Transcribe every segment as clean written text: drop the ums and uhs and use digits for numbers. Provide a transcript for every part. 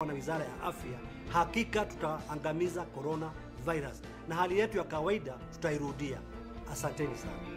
na Wizara ya Afya, hakika tutaangamiza corona virus na hali yetu ya kawaida tutairudia. Asanteni sana.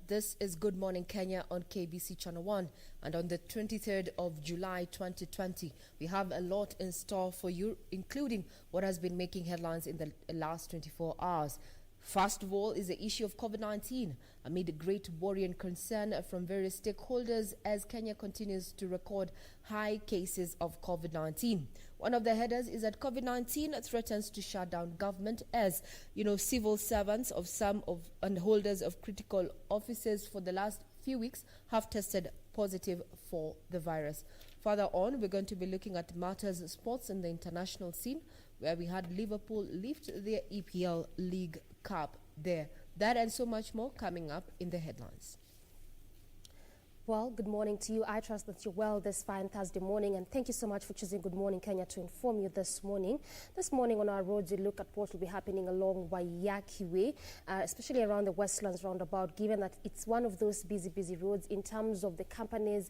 This is Good Morning Kenya on KBC Channel 1, and on the 23rd of July 2020, we have a lot in store for you, including what has been making headlines in the last 24 hours. First of all is the issue of COVID-19, amid great worry and concern from various stakeholders as Kenya continues to record high cases of COVID-19. One of the headers is that COVID-19 threatens to shut down government as, civil servants of some of and holders of critical offices for the last few weeks have tested positive for the virus. Further on, we're going to be looking at matters sports in the international scene, where we had Liverpool lift their EPL League Cup there. That and so much more coming up in the headlines. Well, good morning to you. I trust that you're well this fine Thursday morning, and thank you so much for choosing Good Morning Kenya to inform you this morning. This morning on our roads, we look at what will be happening along Waiyaki Way, especially around the Westlands roundabout, given that it's one of those busy roads in terms of the companies,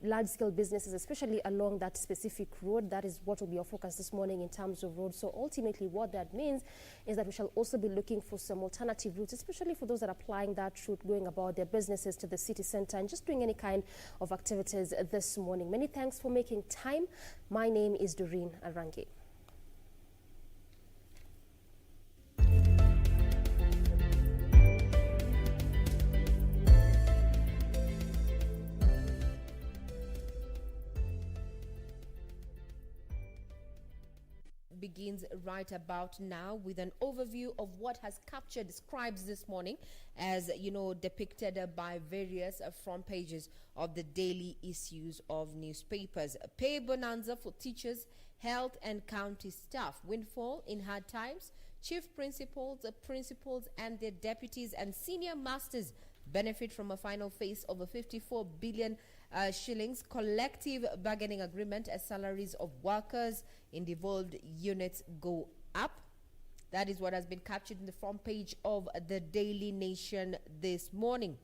large-scale businesses, especially along that specific road. That is what will be our focus this morning in terms of roads. So ultimately what that means is that we shall also be looking for some alternative routes, especially for those that are applying that route, going about their businesses to the city center and just doing any kind of activities this morning. Many thanks for making time. My name is Doreen Arange. Begins right about now with an overview of what has captured scribes this morning, as depicted by various front pages of the daily issues of newspapers. Pay bonanza for teachers, health and county staff, windfall in hard times, chief principals and their deputies and senior masters benefit from a final phase of a 54 billion shillings collective bargaining agreement as salaries of workers in devolved units go up. That is what has been captured in the front page of the Daily Nation this morning.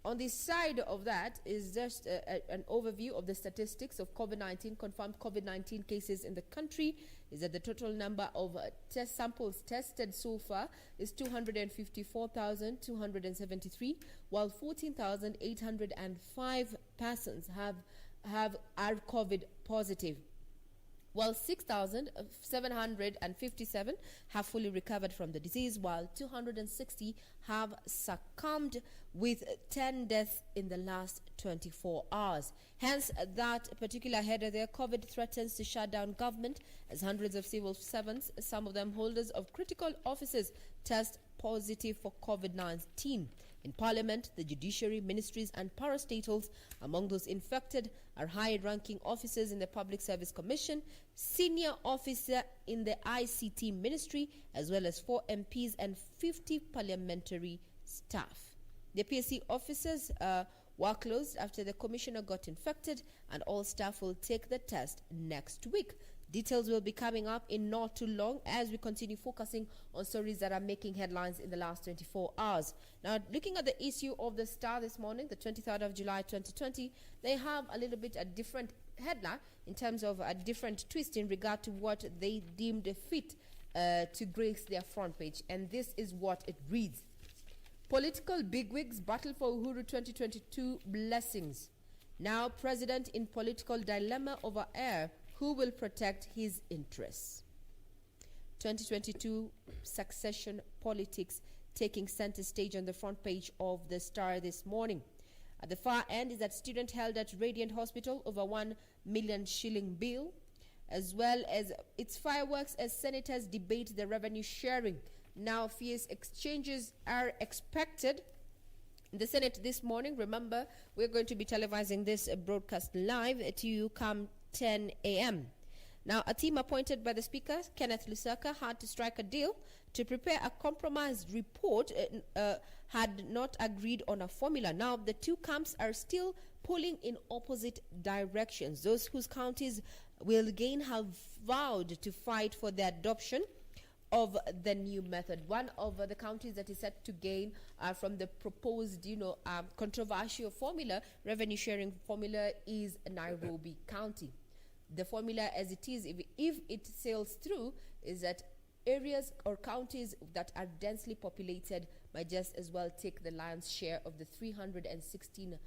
On the side of that is just an overview of the statistics of COVID-19. Confirmed COVID-19 cases in the country is that the total number of test samples tested so far is 254,273, while 14,805 persons are COVID positive, while 6,757 have fully recovered from the disease, while 260 have succumbed, with 10 deaths in the last 24 hours. Hence, that particular header there, COVID threatens to shut down government as hundreds of civil servants, some of them holders of critical offices, test positive for COVID-19. In Parliament, the judiciary, ministries and parastatals, among those infected are high-ranking officers in the Public Service Commission, senior officer in the ICT Ministry, as well as 4 MPs and 50 parliamentary staff. The PSC officers were closed after the commissioner got infected, and all staff will take the test next week. Details will be coming up in not too long as we continue focusing on stories that are making headlines in the last 24 hours. Now, looking at the issue of the Star this morning, the 23rd of July 2020, they have a little bit a different headline in terms of a different twist in regard to what they deemed fit to grace their front page. And this is what it reads. Political bigwigs battle for Uhuru 2022 blessings. Now president in political dilemma over air. Who will protect his interests? 2022 succession politics taking center stage on the front page of the Star this morning. At the far end is that student held at Radiant Hospital over 1 million shilling bill, as well as its fireworks as senators debate the revenue sharing. Now fierce exchanges are expected in the Senate this morning. Remember, we're going to be televising this broadcast live to you come 10 a.m. Now, a team appointed by the Speaker, Kenneth Lusaka, had to strike a deal to prepare a compromise report, had not agreed on a formula. Now, the two camps are still pulling in opposite directions. Those whose counties will gain have vowed to fight for the adoption of the new method. One of the counties that is set to gain from the proposed, controversial formula, revenue sharing formula, is Nairobi County. The formula as it is, if it sails through, is that areas or counties that are densely populated might just as well take the lion's share of the 316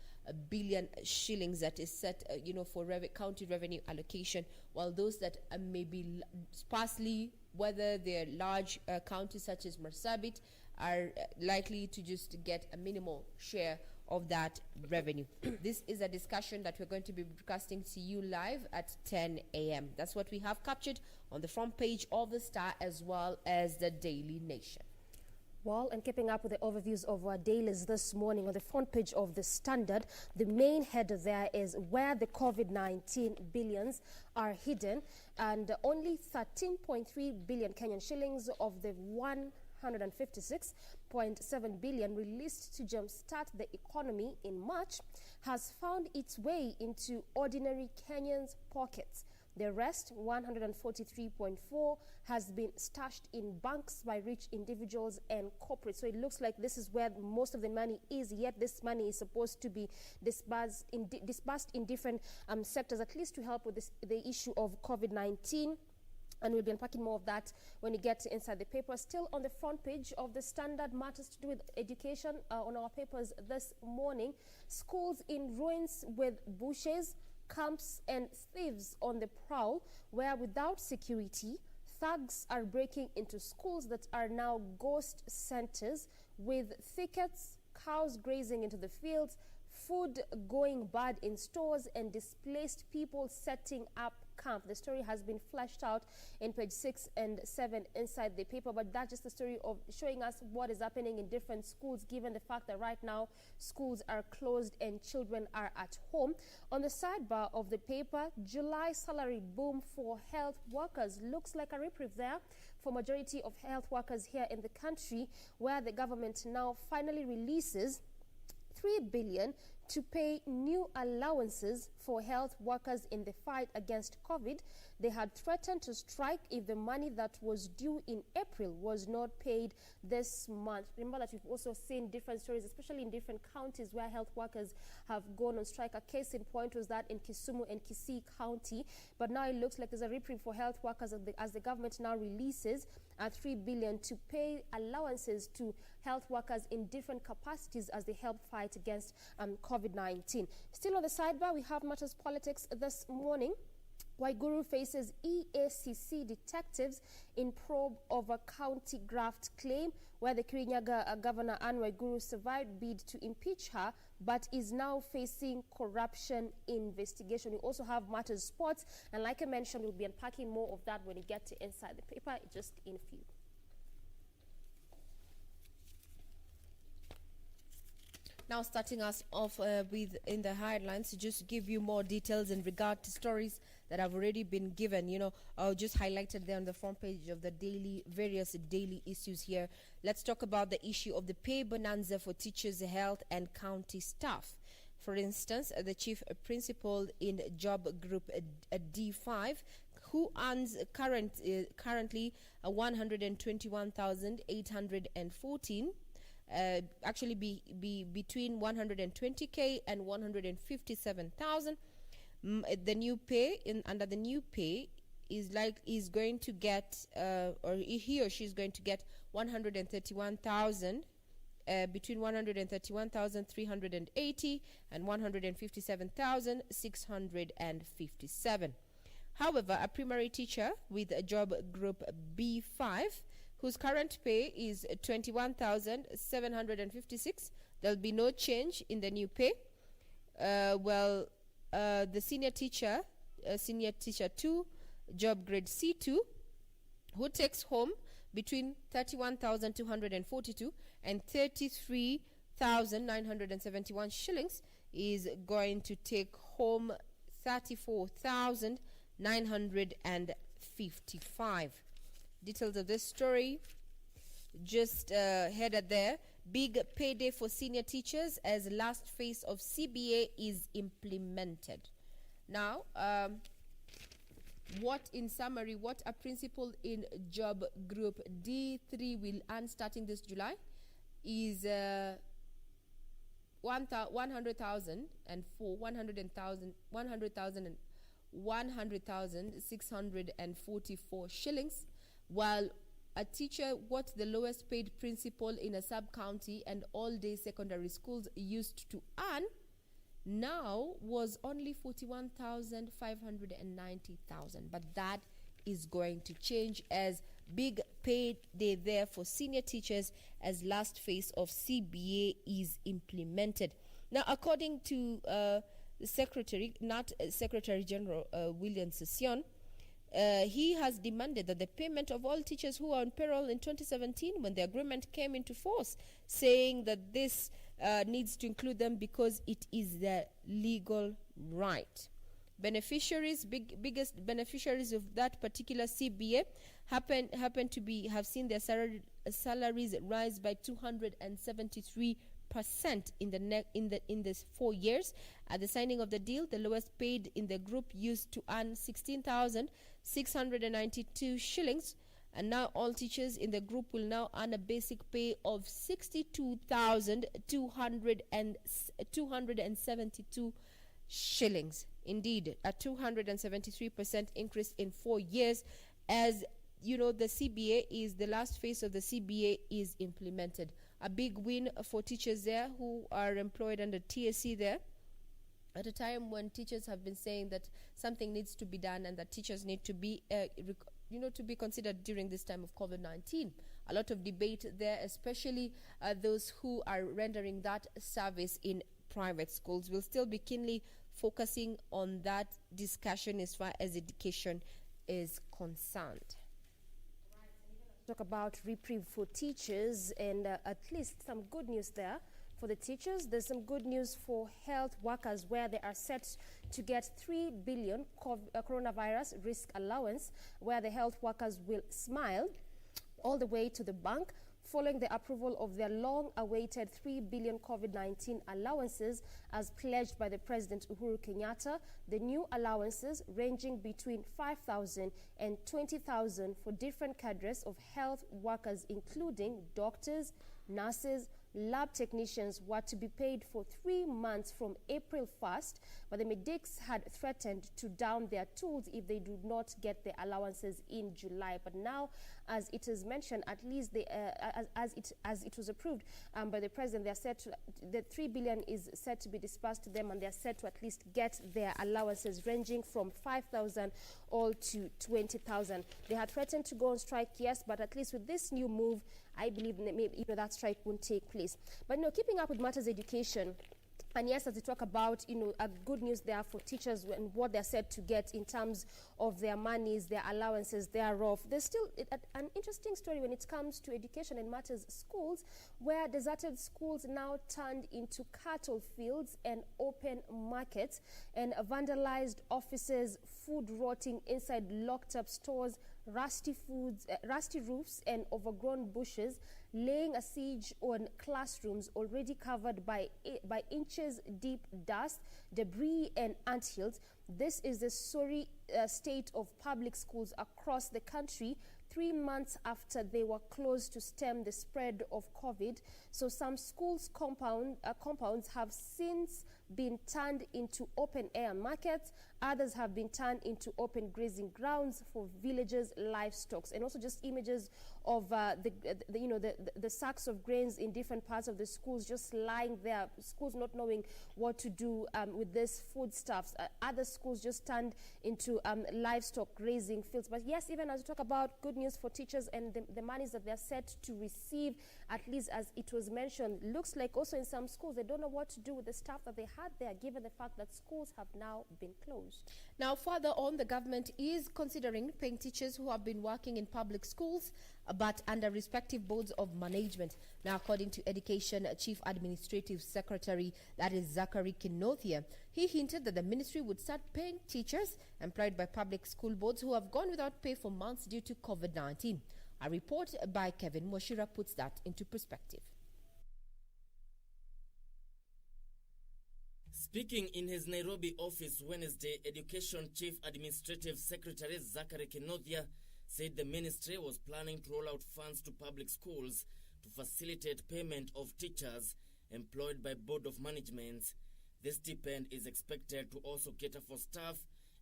billion shillings that is set, for county revenue allocation, while those that may be sparsely, whether they're large counties such as Marsabit, are likely to just get a minimal share of that revenue. This is a discussion that we're going to be broadcasting to you live at 10 a.m. That's what we have captured on the front page of the Star as well as the Daily Nation. Well, and keeping up with the overviews of our dailies this morning, on the front page of the Standard, the main header there is where the COVID-19 billions are hidden, and only 13.3 billion Kenyan shillings of the 156.7 billion released to jumpstart the economy in March has found its way into ordinary Kenyans' pockets. The rest, 143.4, has been stashed in banks by rich individuals and corporates. So it looks like this is where most of the money is, yet this money is supposed to be disbursed in different sectors, at least to help with the issue of COVID-19. And we'll be unpacking more of that when we get inside the paper. Still on the front page of the Standard, matters to do with education on our papers this morning. Schools in ruins with bushes, camps and thieves on the prowl, where without security, thugs are breaking into schools that are now ghost centers, with thickets, cows grazing into the fields, food going bad in stores, and displaced people setting up camp. The story has been fleshed out in page 6 and 7 inside the paper, but that's just the story of showing us what is happening in different schools, given the fact that right now schools are closed and children are at home. On the sidebar of the paper, July salary boom for health workers. Looks like a reprieve there for majority of health workers here in the country, where the government now finally releases 3 billion to pay new allowances for health workers in the fight against COVID. They had threatened to strike if the money that was due in April was not paid this month. Remember that we've also seen different stories, especially in different counties where health workers have gone on strike. A case in point was that in Kisumu and Kisii County. But now it looks like there's a reprieve for health workers as the government now releases 3 billion to pay allowances to health workers in different capacities as they help fight against COVID-19. Still on the sidebar, we have matters politics this morning. Waiguru faces EACC detectives in probe over county graft claim, where the Kirinyaga governor Anne Waiguru survived bid to impeach her, but is now facing corruption investigation. We also have matters sports, and like I mentioned, we'll be unpacking more of that when we get to inside the paper, just in a few. Now, starting us off with in the headlines, to just give you more details in regard to stories that have already been given. Just highlighted there on the front page of the various daily issues here. Let's talk about the issue of the pay bonanza for teachers, health, and county staff. For instance, the chief principal in job group D5, who earns currently 121,814. Actually be between 120k and 157,000. The new pay under the new pay is going to get or he or she is going to get 131,000 between 131,380 and 157,657. However, a primary teacher with a job group B5, whose current pay is 21,756, there'll be no change in the new pay. The senior teacher 2, job grade C2, who takes home between 31,242 and 33,971 shillings, is going to take home 34,955. Details of this story just headed there. Big payday for senior teachers as last phase of CBA is implemented. Now, what a principal in job group D3 will earn starting this July is 100,644 shillings, while a teacher, what the lowest paid principal in a sub-county and all-day secondary schools used to earn, now was only 41,590,000. But that is going to change as big payday there for senior teachers as last phase of CBA is implemented. Now, according to the Secretary General William Session, he has demanded that the payment of all teachers who are on payroll in 2017 when the agreement came into force, saying that this needs to include them because it is their legal right. Biggest beneficiaries of that particular CBA happen to have seen their salaries rise by 273% in this 4 years. At the signing of the deal, the lowest paid in the group used to earn 16,692 shillings, and now all teachers in the group will now earn a basic pay of 62,272 shillings. Indeed, a 273% increase in 4 years. As you know, the CBA is the last phase of the CBA is implemented. A big win for teachers there who are employed under TSC there, at a time when teachers have been saying that something needs to be done and that teachers need to be to be considered during this time of COVID-19. A lot of debate there, especially those who are rendering that service in private schools. We'll still be keenly focusing on that discussion as far as education is concerned. Talk about reprieve for teachers, and at least some good news there for the teachers. There's some good news for health workers, where they are set to get 3 billion coronavirus risk allowance, where the health workers will smile all the way to the bank following the approval of their long-awaited 3 billion COVID-19 allowances as pledged by the President Uhuru Kenyatta. The new allowances ranging between 5,000 and 20,000 for different cadres of health workers, including doctors, nurses, lab technicians, were to be paid for 3 months from April 1st, but the medics had threatened to down their tools if they do not get the allowances in July. But now, as it is mentioned, at least they, as it was approved by the president, they are set to, the 3 billion is set to be dispersed to them, and they are set to at least get their allowances ranging from 5,000 all to 20,000. They had threatened to go on strike, yes, but at least with this new move, I believe that maybe that strike won't take place. But keeping up with matters education, and yes, as we talk about, a good news there for teachers and what they're said to get in terms of their monies, their allowances thereof. There's still an interesting story when it comes to education and matters schools, where deserted schools now turned into cattle fields and open markets, and vandalized offices, food rotting inside locked up stores, rusty roofs and overgrown bushes, laying a siege on classrooms already covered by inches deep dust, debris and anthills. This is the sorry state of public schools across the country 3 months after they were closed to stem the spread of COVID. So some schools' compounds have since been turned into open-air markets, Others have been turned into open grazing grounds for villagers' livestock. And also just images of the sacks of grains in different parts of the schools just lying there, schools not knowing what to do with this foodstuffs. Other schools just turned into livestock grazing fields. But yes, even as we talk about good news for teachers and the monies that they're set to receive, at least as it was mentioned, looks like also in some schools they don't know what to do with the staff that they had there, given the fact that schools have now been closed. Now, further on, the government is considering paying teachers who have been working in public schools but under respective boards of management. Now, according to Education Chief Administrative Secretary, that is Zachary Kinothia, he hinted that the ministry would start paying teachers employed by public school boards who have gone without pay for months due to COVID-19. A report by Kevin Moshira puts that into perspective. Speaking in his Nairobi office Wednesday, Education Chief Administrative Secretary Zachary Kinothia said the ministry was planning to roll out funds to public schools to facilitate payment of teachers employed by Board of Management. This stipend is expected to also cater for staff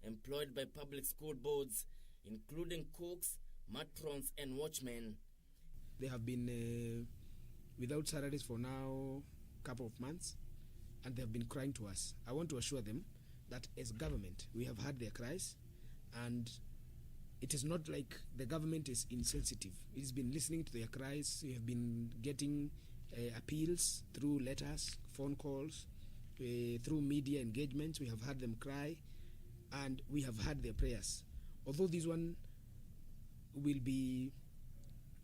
employed by public school boards, including cooks, matrons and watchmen. They have been without salaries for now a couple of months, and they have been crying to us. I want to assure them that as government, we have heard their cries, and it is not like the government is insensitive. It has been listening to their cries. We have been getting appeals through letters, phone calls, through media engagements. We have heard them cry, and we have heard their prayers. Although this one will be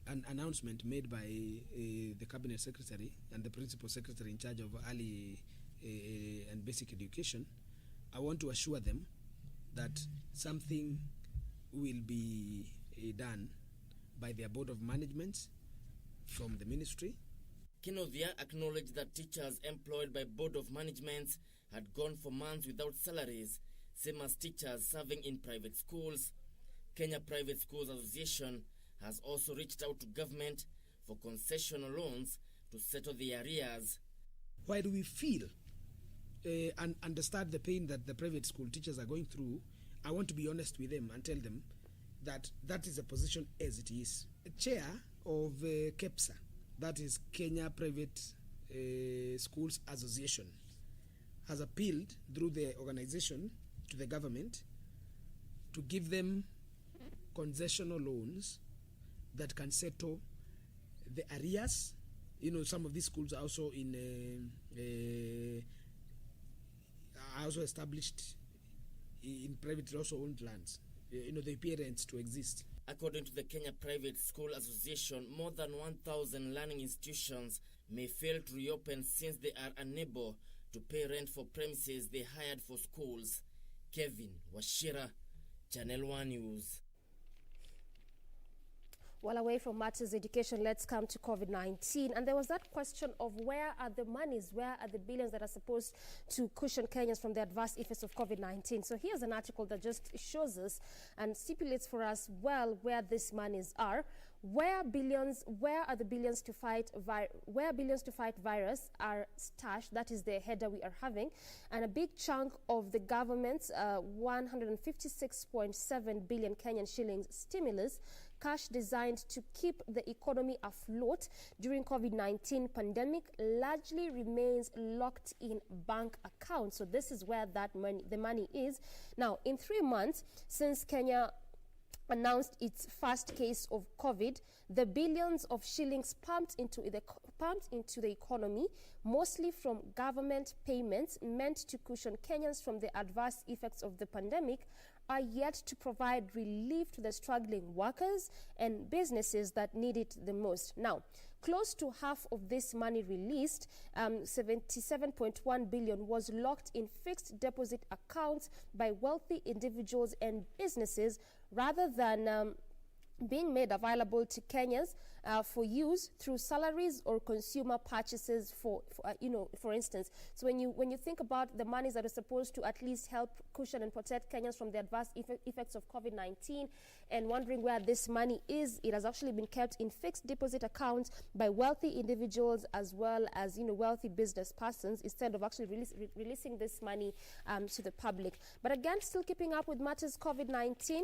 an announcement made by the Cabinet Secretary and the Principal Secretary in charge of early and basic education, I want to assure them that something will be done by their Board of Management from the ministry. Kinothia acknowledged that teachers employed by Board of Management had gone for months without salaries, same as teachers serving in private schools. Kenya Private Schools Association has also reached out to government for concessional loans to settle the arrears. Why do we feel and understand the pain that the private school teachers are going through? I want to be honest with them and tell them that that is a position as it is. The chair of KEPSA, that is Kenya Private Schools Association, has appealed through the organization to the government to give them concessional loans that can settle the arrears. You know, some of these schools are also are also established in private, also owned lands. You know, they pay rents to exist. According to the Kenya Private School Association, more than 1,000 learning institutions may fail to reopen since they are unable to pay rent for premises they hired for schools. Kevin Washira, Channel 1 News. Well, away from matters education, let's come to COVID-19. And there was that question of where are the monies, where are the billions that are supposed to cushion Kenyans from the adverse effects of COVID-19? So here's an article that just shows us and stipulates for us well where these monies are. Where are the billions to fight virus are stashed? That is the header we are having. And a big chunk of the government's 156.7 billion Kenyan shillings stimulus cash designed to keep the economy afloat during COVID-19 pandemic largely remains locked in bank accounts. So this is where the money is. Now, in 3 months since Kenya announced its first case of COVID, the billions of shillings pumped into the economy, mostly from government payments meant to cushion Kenyans from the adverse effects of the pandemic, are yet to provide relief to the struggling workers and businesses that need it the most. Now, close to half of this money released, 77.1 billion, was locked in fixed deposit accounts by wealthy individuals and businesses rather than being made available to Kenyans for use through salaries or consumer purchases for instance. So when you think about the monies that are supposed to at least help cushion and protect Kenyans from the adverse effects of COVID-19 and wondering where this money is, it has actually been kept in fixed deposit accounts by wealthy individuals as well as, wealthy business persons instead of actually releasing this money to the public. But again, still keeping up with matters COVID-19,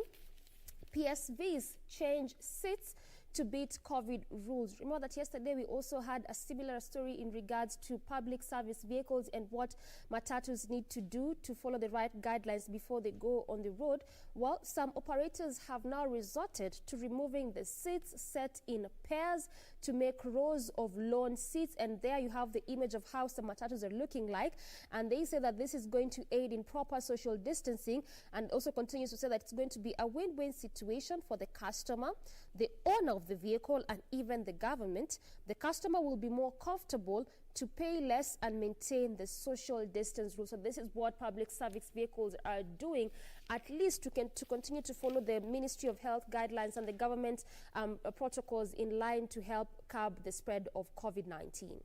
PSVs change seats to beat COVID rules. Remember that yesterday we also had a similar story in regards to public service vehicles and what matatus need to do to follow the right guidelines before they go on the road. Well, some operators have now resorted to removing the seats set in pairs to make rows of lone seats, and there you have the image of how some matatus are looking like, and they say that this is going to aid in proper social distancing, and also continues to say that it's going to be a win-win situation for the customer, the owner of the vehicle, and even the government. The customer will be more comfortable to pay less and maintain the social distance rule. So this is what public service vehicles are doing, at least to continue to follow the Ministry of Health guidelines and the government protocols in line to help curb the spread of COVID-19.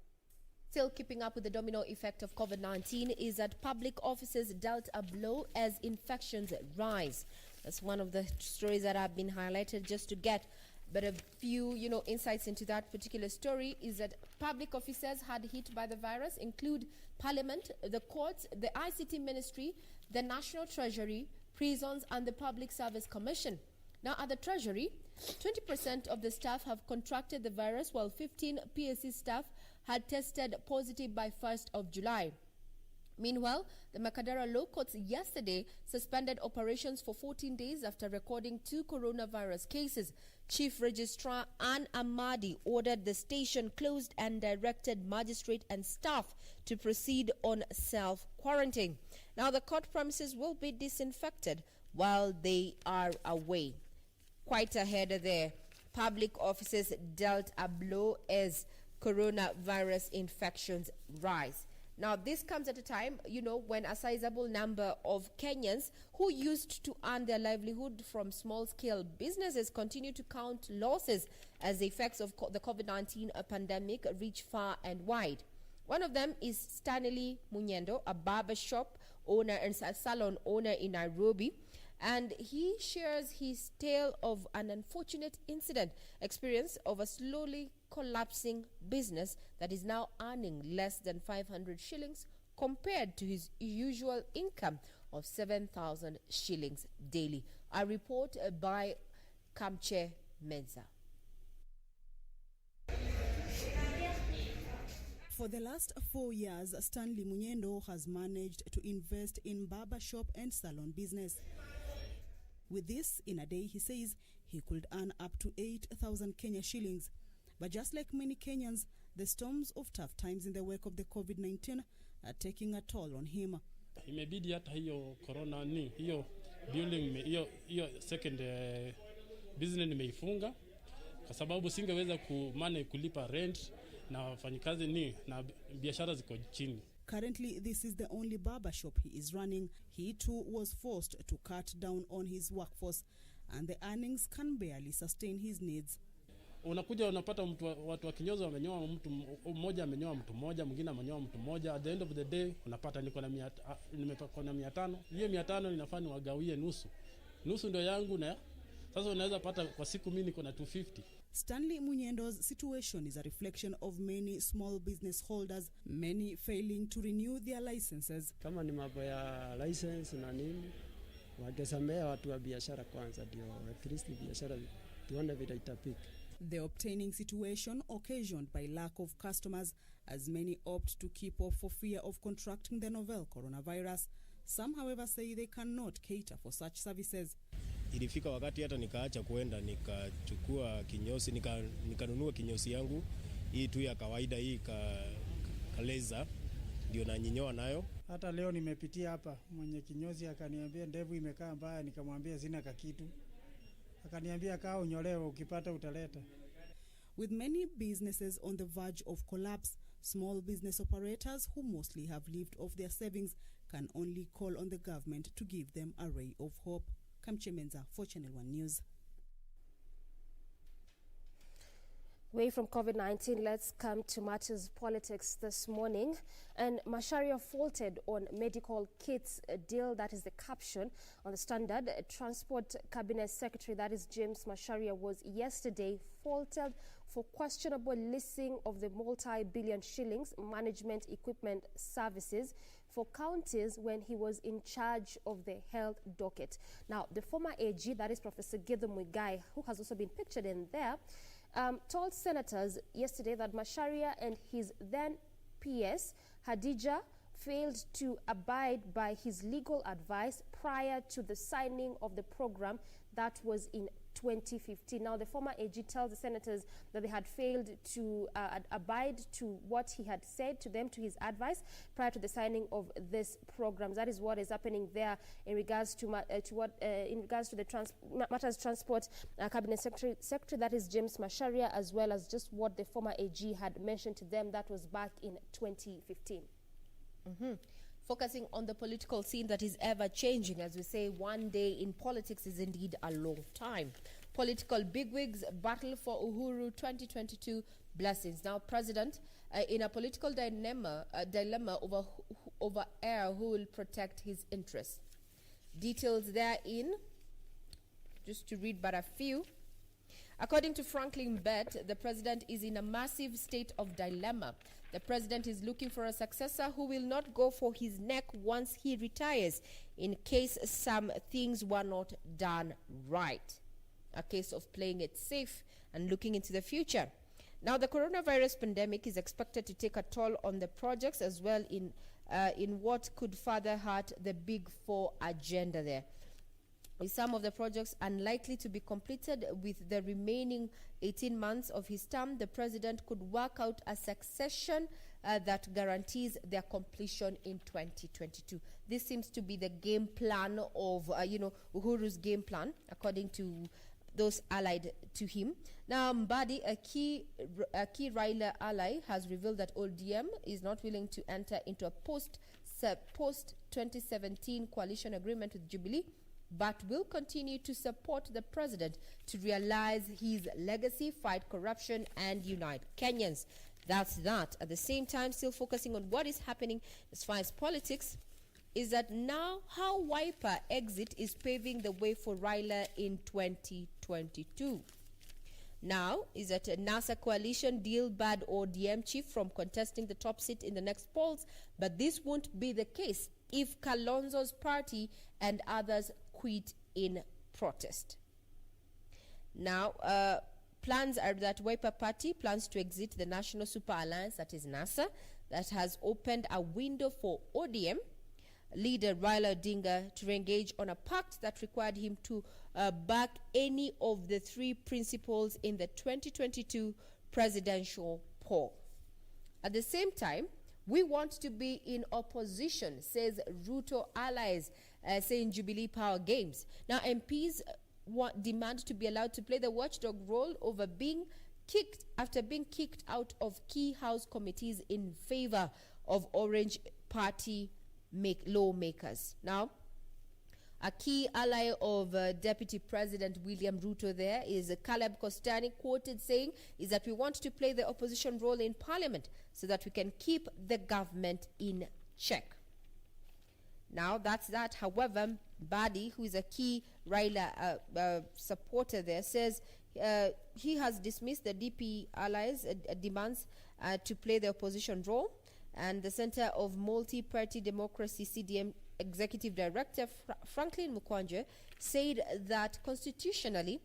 Still keeping up with the domino effect of COVID-19 is that public offices dealt a blow as infections rise. That's one of the stories that have been highlighted just to get but a few, insights into that particular story is that public officers had hit by the virus include Parliament, the courts, the ICT Ministry, the National Treasury, prisons, and the Public Service Commission. Now, at the Treasury, 20% of the staff have contracted the virus, while 15 PSC staff had tested positive by 1st of July. Meanwhile, the Makadara Law Courts yesterday suspended operations for 14 days after recording 2 coronavirus cases. Chief Registrar Ann Amadi ordered the station closed and directed magistrate and staff to proceed on self-quarantine. Now, the court premises will be disinfected while they are away. Quite ahead there, public offices dealt a blow as coronavirus infections rise. Now, this comes at a time, when a sizable number of Kenyans who used to earn their livelihood from small-scale businesses continue to count losses as the effects of the COVID-19 pandemic reach far and wide. One of them is Stanley Munyendo, a barber shop owner and salon owner in Nairobi. And he shares his tale of an unfortunate incident experience of a slowly collapsing business that is now earning less than 500 shillings compared to his usual income of 7,000 shillings daily. A report by Kamche Menza. For the last 4 years, Stanley Munyendo has managed to invest in barbershop and salon business. With this, in a day, he says he could earn up to 8,000 Kenya shillings. But just like many Kenyans, the storms of tough times in the wake of the COVID-19 are taking a toll on him. Imebidi hata hiyo corona hiyo building hiyo second business nimeifunga kwa sababu singeweza kulipa rent na wafanyikazi na biashara ziko chini. Currently, this is the only barber shop he is running. He too was forced to cut down on his workforce, and the earnings can barely sustain his needs. Unakuja unapata watu wa kinyozi wamenyoa mtu mmoja, amenyoa mtu mmoja, mwingine amenyoa mtu mmoja. At the end of the day unapata niko na 500. Hiyo 500 inafaa niwagawie nusu ndio yangu, na sasa unaweza pata kwa siku mimi niko na 250. Stanley Munyendo's situation is a reflection of many small business holders, many failing to renew their licenses. Kama ni mambo ya license na nini, wangesamea watu wa biashara kwanza, ndio at least biashara tuone vile itapika. The obtaining situation occasioned by lack of customers, as many opt to keep off for fear of contracting the novel coronavirus. Some, however, say they cannot cater for such services. Ilifika wakati hata nikaacha kuenda, nikachukua kinyozi, nikanunua kinyozi yangu hii tu ya kawaida, hii kaleza, ndio nanyoa nayo. Hata leo nimepitia hapa, mwenye kinyozi akaniambia ndevu imekaa mbaya, nikamwambia sina kakitu. Akaniambia kaa unyolewe, ukipata utaleta. With many businesses on the verge of collapse, small business operators who mostly have lived off their savings can only call on the government to give them a ray of hope. Kamche Menza for Channel 1 News. Away from COVID-19, let's come to matters politics this morning. And Manyara faulted on medical kits deal, that is the caption on the Standard. Transport Cabinet Secretary, that is James Manyara, was yesterday faulted for questionable leasing of the multi-billion shillings management equipment services for counties when he was in charge of the health docket. Now, the former AG, that is Professor Githu Muigai, who has also been pictured in there, told senators yesterday that Manyara and his then PS, Hadija, failed to abide by his legal advice prior to the signing of the program that was in 2015. Now, the former AG tells the senators that they had failed to abide to what he had said to them, to his advice, prior to the signing of this program. That is what is happening there in regards to the Matters Transport Cabinet Secretary, that is James Manyara, as well as just what the former AG had mentioned to them. That was back in 2015. Focusing on the political scene that is ever changing. As we say, one day in politics is indeed a long time. Political bigwigs battle for Uhuru 2022 blessings. Now, President, in a political dilemma over air who will protect his interests. Details therein, just to read but a few. According to Franklin Bett, the president is in a massive state of dilemma. The president is looking for a successor who will not go for his neck once he retires in case some things were not done right. A case of playing it safe and looking into the future. Now, the coronavirus pandemic is expected to take a toll on the projects as well in what could further hurt the Big Four agenda there. With some of the projects unlikely to be completed with the remaining 18 months of his term, the president could work out a succession that guarantees their completion in 2022. This seems to be the game plan of, Uhuru's game plan, according to those allied to him. Now, Mbadi, a key Raila ally, has revealed that ODM is not willing to enter into a post-2017 coalition agreement with Jubilee, but will continue to support the president to realize his legacy, fight corruption, and unite Kenyans. That's that. At the same time, still focusing on what is happening as far as politics, is that now how Wiper exit is paving the way for Raila in 2022. Now, is that a NASA coalition deal barred ODM chief from contesting the top seat in the next polls, but this won't be the case if Kalonzo's party and others quit in protest. Now, plans are that Wiper Party plans to exit the National Super Alliance, that is NASA, that has opened a window for ODM leader Raila Odinga to engage on a pact that required him to back any of the three principles in the 2022 presidential poll. At the same time, we want to be in opposition, says Ruto allies, saying Jubilee Power Games. Now, MPs demand to be allowed to play the watchdog role over after being kicked out of key House committees in favor of Orange Party lawmakers. Now, a key ally of Deputy President William Ruto there is Caleb Kostani, quoted saying, is that we want to play the opposition role in parliament so that we can keep the government in check. Now, that's that. However, Badi, who is a key Raila supporter there, says he has dismissed the DP allies' demands to play the opposition role. And the Center of Multi-Party Democracy, CDM Executive Director Franklin Mukwanje said that constitutionally,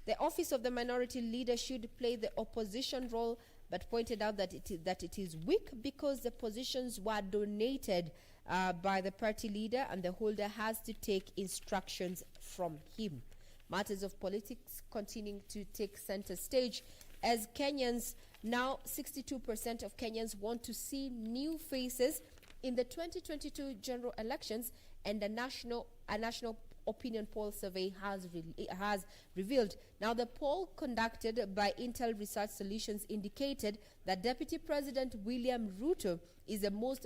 the office of the minority leader should play the opposition role, but pointed out that it is weak because the positions were donated by the party leader and the holder has to take instructions from him. Matters of politics continuing to take center stage as Kenyans, now 62% of Kenyans want to see new faces in the 2022 general elections, and a national opinion poll survey has revealed. Now, the poll conducted by Intel Research Solutions indicated that Deputy President William Ruto is the most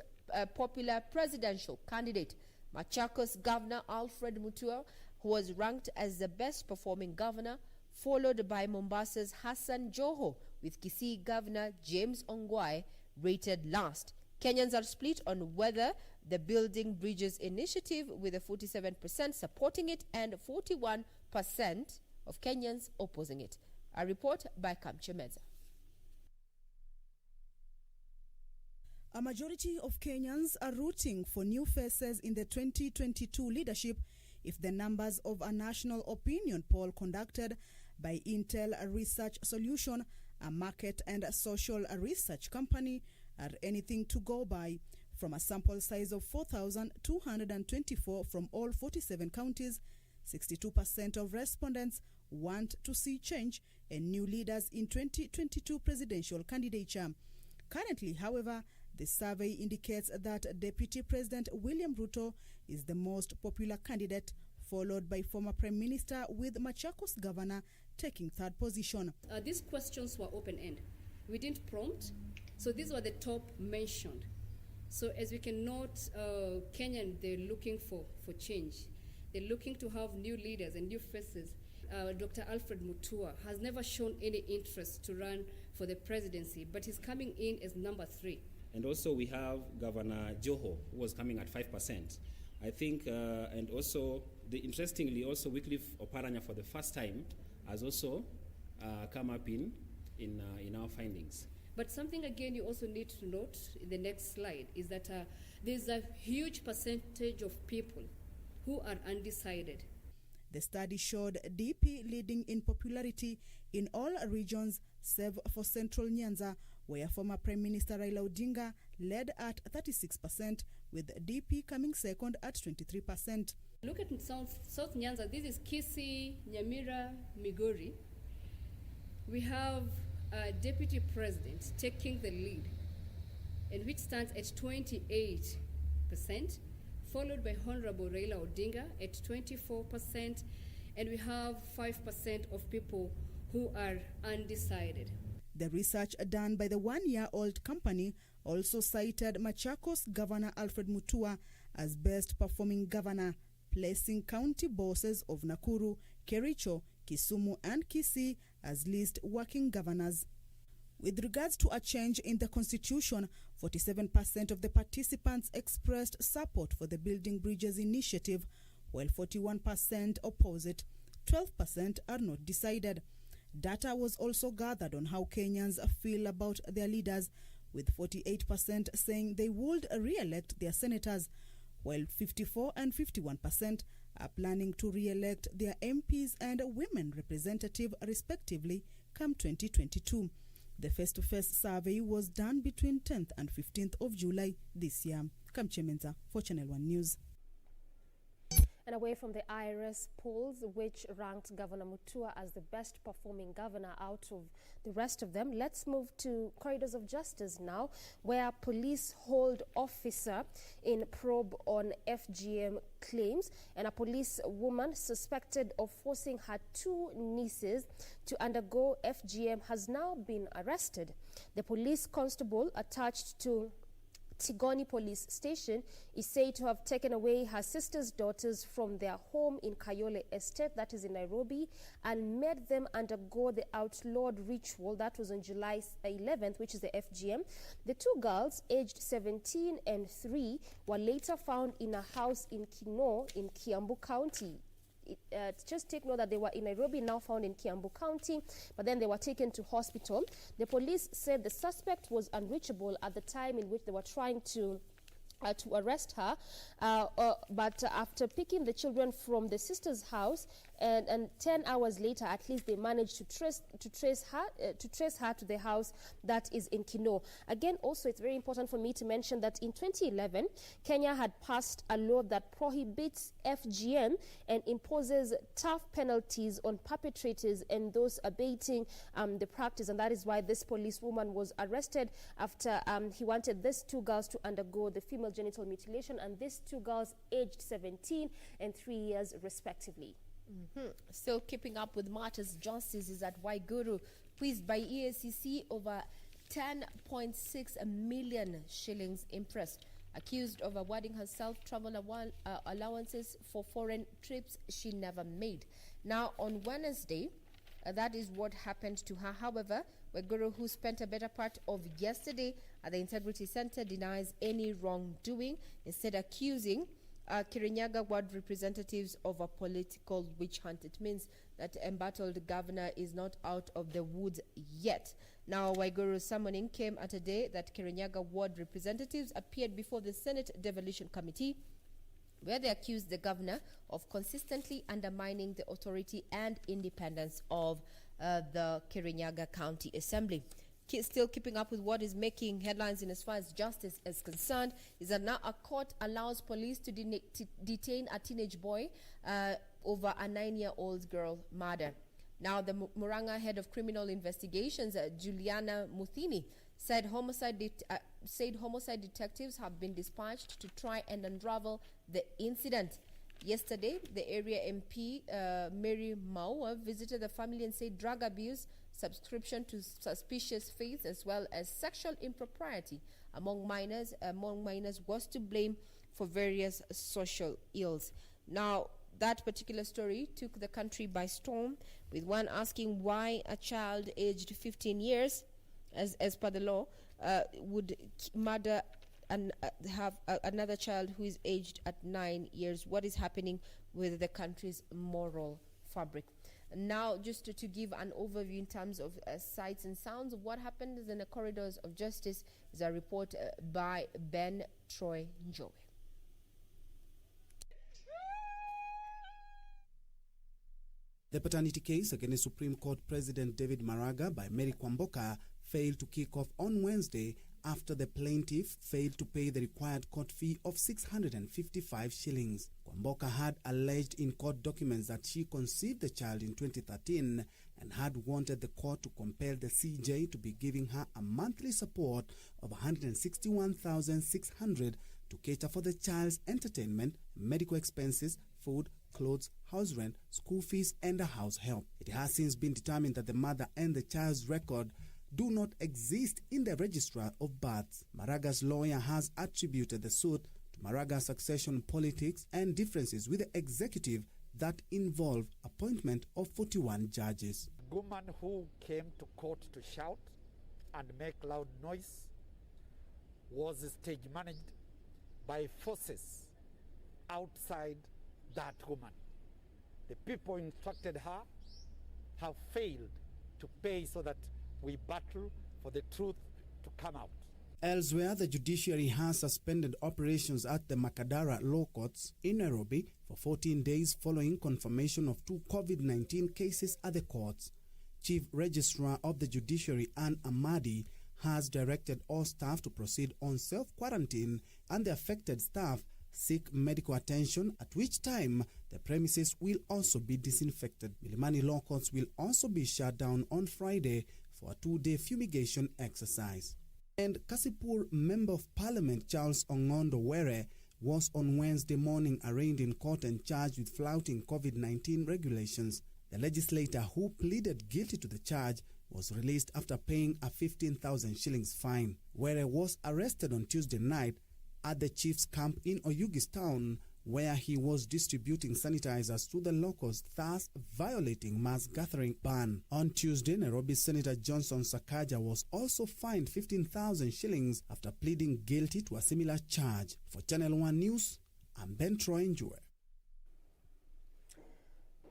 popular presidential candidate. Machakos Governor Alfred Mutua, who was ranked as the best performing governor followed by Mombasa's Hassan Joho, with Kisii Governor James Ongwae rated last. Kenyans are split on whether the Building Bridges initiative, with a 47% supporting it and 41% of Kenyans opposing it. A report by Kamche Meza. A majority of Kenyans are rooting for new faces in the 2022 leadership if the numbers of a national opinion poll conducted by Intel Research Solution, a market and social research company, are anything to go by. From a sample size of 4,224 from all 47 counties, 62% of respondents want to see change and new leaders in 2022 presidential candidature. Currently, however, the survey indicates that Deputy President William Ruto is the most popular candidate, followed by former Prime Minister, with Machakos Governor taking third position. These questions were open-end. We didn't prompt, so these were the top mentioned. So as we can note, Kenyan, they're looking for change. They're looking to have new leaders and new faces. Dr. Alfred Mutua has never shown any interest to run for the presidency, but he's coming in as number 3. And also we have Governor Joho, who was coming at 5%. I think, and also, interestingly, also Wycliffe Oparanya for the first time has also come up in our findings. But something again you also need to note in the next slide is that there's a huge percentage of people who are undecided. The study showed DP leading in popularity in all regions, save for Central Nyanza, where former Prime Minister Raila Odinga led at 36%, with DP coming second at 23%. Look at South Nyanza. This is Kisii, Nyamira, Migori. We have a deputy president taking the lead, and which stands at 28%, followed by Honorable Raila Odinga at 24%, and we have 5% of people who are undecided. The research done by the one-year-old company also cited Machakos Governor Alfred Mutua as best performing governor, placing county bosses of Nakuru, Kericho, Kisumu and Kisii as least working governors. With regards to a change in the constitution, 47% of the participants expressed support for the Building Bridges initiative, while 41% oppose it. 12% are not decided. Data was also gathered on how Kenyans feel about their leaders, with 48% saying they would re-elect their senators, while 54 and 51% are planning to re-elect their MPs and women representative respectively come 2022. The face-to-face survey was done between 10th and 15th of July this year. Kamche Meza for Channel 1 News. And away from the IRS polls, which ranked Governor Mutua as the best performing governor out of the rest of them, let's move to corridors of justice now, where police hold officer in probe on FGM claims, and a police woman suspected of forcing her 2 nieces to undergo FGM has now been arrested. The police constable attached to Tigoni police station is said to have taken away her sister's daughters from their home in Kayole Estate, that is in Nairobi, and made them undergo the outlawed ritual. That was on July 11th, which is the FGM. The 2 girls, aged 17 and 3, were later found in a house in Kino in Kiambu County. Just take note that they were in Nairobi, now found in Kiambu County, but then they were taken to hospital. The police said the suspect was unreachable at the time in which they were trying to arrest her, but after picking the children from the sister's house, and 10 hours later, at least, they managed to trace her to the house that is in Kino. Again, also, it's very important for me to mention that in 2011, Kenya had passed a law that prohibits FGM and imposes tough penalties on perpetrators and those abating the practice, and that is why this policewoman was arrested after he wanted these 2 girls to undergo the female genital mutilation, and these 2 girls aged 17 and 3 years respectively. Still keeping up with matters, justice is at Waiguru, quizzed by EACC over 10.6 million shillings impressed, accused of awarding herself travel allowances for foreign trips she never made. Now, on Wednesday, That is what happened to her. However, Waiguru, who spent a better part of yesterday at the Integrity Center, denies any wrongdoing, instead accusing Kirinyaga ward representatives of a political witch hunt. It means that embattled governor is not out of the woods yet. Now, Waiguru's summoning came at a day that Kirinyaga ward representatives appeared before the Senate Devolution Committee, where they accused the governor of consistently undermining the authority and independence of the Kirinyaga County Assembly. Still keeping up with what is making headlines in as far as justice is concerned is that now a court allows police to detain a teenage boy over a 9-year-old girl murder. Now, the Murang'a head of criminal investigations, Juliana Muthini, said homicide detectives have been dispatched to try and unravel the incident. Yesterday, the area MP, Mary Maua, visited the family and said drug abuse, subscription to suspicious faiths, as well as sexual impropriety among minors was to blame for various social ills. Now, that particular story took the country by storm, with one asking why a child aged 15 years, as per the law, would murder and have another child who is aged at 9 years. What is happening with the country's moral fabric? Now, just to give an overview in terms of sights and sounds of what happened in the corridors of justice is a report by Ben Troy Njoe. The paternity case against Supreme Court President David Maraga by Mary Kwamboka failed to kick off on Wednesday after the plaintiff failed to pay the required court fee of 655 shillings. Kwamboka had alleged in court documents that she conceived the child in 2013 and had wanted the court to compel the CJ to be giving her a monthly support of 161,600 to cater for the child's entertainment, medical expenses, food, clothes, house rent, school fees, and a house help. It has since been determined that the mother and the child's record do not exist in the registrar of births. Maraga's lawyer has attributed the suit to Maraga's succession politics and differences with the executive that involve appointment of 41 judges. The woman who came to court to shout and make loud noise was stage managed by forces outside that woman. The people instructed her have failed to pay so that we battle for the truth to come out. Elsewhere, the judiciary has suspended operations at the Makadara Law Courts in Nairobi for 14 days following confirmation of 2 COVID-19 cases at the courts. Chief Registrar of the Judiciary, Ann Amadi, has directed all staff to proceed on self-quarantine and the affected staff seek medical attention, at which time the premises will also be disinfected. Milimani Law Courts will also be shut down on Friday for a 2-day fumigation exercise. And Kasipur Member of Parliament Charles Ongondo Were was on Wednesday morning arraigned in court and charged with flouting COVID-19 regulations. The legislator who pleaded guilty to the charge was released after paying a 15,000 shillings fine. Were was arrested on Tuesday night at the chief's camp in Oyugis town, where he was distributing sanitizers to the locals, thus violating mass gathering ban. On Tuesday, Nairobi Senator Johnson Sakaja was also fined 15,000 shillings after pleading guilty to a similar charge. For Channel 1 News, I'm Ben Troy Njoe.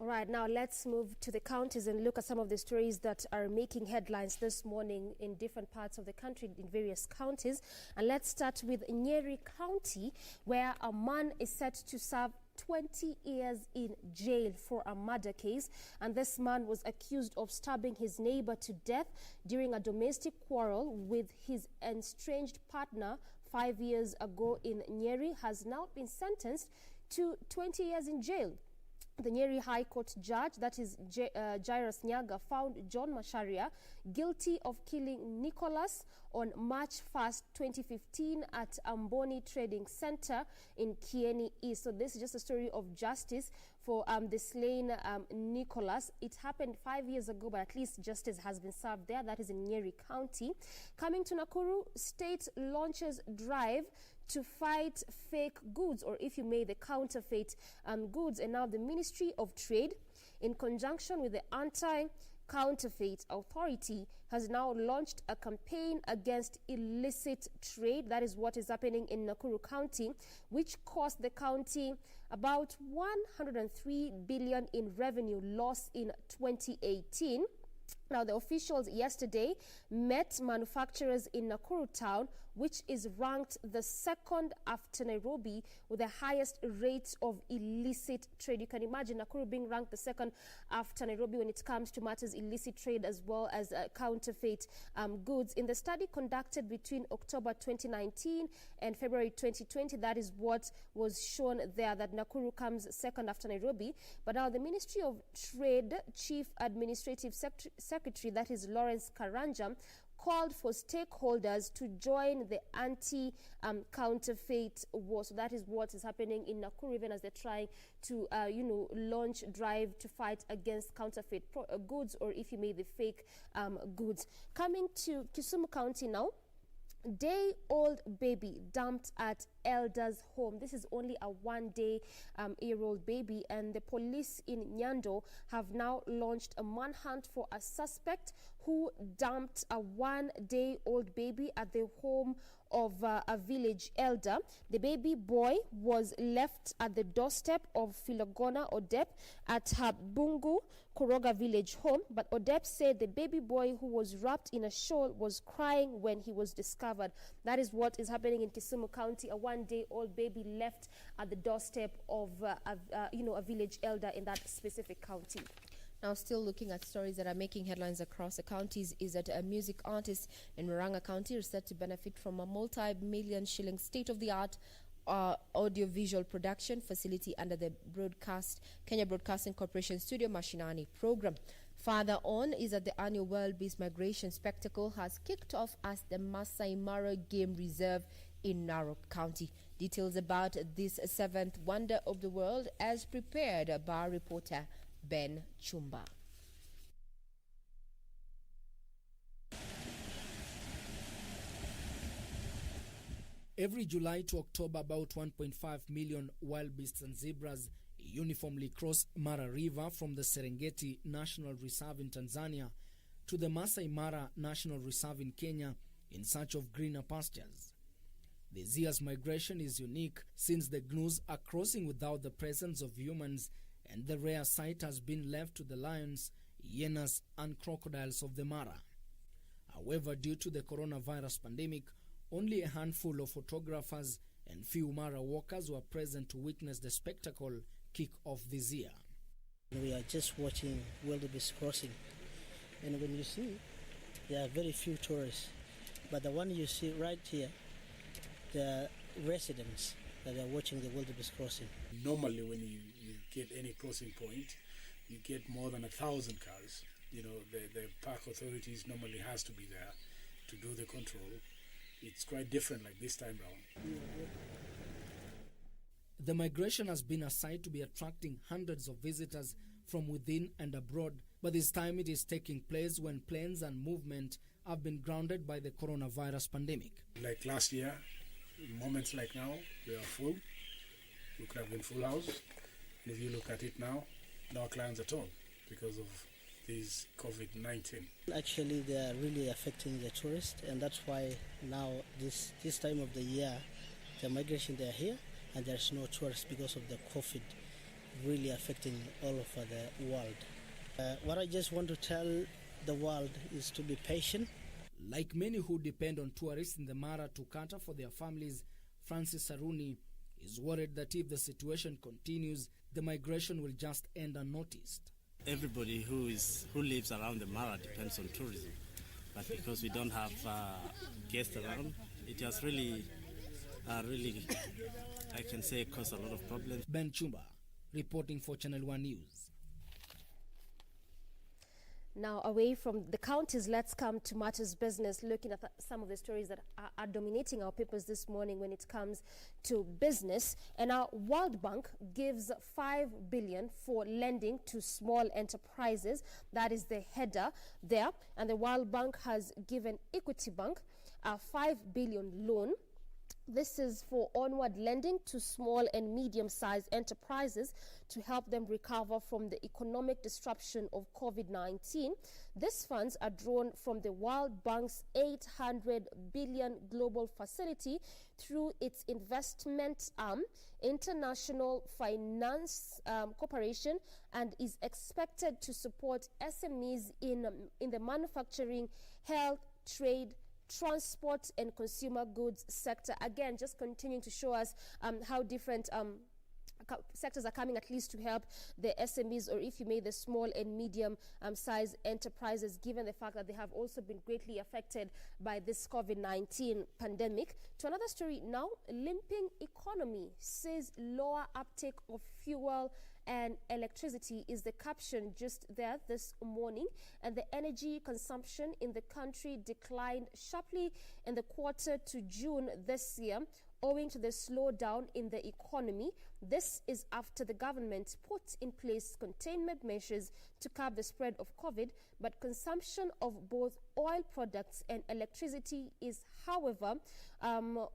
All right, now let's move to the counties and look at some of the stories that are making headlines this morning in different parts of the country, in various counties. And let's start with Nyeri County, where a man is set to serve 20 years in jail for a murder case. And this man was accused of stabbing his neighbor to death during a domestic quarrel with his estranged partner 5 years ago in Nyeri, has now been sentenced to 20 years in jail. The Nyeri High Court judge, that is Jairus Nyaga, found John Masharia guilty of killing Nicholas on March 1st, 2015 at Amboni Trading Center in Kieni East. So this is just a story of justice for the slain Nicholas. It happened 5 years ago, but at least justice has been served there. That is in Nyeri County. Coming to Nakuru, state launches drive to fight fake goods, or if you may, the counterfeit goods. And now the Ministry of Trade, in conjunction with the Counterfeit Authority has now launched a campaign against illicit trade. That is what is happening in Nakuru County, which cost the county about 103 billion in revenue loss in 2018. Now, the officials yesterday met manufacturers in Nakuru town, which is ranked the second after Nairobi with the highest rates of illicit trade. You can imagine Nakuru being ranked the second after Nairobi when it comes to matters illicit trade as well as counterfeit goods. In the study conducted between October 2019 and February 2020, that is what was shown there, that Nakuru comes second after Nairobi. But now the Ministry of Trade Chief Administrative Secretary, that is Lawrence Karanja, called for stakeholders to join the anti-counterfeit war. So that is what is happening in Nakuru, even as they're trying to, launch drive to fight against counterfeit goods, or if you may, the fake goods. Coming to Kisumu County now. Day-old baby dumped at elder's home. This is only a one-day-year-old baby, and the police in Nyando have now launched a manhunt for a suspect who dumped a one-day-old baby at the home of a village elder. The baby boy was left at the doorstep of Filogona Odep at her Bungu Koroga village home, but Odep said the baby boy, who was wrapped in a shawl, was crying when he was discovered. That is what is happening in Kisumu County. A one-day-old baby left at the doorstep of a village elder in that specific county. Now, still looking at stories that are making headlines across the counties, is that a music artist in Murang'a County is set to benefit from a multi-million shilling state-of-the-art audiovisual production facility under the Kenya Broadcasting Corporation Studio Mashinani program. Further on is that the annual World Beast Migration Spectacle has kicked off at the Masai Mara Game Reserve in Narok County. Details about this seventh wonder of the world as prepared by reporter Ben Chumba. Every July to October, about 1.5 million wild beasts and zebras uniformly cross Mara River from the Serengeti National Reserve in Tanzania to the Masai Mara National Reserve in Kenya in search of greener pastures. This year's migration is unique since the gnus are crossing without the presence of humans, and the rare sight has been left to the lions, hyenas, and crocodiles of the Mara. However, due to the coronavirus pandemic, only a handful of photographers and few Mara walkers were present to witness the spectacle kick off this year. We are just watching wildebeest crossing, and when you see, there are very few tourists, but the one you see right here, the residents that are watching the wildebeest crossing. Normally when you get any crossing point, you get more than 1,000 cars. You know, the park authorities normally has to be there to do the control. It's quite different like this time round. The migration has been a sight to be attracting hundreds of visitors from within and abroad, but this time it is taking place when planes and movement have been grounded by the coronavirus pandemic. Like last year, moments like now, we are full. We could have been full house. And if you look at it now, no clients at all because of this COVID-19. Actually, they are really affecting the tourists, and that's why now this time of the year, the migration, they are here, and there's no tourists because of the COVID really affecting all over the world. What I just want to tell the world is to be patient. Like many who depend on tourists in the Mara to cater for their families, Francis Saruni is worried that if the situation continues, the migration will just end unnoticed. Everybody who lives around the Mara depends on tourism, but because we don't have guests around, it has really, I can say, caused a lot of problems. Ben Chumba, reporting for Channel 1 News. Now, away from the counties, let's come to matters business, looking at some of the stories that are dominating our papers this morning when it comes to business. And our World Bank gives $5 billion for lending to small enterprises. That is the header there. And the World Bank has given Equity Bank a $5 billion loan This is for onward lending to small and medium-sized enterprises to help them recover from the economic disruption of COVID-19. These funds are drawn from the World Bank's 800 billion global facility through its investment arm, International Finance Corporation, and is expected to support SMEs in the manufacturing, health, trade, transport and consumer goods sector. Again, just continuing to show us how different sectors are coming at least to help the SMEs, or if you may, the small and medium sized enterprises, given the fact that they have also been greatly affected by this COVID-19 pandemic. To another story now, limping economy says lower uptake of fuel and electricity is the caption just there this morning, and the energy consumption in the country declined sharply in the quarter to June this year owing to the slowdown in the economy. This is after the government put in place containment measures to curb the spread of COVID, but consumption of both oil products and electricity is, however, on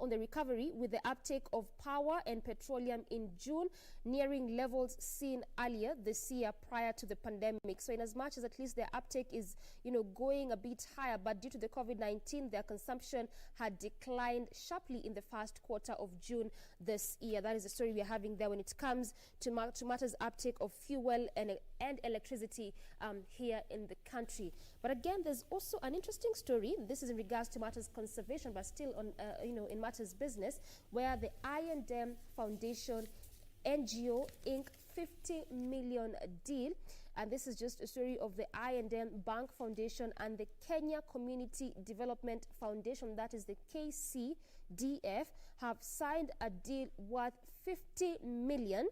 the recovery, with the uptake of power and petroleum in June nearing levels seen earlier this year prior to the pandemic. So in as much as at least their uptake is, going a bit higher, but due to the COVID-19, their consumption had declined sharply in the first quarter of June this year. That is the story we are having there when it comes to matters uptake of fuel and electricity here in the country. But again, there's also an interesting story. This is in regards to matters conservation, but still on in matters business, where the I&M Foundation NGO Inc. 50 million deal, and this is just a story of the I&M Bank Foundation and the Kenya Community Development Foundation, that is the KCDF, have signed a deal worth 50 million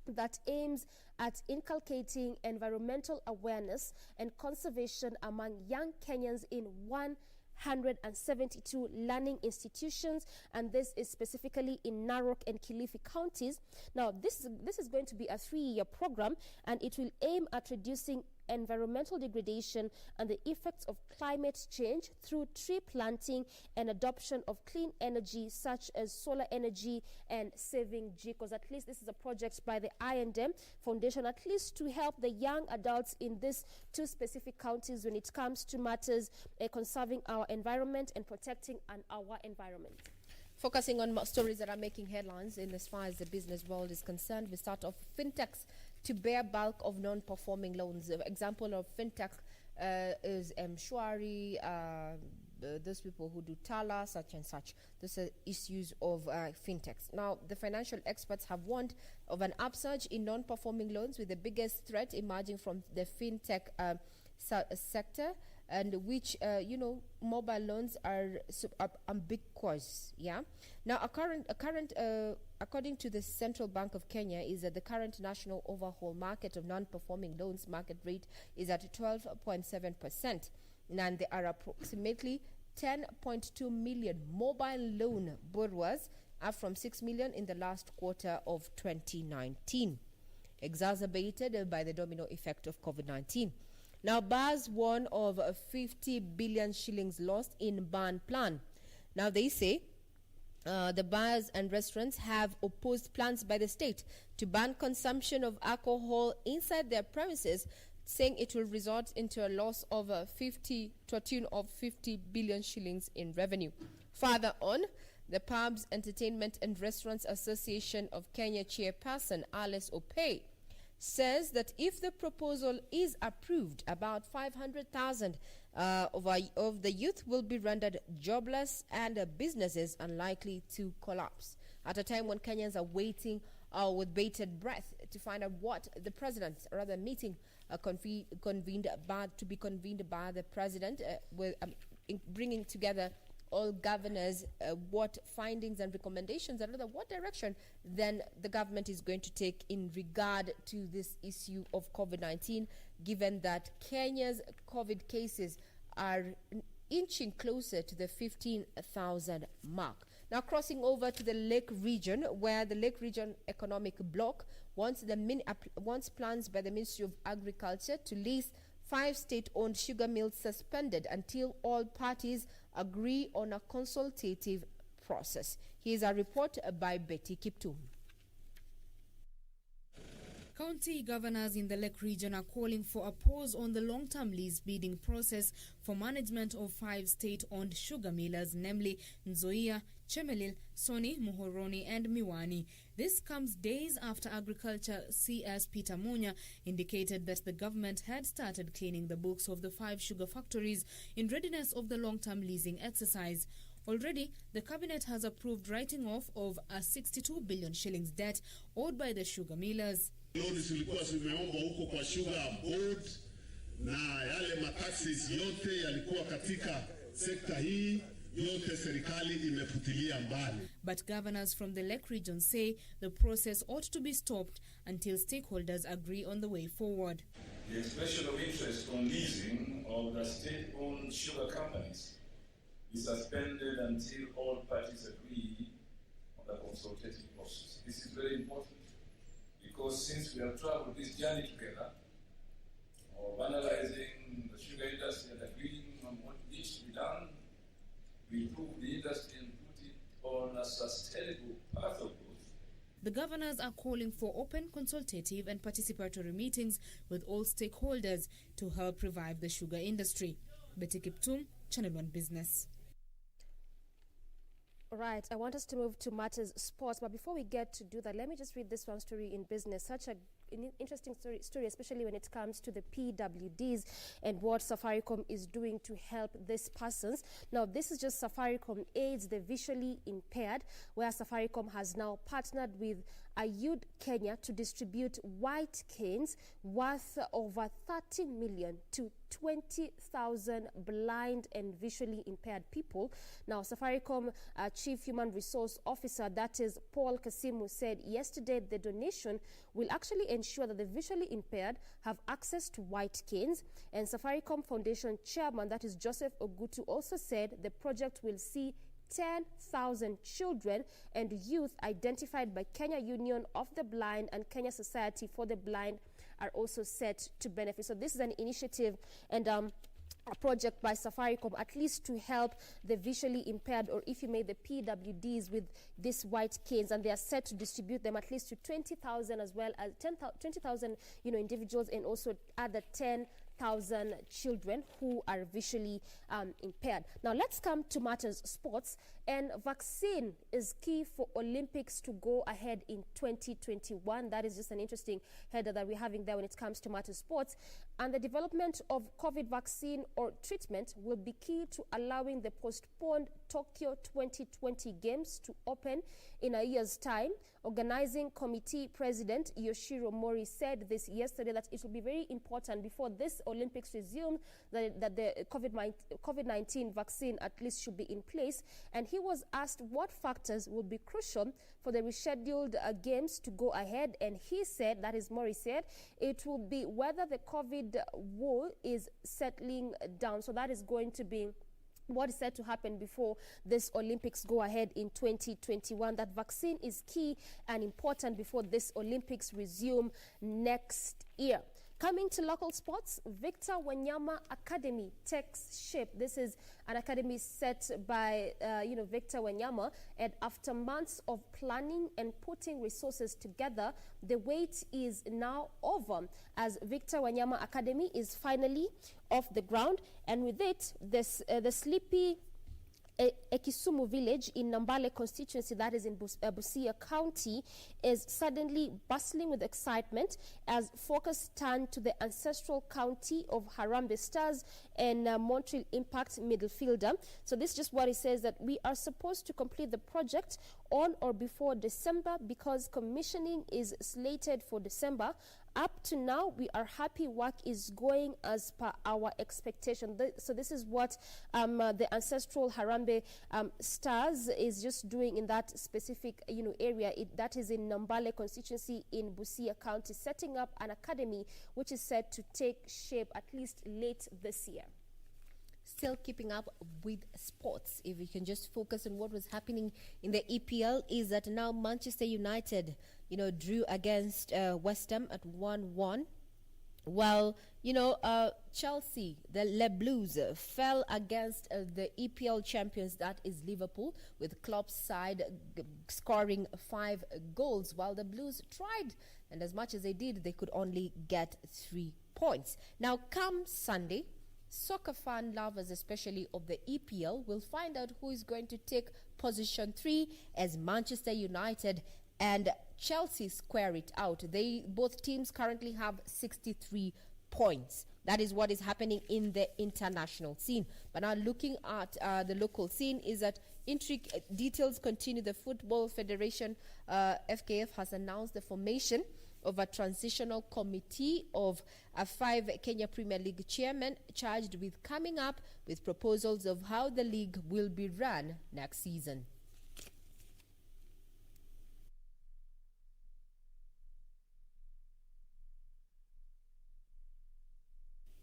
that aims at inculcating environmental awareness and conservation among young Kenyans in 172 learning institutions, and this is specifically in Narok and Kilifi counties. Now, this is going to be a 3-year program, and it will aim at reducing environmental degradation and the effects of climate change through tree planting and adoption of clean energy such as solar energy and saving vehicles. At least this is a project by the I&M Foundation, at least to help the young adults in these 2 specific counties when it comes to matters conserving our environment and protecting our environment. Focusing on stories that are making headlines in as far as the business world is concerned, we start off fintechs to bear bulk of non-performing loans. An example of fintech is Mshwari, those people who do Tala, such and such. Those are issues of fintechs. Now, the financial experts have warned of an upsurge in non-performing loans, with the biggest threat emerging from the fintech sector, and which mobile loans are ambiguous. Now according to the Central Bank of Kenya, is that the current national overhaul market of non-performing loans market rate is at 12.7%, and there are approximately 10.2 million mobile loan borrowers, up from 6 million in the last quarter of 2019, exacerbated by the domino effect of COVID-19. Now, bars warn of 50 billion shillings lost in ban plan. Now, they say the bars and restaurants have opposed plans by the state to ban consumption of alcohol inside their premises, saying it will result into a loss of 50 billion shillings in revenue. Further on, the Pubs, Entertainment and Restaurants Association of Kenya chairperson Alice Opey says that if the proposal is approved, about 500,000 of the youth will be rendered jobless, and businesses unlikely to collapse. At a time when Kenyans are waiting with bated breath to find out what the president, or rather meeting convened by the president, with bringing together all governors, what findings and recommendations, and rather what direction then the government is going to take in regard to this issue of COVID-19, given that Kenya's COVID cases are inching closer to the 15,000 mark. Now, crossing over to the Lake region, where the Lake region economic bloc wants plans by the Ministry of Agriculture to lease 5 state-owned sugar mills suspended until all parties agree on a consultative process. Here's a report by Betty Kiptum. County governors in the Lake region are calling for a pause on the long-term lease bidding process for management of 5 state-owned sugar millers, namely Nzoia, Chemelil, Soni, Muhoroni and Miwani. This comes days after Agriculture CS Peter Munya indicated that the government had started cleaning the books of the 5 sugar factories in readiness of the long-term leasing exercise. Already, the cabinet has approved writing off of a 62 billion shillings debt owed by the sugar millers. Loni zilikuwa zimeomba huko kwa Sugar Board na yale mataxes yote yalikuwa katika sekta hii, yote serikali imefutilia mbali. But governors from the Lake region say the process ought to be stopped until stakeholders agree on the way forward. The expression of interest on leasing of the state-owned sugar companies is suspended until all parties agree on the consultative process. This is very important, because since we have traveled this journey together, of analyzing the sugar industry and agreeing on what needs to be done, we improve the industry and put it on a sustainable path of growth. The governors are calling for open, consultative and participatory meetings with all stakeholders to help revive the sugar industry. Betty Kiptum, Channel 1 Business. All right, I want us to move to matters sports, but before we get to do that, let me just read this one story in business. Such an interesting story, especially when it comes to the PWDs and what Safaricom is doing to help these persons. Now, this is just Safaricom aids the visually impaired, where Safaricom has now partnered with Ayud Kenya to distribute white canes worth over 30 million to 20,000 blind and visually impaired people. Now, Safaricom Chief Human Resource Officer, that is Paul Kasimu, said yesterday the donation will actually ensure that the visually impaired have access to white canes. And Safaricom Foundation Chairman, that is Joseph Ogutu, also said the project will see 10,000 children and youth identified by Kenya Union of the Blind and Kenya Society for the Blind are also set to benefit. So this is an initiative and a project by Safaricom, at least to help the visually impaired, or if you may, the PWDs with these white canes, and they are set to distribute them at least to 20,000 as well as 20,000 individuals, and also other 10,000 children who are visually impaired. Now let's come to matters sports, and vaccine is key for Olympics to go ahead in 2021. That is just an interesting header that we're having there when it comes to matters sports. And the development of COVID vaccine or treatment will be key to allowing the postponed Tokyo 2020 Games to open in a year's time. Organizing Committee President Yoshiro Mori said this yesterday, that it will be very important before this Olympics resume that the COVID-19 vaccine at least should be in place. And he was asked what factors will be crucial for the rescheduled games to go ahead. And he said, that is Mori said, it will be whether the COVID war is settling down. So that is going to be what is said to happen before this Olympics go ahead in 2021. That vaccine is key and important before this Olympics resume next year. Coming to local sports, Victor Wanyama Academy takes shape. This is an academy set by, Victor Wanyama. And after months of planning and putting resources together, the wait is now over as Victor Wanyama Academy is finally off the ground. And with it, the sleepy Ekisumu village in Nambale constituency, that is in Busia County, is suddenly bustling with excitement as focus turned to the ancestral county of Harambee Stars and Montreal Impact midfielder. So this is just what it says, that we are supposed to complete the project on or before December because commissioning is slated for December. Up to now, we are happy work is going as per our expectation. So this is what the ancestral Harambee Stars is just doing in that specific area. That is in Nambale constituency in Busia County, setting up an academy which is set to take shape at least late this year. Still keeping up with sports, if we can just focus on what was happening in the EPL, is that now Manchester United, drew against West Ham at 1-1. Well, Chelsea, the Le Blues, fell against the EPL champions, that is Liverpool, with Klopp's side scoring 5 goals, while the Blues tried, and as much as they did, they could only get 3 points. Now, come Sunday, soccer fan lovers, especially of the EPL, will find out who is going to take position 3 as Manchester United and Chelsea square it out. Both teams currently have 63 points. That is what is happening in the international scene. But now looking at the local scene is that intrigue details continue. The Football Federation, FKF, has announced the formation of a transitional committee of 5 Kenya Premier League chairmen charged with coming up with proposals of how the league will be run next season.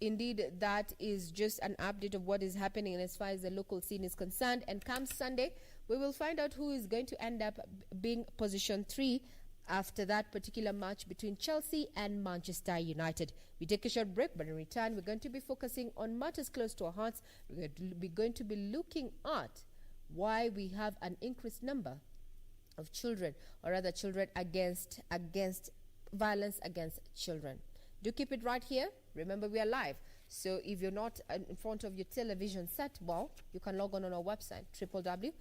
Indeed, that is just an update of what is happening as far as the local scene is concerned. And come Sunday, we will find out who is going to end up being position 3 after that particular match between Chelsea and Manchester United. We take a short break, but in return, we're going to be focusing on matters close to our hearts. We're going to be looking at why we have an increased number of children, or rather children against violence against children. Do keep it right here. Remember, we are live. So if you're not in front of your television set, well, you can log on our website, www.kbc.co.ke.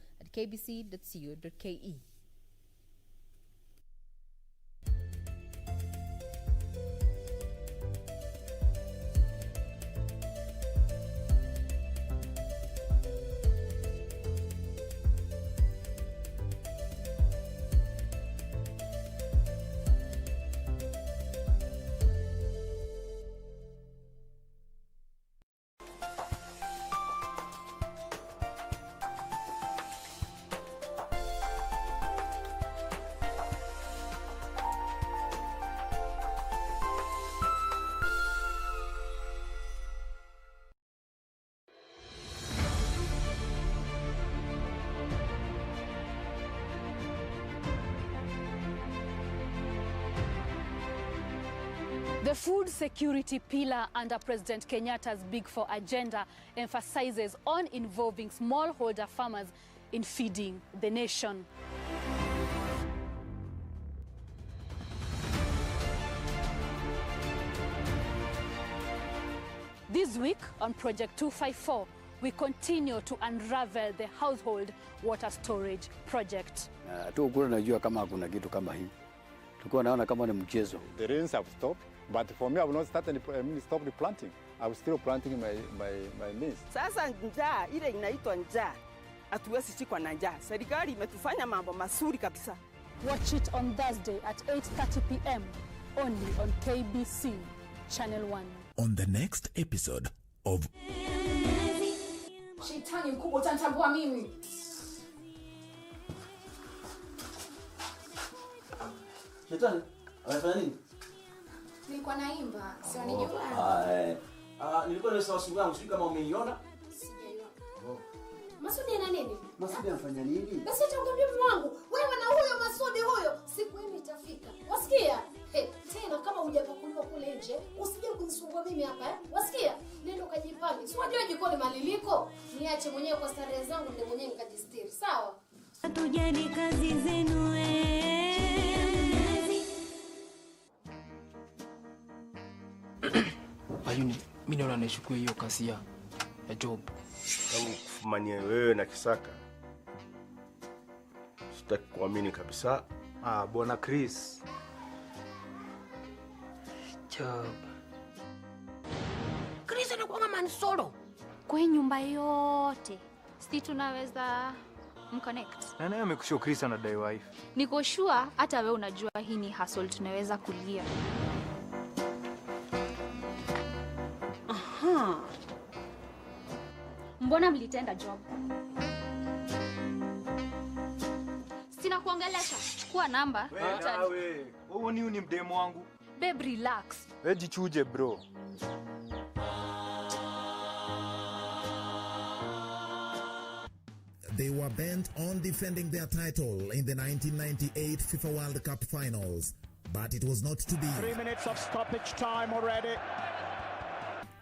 The food security pillar under President Kenyatta's Big Four agenda emphasizes on involving smallholder farmers in feeding the nation. This week on Project 254, we continue to unravel the household water storage project. Tukuna najua kama kuna kitu kama hii. Tulikuwa naona kama ni mchezo. The rains have stopped, but for me I will not stop the planting. I will still planting my maize. Sasa njaa ile inaitwa njaa. Hatuwezi shikwa na njaa. Serikali imetufanya mambo mazuri kabisa. Watch it on Thursday at 8:30 p.m. only on KBC Channel 1. On the next episode of Shetani mkubwa utanitambua mimi. Shetani, anafanya nini? Nilikuwa naimba, sio nijua. Nilikuwa nimesahau simu yangu, sijui kama umeiona. Sijaiona. Masudi ana nini? Masudi anafanya nini? Basi atamwambia mume wangu, wewe na huyo Masudi huyo, siku hii itafika. Wasikia? Tena kama hujapakuliwa kule nje, usije kunisumbua mimi hapa, Wasikia? Nenda ukajipange. Si unajua jikoni maliliko? Niache mwenyewe kwa starehe zangu, ndio mwenyewe nikajistiri. Sawa? Tujali kazi zenu Ayuni, mimi naona naishukua hiyo kazi ya job. Tangu kufumania wewe na Kisaka, sitaki kuamini kabisa. Bwana Chris. Job. Chris anakuwa man solo. Kwa nyumba yote. Si tunaweza mconnect. Na naye amekushow Chris anadai wife. Niko sure hata wewe unajua hii ni hustle tunaweza kulia. Mbona mlitenda job? Sina kuongelesha. Chukua namba. Wewe ni mdemo wangu. Babe, relax. Wewe jichuje bro. They were bent on defending their title in the 1998 FIFA World Cup finals. but it was not to be. 3 minutes of stoppage time already.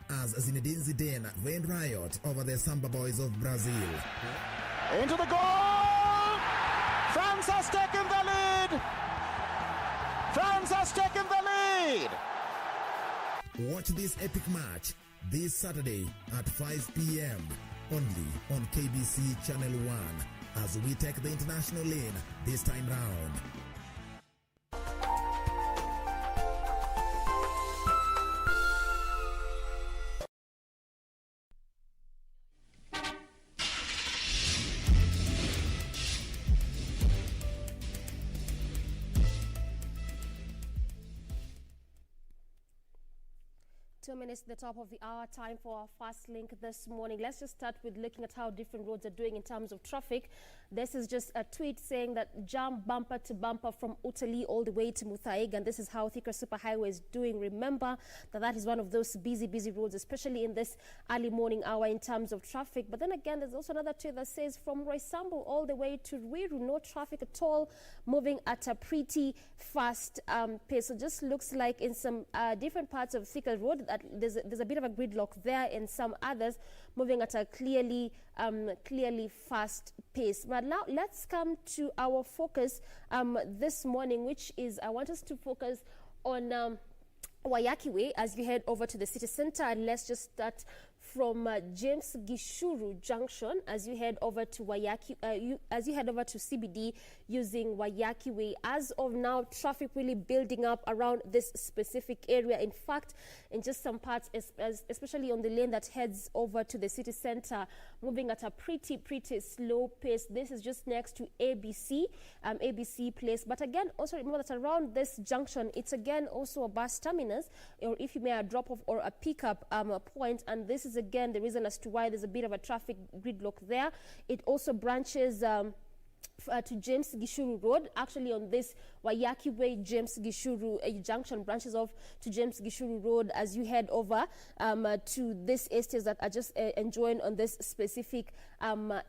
As Zinedine Zidane rained riot over the Samba Boys of Brazil. Into the goal! France has taken the lead! France has taken the lead! Watch this epic match this Saturday at 5 p.m. only on KBC Channel 1 as we take the international lane this time round. Minutes at the top of the hour, time for our fast link this morning. Let's just start with looking at how different roads are doing in terms of traffic. This is just a tweet saying that jam bumper to bumper from Utali all the way to Muthaiga, and this is how Thika Superhighway is doing. Remember that is one of those busy roads, especially in this early morning hour in terms of traffic. But then again, there's also another tweet that says from Roysambu all the way to Ruiru, no traffic at all, moving at a pretty fast pace. So just looks like in some different parts of Thika Road that there's a bit of a gridlock there, and some others moving at a clearly fast pace. But now let's come to our focus this morning, which is I want us to focus on Wayaki Way as you head over to the city center. And let's just start from James Gishuru Junction as you head over to Wayaki, as you head over to CBD using Wayaki Way. As of now, traffic really building up around this specific area. In fact, in just some parts, especially on the lane that heads over to the city center, moving at a pretty slow pace. This is just next to ABC Place. But again, also remember that around this junction, it's again also a bus terminus, or if you may, a drop-off or a pickup point. And this is again the reason as to why there's a bit of a traffic gridlock there. It also branches to James Gishuru Road. Actually, on this Wayaki Way, James Gishuru junction branches off to James Gishuru Road as you head over to this estates that are just enjoying on this specific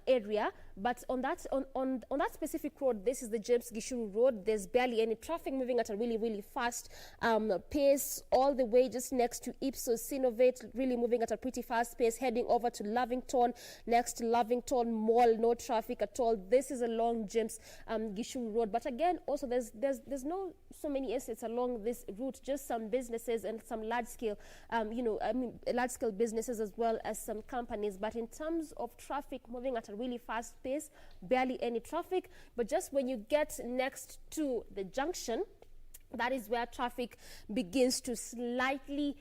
area. But on that specific road, this is the James Gishuru Road. There's barely any traffic, moving at a really fast pace all the way just next to Ipsos Sinovate, really moving at a pretty fast pace, heading over to Lavington. Next to Lavington Mall, no traffic at all. This is along James Gishuru Road. But again, also there's no so many estates along this route, just some businesses and some large scale businesses as well as some companies. But in terms of traffic, moving at a really fast pace, barely any traffic. But just when you get next to the junction, that is where traffic begins to slightly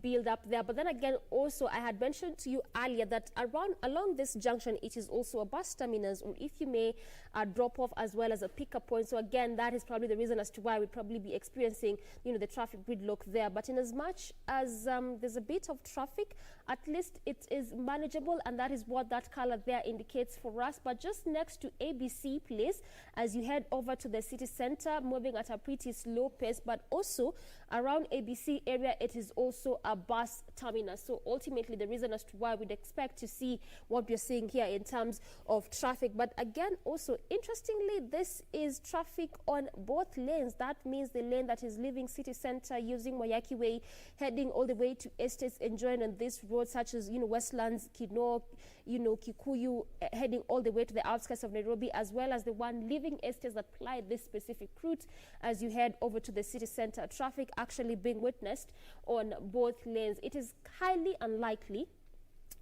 build up there. But then again, also I had mentioned to you earlier that along this junction, it is also a bus terminus, or if you may, a drop-off as well as a pickup point. So again, that is probably the reason as to why we'd probably be experiencing, the traffic gridlock there. But in as much as there's a bit of traffic, at least it is manageable, and that is what that color there indicates for us. But just next to ABC Place, as you head over to the city center, moving at a pretty slow pace, but also around ABC area, it is also a bus terminus. So ultimately, the reason as to why we'd expect to see what we're seeing here in terms of traffic. But again, also interestingly, this is traffic on both lanes. That means the lane that is leaving city center using Wayaki Way, heading all the way to estates enjoying on this road, such as Westlands, Kino, Kikuyu, heading all the way to the outskirts of Nairobi, as well as the one leaving estates that ply this specific route as you head over to the city center. Traffic actually being witnessed on both lanes. It is highly unlikely,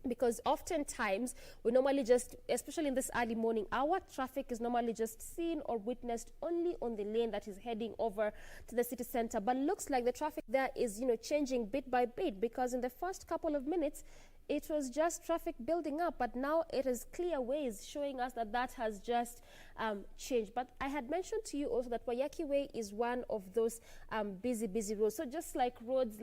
because oftentimes we normally just, especially in this early morning hour, traffic is normally just seen or witnessed only on the lane that is heading over to the city center. But looks like the traffic there is, changing bit by bit, because in the first couple of minutes, it was just traffic building up, but now it is clear ways showing us that has just changed. But I had mentioned to you also that Wayaki Way is one of those busy roads. So just like roads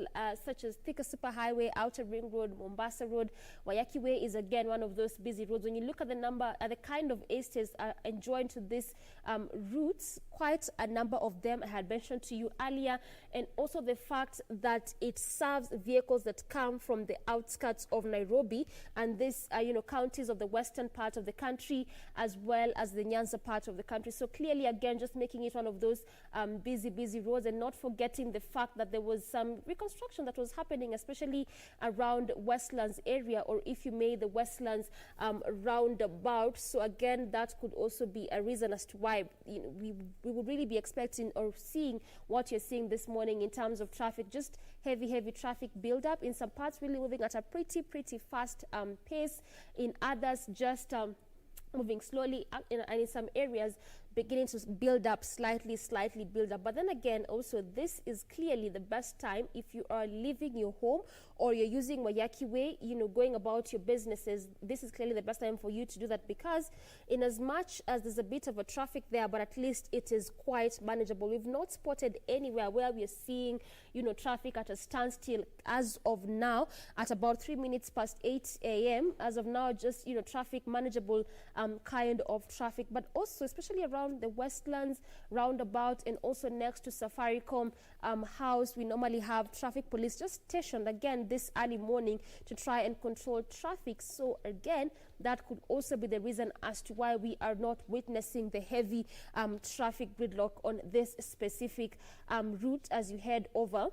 such as Thika Superhighway, Outer Ring Road, Mombasa Road, Wayaki Way is again one of those busy roads. When you look at the kind of estates enjoined to this routes, quite a number of them I had mentioned to you earlier, and also the fact that it serves vehicles that come from the outskirts of around Nairobi and this, counties of the western part of the country, as well as the Nyanza part of the country. So clearly, again, just making it one of those busy roads, and not forgetting the fact that there was some reconstruction that was happening, especially around Westlands area, or if you may, the Westlands roundabout. So again, that could also be a reason as to why we would really be expecting or seeing what you're seeing this morning in terms of traffic, just heavy traffic build-up in some parts, really moving at a pretty fast pace. In others, just moving slowly, and in some areas beginning to build up slightly build up. But then again, also, this is clearly the best time if you are leaving your home or you're using Wayaki Way, going about your businesses. This is clearly the best time for you to do that, because in as much as there's a bit of a traffic there, but at least it is quite manageable. We've not spotted anywhere where we are seeing, traffic at a standstill as of now at about 3 minutes past 8 a.m. As of now, just, traffic manageable kind of traffic, but also especially around the Westlands roundabout and also next to Safaricom house, we normally have traffic police just stationed again this early morning to try and control traffic. So again, that could also be the reason as to why we are not witnessing the heavy traffic gridlock on this specific route as you head over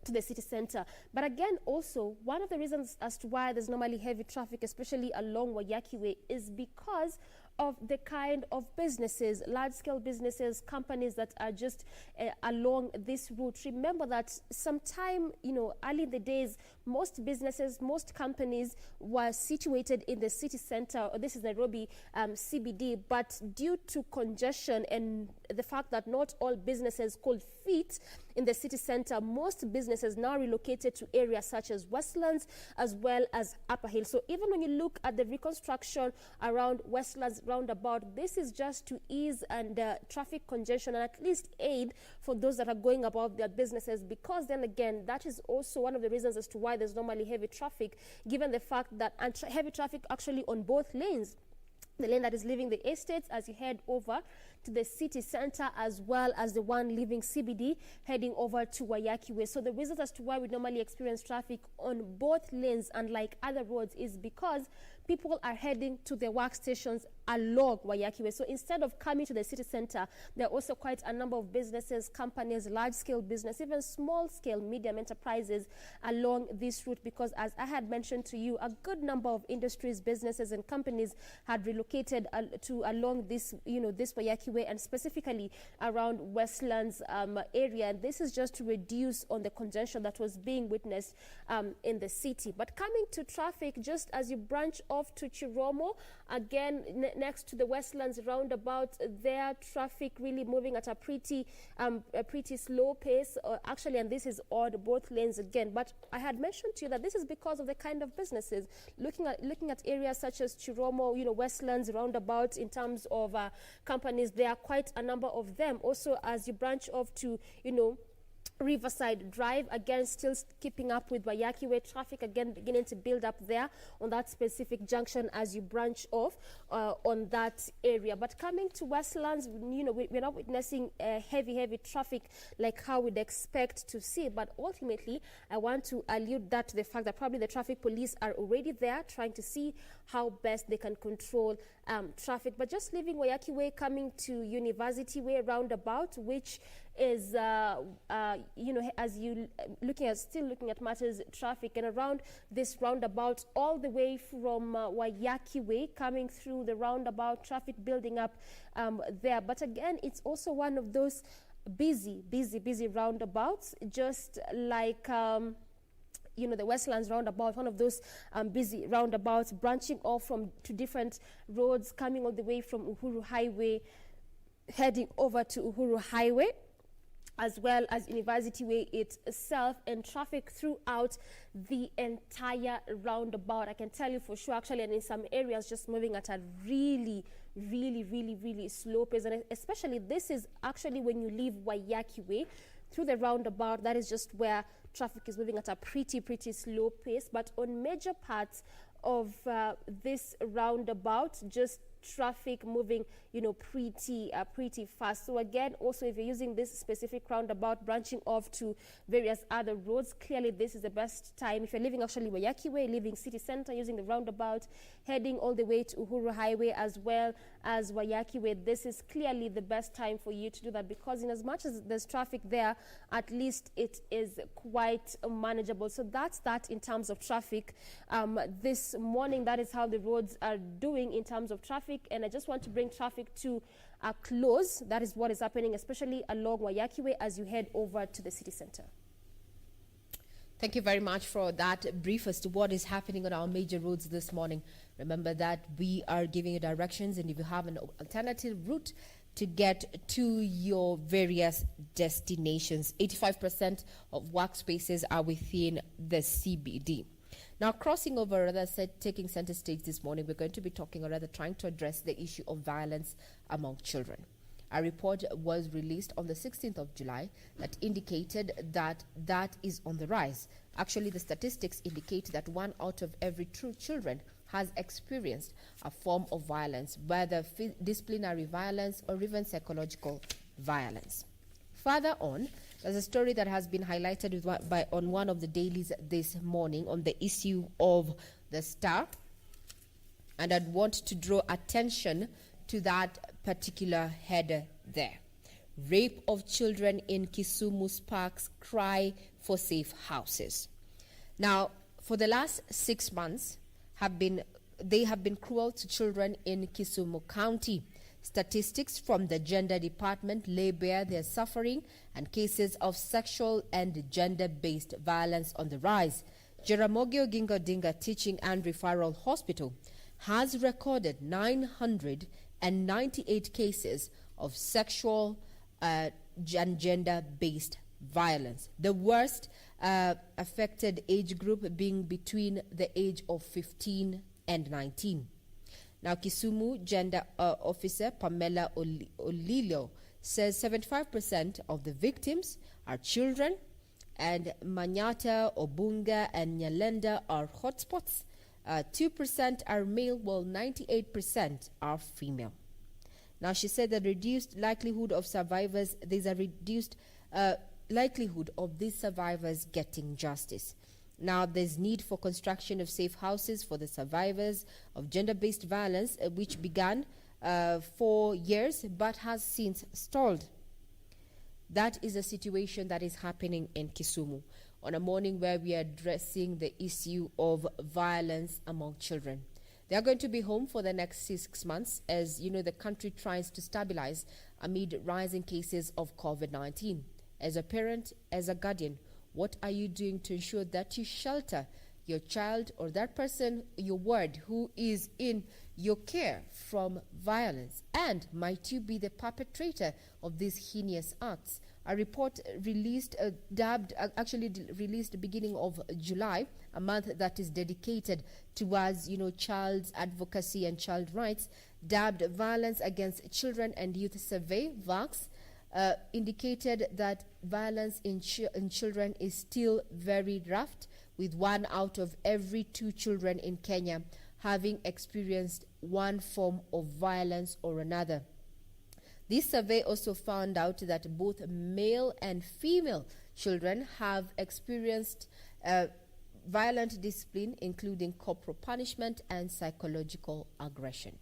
to the city center. But again, also, one of the reasons as to why there's normally heavy traffic, especially along Wayaki Way, is because of the kind of businesses, large-scale businesses, companies that are just along this route. Remember that sometime, early in the days, most businesses, most companies were situated in the city center, or this is Nairobi CBD, but due to congestion and the fact that not all businesses could fit in the city center, most businesses now relocated to areas such as Westlands as well as Upper Hill. So even when you look at the reconstruction around Westlands roundabout, this is just to ease and traffic congestion and at least aid for those that are going about their businesses, because then again, that is also one of the reasons as to why there's normally heavy traffic, given the fact that heavy traffic actually on both lanes. The lane that is leaving the estates as you head over to the city center, as well as the one leaving CBD heading over to Wayaki Way. So the reasons as to why we normally experience traffic on both lanes, unlike other roads, is because people are heading to their workstations along Wayaki Way. So instead of coming to the city center, there are also quite a number of businesses, companies, large-scale business, even small-scale medium enterprises along this route, because as I had mentioned to you, a good number of industries, businesses, and companies had relocated to along this, this Wayaki Way, and specifically around Westlands area. And this is just to reduce on the congestion that was being witnessed in the city. But coming to traffic, just as you branch off to Chiromo, again, next to the Westlands roundabout, there traffic really moving at a pretty slow pace, actually, and this is odd, both lanes again. But I had mentioned to you that this is because of the kind of businesses. Looking at areas such as Chiromo, Westlands roundabout, in terms of companies, there are quite a number of them. Also, as you branch off to, Riverside Drive, again, still keeping up with Wayaki Way traffic, again beginning to build up there on that specific junction as you branch off on that area. But coming to Westlands, we're not witnessing heavy traffic like how we'd expect to see. But ultimately, I want to allude that to the fact that probably the traffic police are already there trying to see how best they can control traffic. But just leaving Wayaki Way, coming to University Way roundabout, which is, as you still looking at matters traffic, and around this roundabout, all the way from Wayaki Way, coming through the roundabout, traffic building up there. But again, it's also one of those busy roundabouts, just like the Westlands roundabout, one of those busy roundabouts, branching off to different roads, coming all the way from Uhuru Highway, heading over to Uhuru Highway, as well as University Way itself, and traffic throughout the entire roundabout. I can tell you for sure, actually, and in some areas just moving at a really slow pace. And especially this is actually when you leave Wayaki Way through the roundabout, that is just where traffic is moving at a pretty slow pace. But on major parts of this roundabout, just traffic moving, pretty fast. So again, also if you're using this specific roundabout branching off to various other roads, clearly this is the best time. If you're leaving actually Wayaki Way, leaving city center, using the roundabout, heading all the way to Uhuru Highway as well as Wayaki Way, this is clearly the best time for you to do that, because in as much as there's traffic there, at least it is quite manageable. So that's that in terms of traffic this morning. That is how the roads are doing in terms of traffic, and I just want to bring traffic to a close. That is what is happening, especially along Wayaki Way as you head over to the city center. Thank you very much for that brief as to what is happening on our major roads this morning. Remember that we are giving you directions, and if you have an alternative route to get to your various destinations, 85% of workspaces are within the CBD. Now, crossing over, taking center stage this morning, we're going to be talking, or rather trying to address the issue of violence among children. A report was released on the 16th of July that indicated that is on the rise. Actually, the statistics indicate that 1 out of every 2 children has experienced a form of violence, whether disciplinary violence or even psychological violence. Further on, there's a story that has been highlighted on one of the dailies this morning on the issue of the Star, and I'd want to draw attention to that particular header there. Rape of children in Kisumu sparks cry for safe houses. Now, for the last 6 months, they have been cruel to children in Kisumu County. Statistics from the Gender Department lay bare their suffering and cases of sexual and gender-based violence on the rise. Jaramogi Oginga Odinga Teaching and Referral Hospital has recorded 998 cases of sexual and gender-based violence. The worst affected age group being between the age of 15 and 19. Now, Kisumu Gender Officer Pamela Olilo says 75% of the victims are children, and Manyara, Obunga, and Nyalenda are hotspots. 2% are male, while 98% are female. Now, she said that there's a reduced likelihood of these survivors getting justice. Now, there's need for construction of safe houses for the survivors of gender-based violence, which began 4 years but has since stalled. That is a situation that is happening in Kisumu on a morning where we are addressing the issue of violence among children. They are going to be home for the next 6 months as, the country tries to stabilize amid rising cases of COVID-19. As a parent, as a guardian, what are you doing to ensure that you shelter your child or that person, your ward, who is in your care from violence? And might you be the perpetrator of these heinous acts? A report released beginning of July, a month that is dedicated towards, child's advocacy and child rights, dubbed Violence Against Children and Youth Survey, VAX, indicated that violence in children is still very rough, with 1 out of every 2 children in Kenya having experienced one form of violence or another. This survey also found out that both male and female children have experienced violent discipline, including corporal punishment and psychological aggression.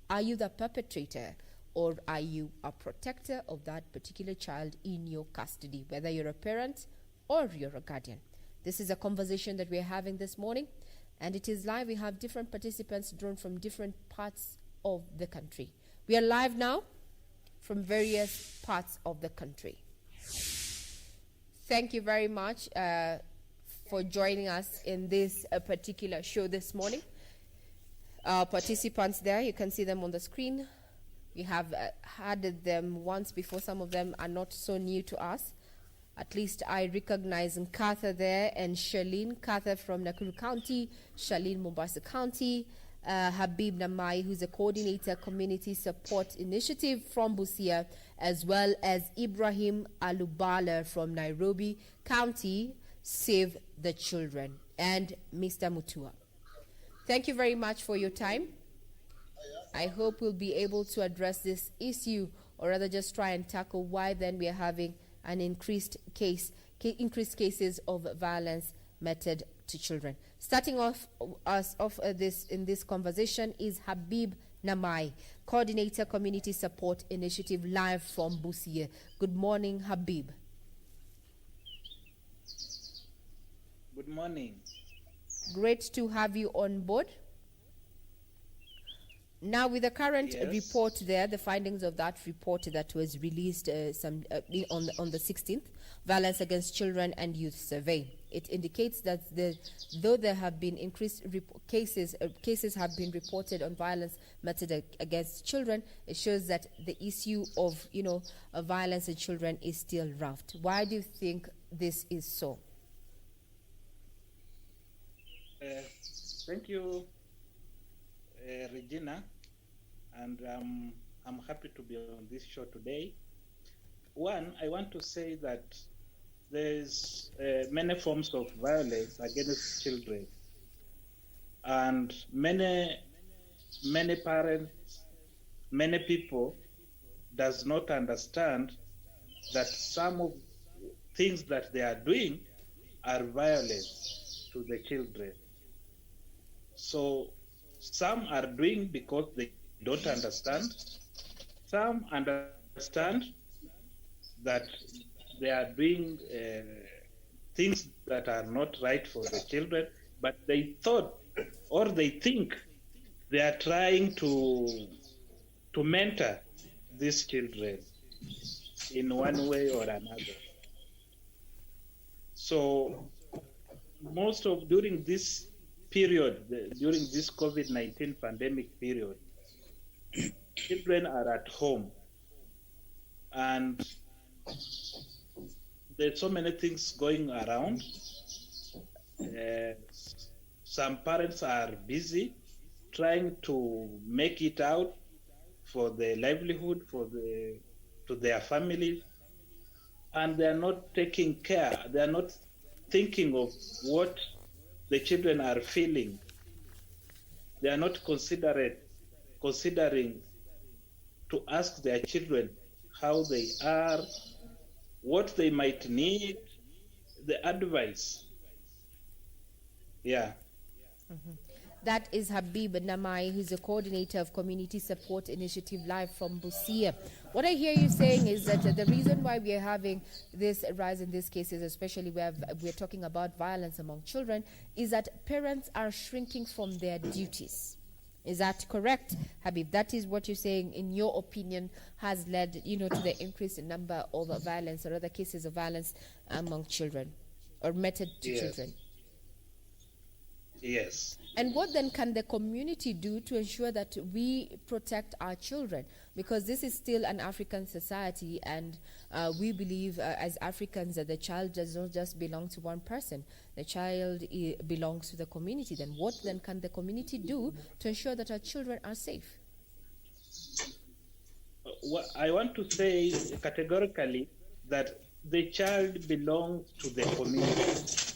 Are you the perpetrator, or are you a protector of that particular child in your custody, whether you're a parent or you're a guardian? This is a conversation that we're having this morning, and it is live. We have different participants drawn from different parts of the country. We are live now from various parts of the country. Thank you very much for joining us in this particular show this morning. Participants there, you can see them on the screen. We have had them once before. Some of them are not so new to us. At least I recognize Nkatha there and Charlene. Nkatha from Nakuru County, Charlene Mombasa County, Habib Namai, who's a coordinator community support initiative from Busia, as well as Ibrahim Alubala from Nairobi County, Save the Children, and Mr. Mutua. Thank you very much for your time. I hope we'll be able to address this issue, or rather just try and tackle why then we are having an increased cases of violence meted to children. Starting off in this conversation is Habib Namai, Coordinator Community Support Initiative, live from Busia. Good morning, Habib. Good morning. Great to have you on board. Now, with the current report there, the findings of that report that was released on the 16th, Violence Against Children and Youth Survey, it indicates that though there have been increased cases have been reported on violence meted against children, it shows that the issue of violence in children is still rough. Why do you think this is so? Thank you, Regina, and I'm happy to be on this show today. One, I want to say that there's many forms of violence against children, and many parents, many people does not understand that some of things that they are doing are violence to the children. So some are doing because they don't understand. Some understand that they are doing things that are not right for the children, but they thought or they think they are trying to mentor these children in one way or another. So during this period, during this COVID-19 pandemic period, children are at home, and there's so many things going around. Some parents are busy trying to make it out for their livelihood, to their families, and they are not taking care. They are not thinking of what the children are feeling. They are not considering to ask their children how they are, what they might need, the advice. Yeah. Mm-hmm. That is Habib Namai, who's a coordinator of Community Support Initiative, live from Busia. What I hear you saying is that the reason why we are having this rise in these cases, especially where we're talking about violence among children, is that parents are shrinking from their duties. Is that correct, Habib? That is what you're saying, in your opinion, has led, to the increase in number of violence or other cases of violence among children, or meted to children. Yes. And what then can the community do to ensure that we protect our children? Because this is still an African society, and we believe as Africans that the child does not just belong to one person. The child belongs to the community. Then what then can the community do to ensure that our children are safe? I want to say categorically that the child belongs to the community.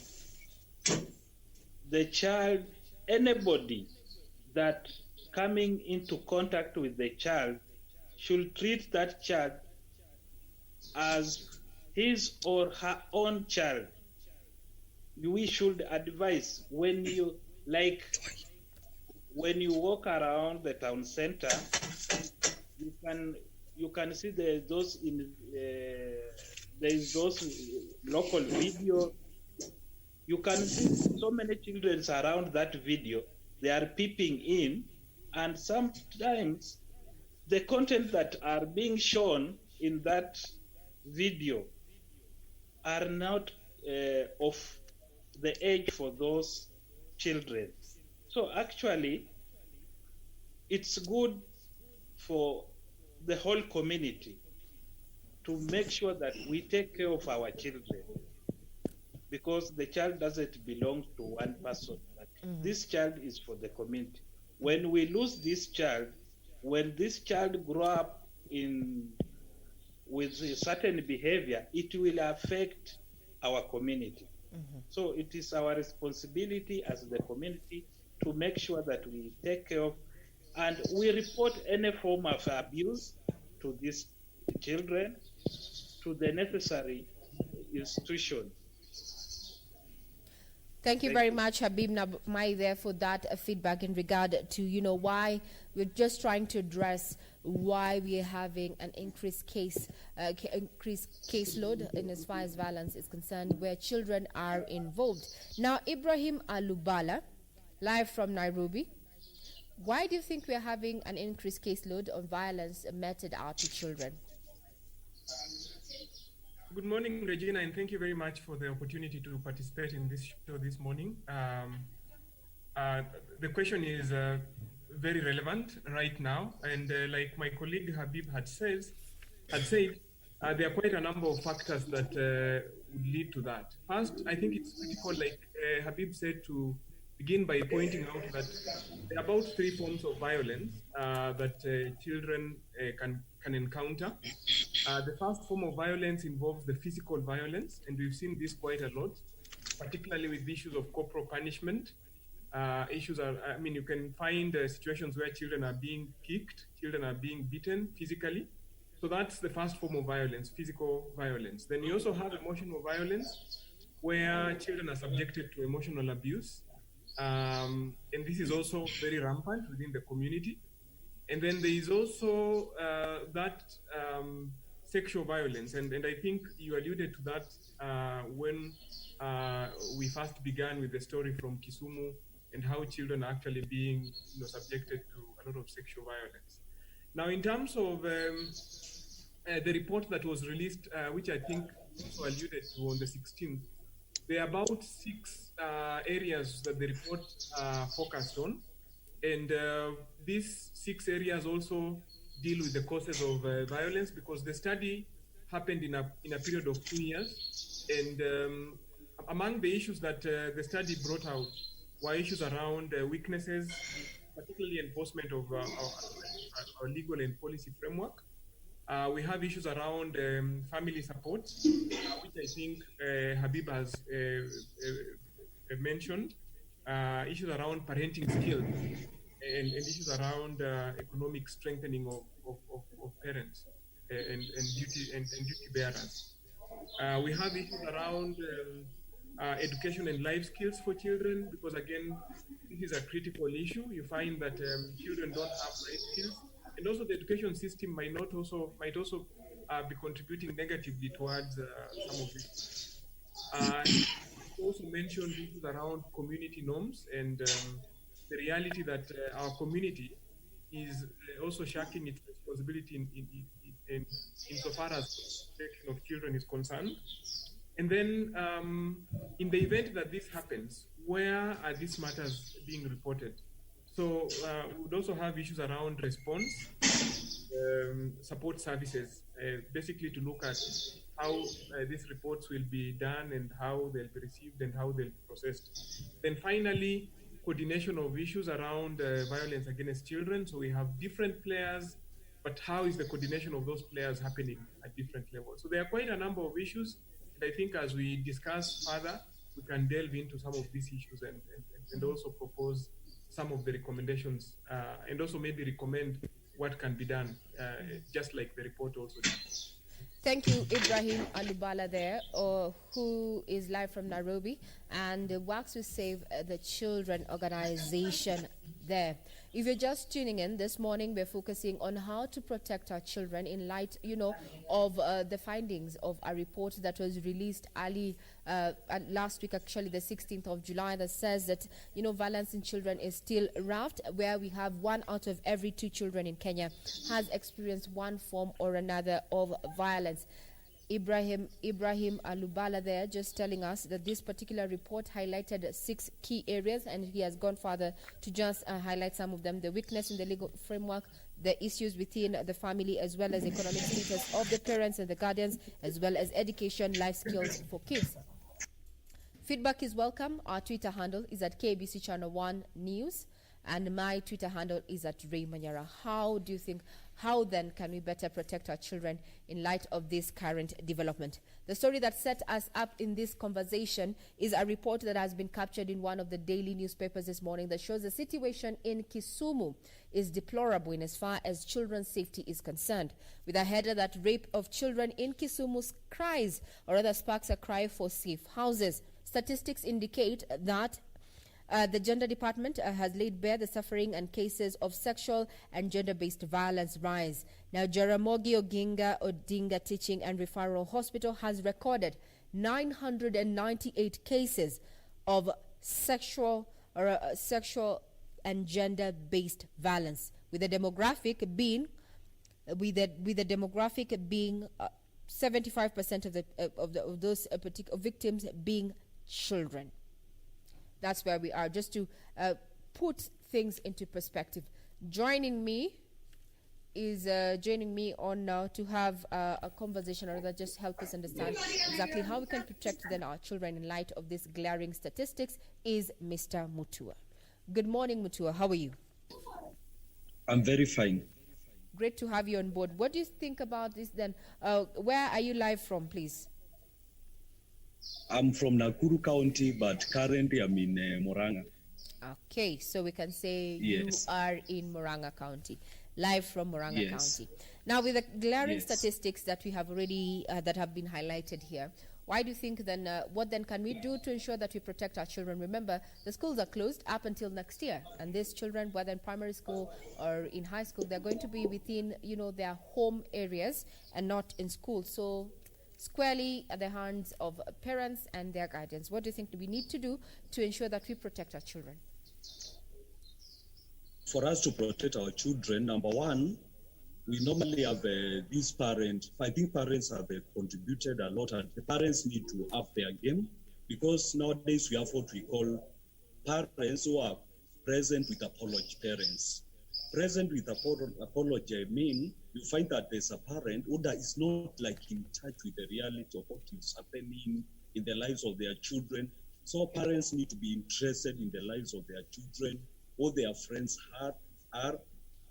The child, anybody that coming into contact with the child should treat that child as his or her own child. We should advise when you walk around the town center, you can see there's those local videos. You can see so many children around that video. They are peeping in, and sometimes the content that are being shown in that video are not of the age for those children. So actually, it's good for the whole community to make sure that we take care of our children, because the child doesn't belong to one person. But this child is for the community. When we lose this child, when this child grow up with a certain behavior, it will affect our community. So it is our responsibility as the community to make sure that we take care of And we report any form of abuse to these children to the necessary institution. Thank you very much, Habib Nabmai, there for that feedback in regard to, why we're just trying to address why we are having an increased caseload in as far as violence is concerned, where children are involved. Now, Ibrahim Alubala, live from Nairobi. Why do you think we are having an increased caseload of violence meted out to children? Good morning, Regina, and thank you very much for the opportunity to participate in this show this morning. The question is very relevant right now, and like my colleague Habib had said, there are quite a number of factors that would lead to that. First, I think it's critical, like Habib said, to begin by pointing out that there are about 3 forms of violence that children can encounter. The first form of violence involves the physical violence, and we've seen this quite a lot, particularly with issues of corporal punishment. You can find situations where children are being kicked, children are being beaten physically. So that's the first form of violence, physical violence. Then you also have emotional violence, where children are subjected to emotional abuse. And this is also very rampant within the community. And then there is also sexual violence, and I think you alluded to that when we first began with the story from Kisumu and how children are actually being subjected to a lot of sexual violence. Now, in terms of the report that was released, which I think also alluded to on the 16th, there are about 6 areas that the report focused on, and these 6 areas also deal with the causes of violence, because the study happened in a period of 2 years, and among the issues that the study brought out were issues around weaknesses, particularly enforcement of our legal and policy framework. We have issues around family support, which I think Habib has mentioned, issues around parenting skills, and issues around economic strengthening of parents and duty bearers. We have issues around education and life skills for children, because again, this is a critical issue. You find that children don't have life skills, and also the education system might also be contributing negatively towards some of this. Also mentioned issues around community norms and the reality that our community is also shirking its responsibility insofar as protection of children is concerned. And then in the event that this happens, where are these matters being reported? So we would also have issues around response, support services, basically to look at how these reports will be done and how they'll be received and how they'll be processed. Then finally, coordination of issues around violence against children. So we have different players, but how is the coordination of those players happening at different levels? So there are quite a number of issues, and I think as we discuss further, we can delve into some of these issues and also propose some of the recommendations, and also maybe recommend what can be done, just like the report also did. Thank you, Ibrahim Alubala there, who is live from Nairobi and works with Save the Children organization there. If you're just tuning in this morning, we're focusing on how to protect our children in light, of the findings of a report that was released last week, actually the 16th of July, that says that, violence in children is still raft, where we have 1 out of every 2 children in Kenya has experienced one form or another of violence. Ibrahim Alubala there just telling us that this particular report highlighted 6 key areas, and he has gone further to just highlight some of them: the weakness in the legal framework, the issues within the family, as well as economic status of the parents and the guardians, as well as education, life skills for kids. Feedback is welcome. Our Twitter handle is at KBC Channel 1 News. And my Twitter handle is at Manyara. How then can we better protect our children in light of this current development? The story that set us up in this conversation is a report that has been captured in one of the daily newspapers this morning that shows the situation in Kisumu is deplorable in as far as children's safety is concerned, with a header that rape of children in Kisumu cries, or rather sparks a cry for safe houses. Statistics indicate that the Gender Department has laid bare the suffering and cases of sexual and gender-based violence rise. Now, Jaramogi Oginga Odinga Teaching and Referral Hospital has recorded 998 cases of sexual and gender-based violence, with the demographic being 75% of those particular victims being children. That's where we are, just to put things into perspective. Joining me on now to have a conversation, or that just help us understand exactly how we can protect then our children in light of these glaring statistics, is Mr. Mutua. Good morning, Mutua. How are you? I'm very fine. Great to have you on board. What do you think about this then? Where are you live from, please? I'm from Nakuru County, but currently I'm in Murang'a. Okay, so we can say yes. You are in Murang'a County, live from Murang'a Yes. County. Now, with the glaring Yes. statistics that we have already that have been highlighted here, why do you think then? What then can we do to ensure that we protect our children? Remember, the schools are closed up until next year, and these children, whether in primary school or in high school, they're going to be within their home areas and not in school. So, squarely at the hands of parents and their guardians. What do you think we need to do to ensure that we protect our children? For us to protect our children, number one, we normally have these parents. I think parents have contributed a lot, and the parents need to up their game, because nowadays we have what we call parents who are present with apology parents. Present with apology, I mean, you find that there's a parent who is not like in touch with the reality of what is happening in the lives of their children. So parents need to be interested in the lives of their children, what their friends are,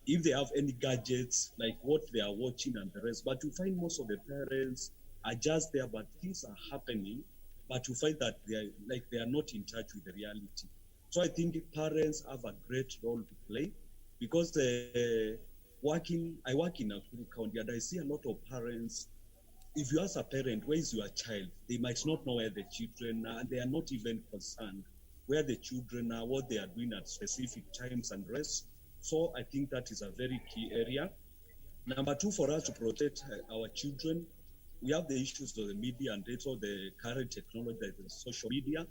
if they have any gadgets, like what they are watching and the rest. But you find most of the parents are just there, but things are happening, but you find that they are not in touch with the reality. So I think parents have a great role to play, because I work in Nakuru County, and I see a lot of parents. If you ask a parent, where is your child? They might not know where the children are, and they are not even concerned where the children are, what they are doing at specific times and rest. So I think that is a very key area. Number two, for us to protect our children, we have the issues of the media and also the current technology, like the social media.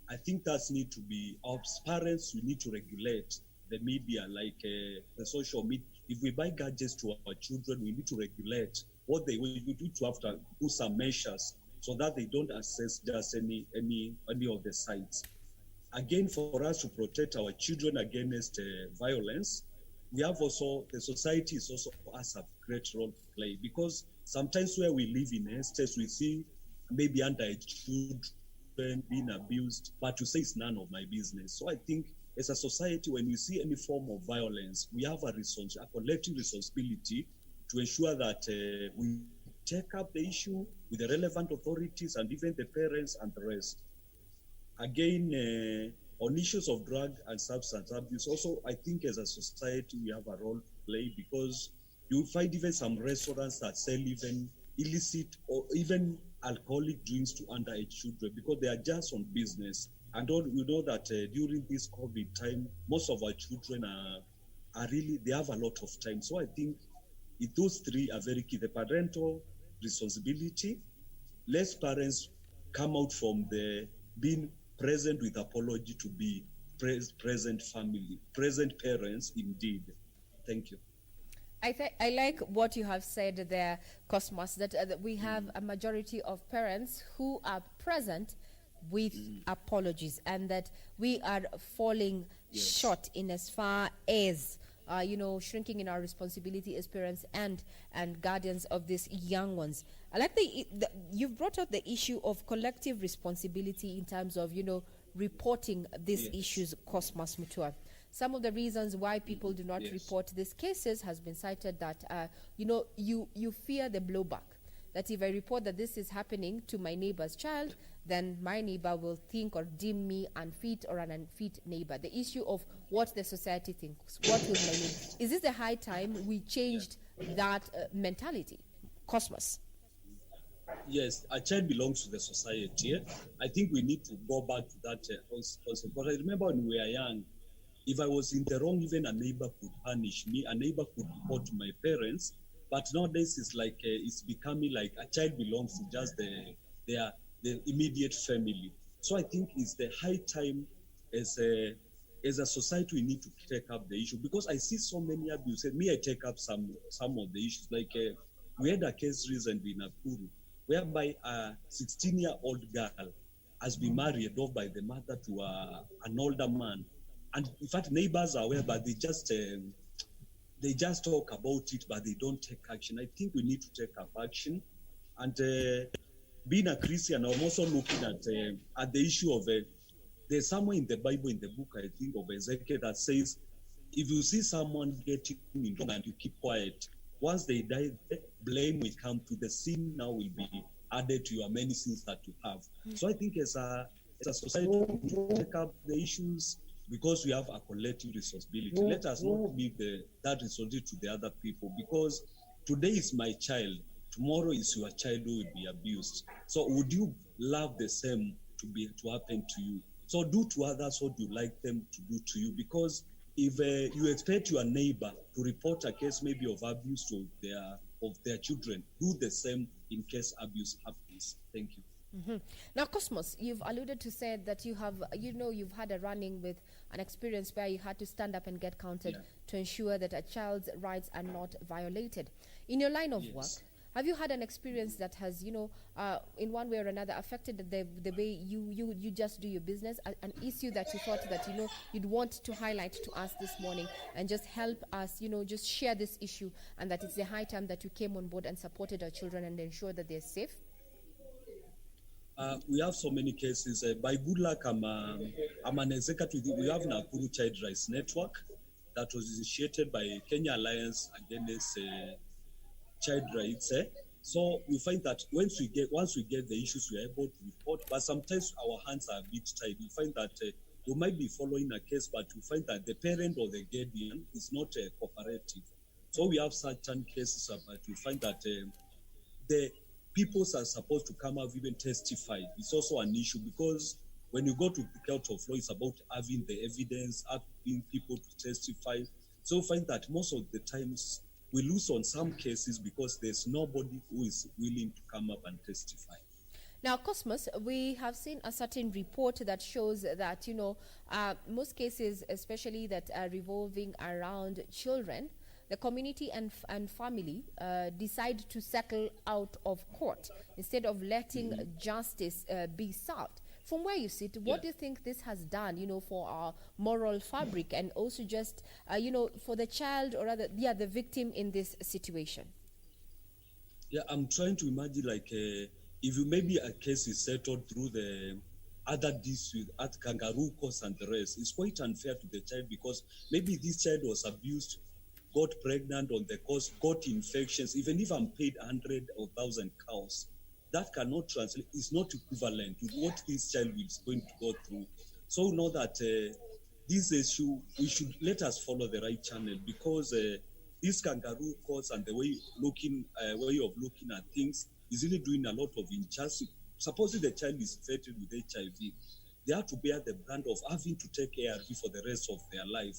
I think that need to be, as parents, we need to regulate the media, like the social media. If we buy gadgets to our children, we need to regulate what we need to have to do some measures so that they don't access just any of the sites. Again, for us to protect our children against violence, we have also, the society is also has a great role to play, because sometimes where we live in estates, we see maybe underage children being abused, but you say it's none of my business. So I think as a society, when we see any form of violence, we have a collective responsibility to ensure that we take up the issue with the relevant authorities and even the parents and the rest. Again, on issues of drug and substance abuse, also I think as a society we have a role to play, because you find even some restaurants that sell even illicit or even alcoholic drinks to underage children, because they are just on business. And you know that during this COVID time, most of our children are really, they have a lot of time. So I think those three are very key. The parental responsibility, less parents come out from the being present with apology to be present family, present parents indeed. Thank you. I like what you have said there, Cosmos, that we have a majority of parents who are present with apologies, and that we are falling short in as far as shrinking in our responsibility as parents and guardians of these young ones. I like you've brought out the issue of collective responsibility in terms of reporting these issues, Cosmos Mutua. some of the reasons why people do not report these cases has been cited that, you fear the blowback. That if I report that this is happening to my neighbor's child, then my neighbor will think or deem me unfit or an unfit neighbor. The issue of what the society thinks, what will my neighbor. Is this the high time we changed that mentality? Cosmos. Yes, a child belongs to the society. I think we need to go back to that concept. But I remember when we were young, if I was in the wrong, even a neighbor could punish me. A neighbor could report to my parents. But nowadays, it's like it's becoming like a child belongs to just the immediate family. So I think it's the high time as a society we need to take up the issue, because I see so many abuses. Me, I take up some of the issues. Like we had a case recently in Nakuru whereby a 16-year-old girl has been married off by the mother to an older man, and in fact neighbors are aware, but they just talk about it, but they don't take action. I think we need to take up action. And being a Christian, I'm also looking at the issue of there's somewhere in the Bible, in the book, I think, of Ezekiel that says, if you see someone getting in wrong and you keep quiet, once they die, blame will come to the sin now will be added to your many sins that you have. So I think as a society, we should take up the issues, because we have a collective responsibility. Let us not leave that responsibility to the other people, because today is my child, tomorrow is your child who will be abused. So would you love the same to happen to you? So do to others what you like them to do to you, because if you expect your neighbor to report a case maybe of abuse of their children, do the same in case abuse happens. Thank you. Mm-hmm. Now, Cosmos, you've alluded to say that you've had a run-in with an experience where you had to stand up and get counted to ensure that a child's rights are not violated. In your line of work, have you had an experience that has, in one way or another affected the way you just do your business, an issue that you thought that, you'd want to highlight to us this morning and just help us, just share this issue, and that it's the high time that you came on board and supported our children and ensure that they're safe? We have so many cases. By good luck, I'm an executive. We have Nakuru Child Rights Network that was initiated by Kenya Alliance Against Child Rights. So we find that once we get the issues, we are able to report. But sometimes our hands are a bit tied. We find that we might be following a case, but we find that the parent or the guardian is not cooperative. So we have certain cases, but we find that the people are supposed to come out even testify. It's also an issue, because when you go to the court of law, it's about having the evidence, having people to testify. So we find that most of the times we lose on some cases because there's nobody who is willing to come up and testify. Now, Cosmos, we have seen a certain report that shows that, most cases, especially that are revolving around children, the community and family decide to settle out of court instead of letting justice be served. From where you sit, what do you think this has done, for our moral fabric, and also just, for the child, or rather, the victim in this situation? Yeah, I'm trying to imagine, like, if you maybe a case is settled through the other dispute at kangaroo courts and the rest, it's quite unfair to the child, because maybe this child was abused, got pregnant on the course, got infections. Even if I'm paid 100 or 1,000 cows, that cannot translate. It's not equivalent to what this child is going to go through. So know that this issue, we should let us follow the right channel, because this kangaroo courts and the way of looking at things is really doing a lot of injustice. Supposing the child is infected with HIV, they have to bear the brunt of having to take ARV for the rest of their life.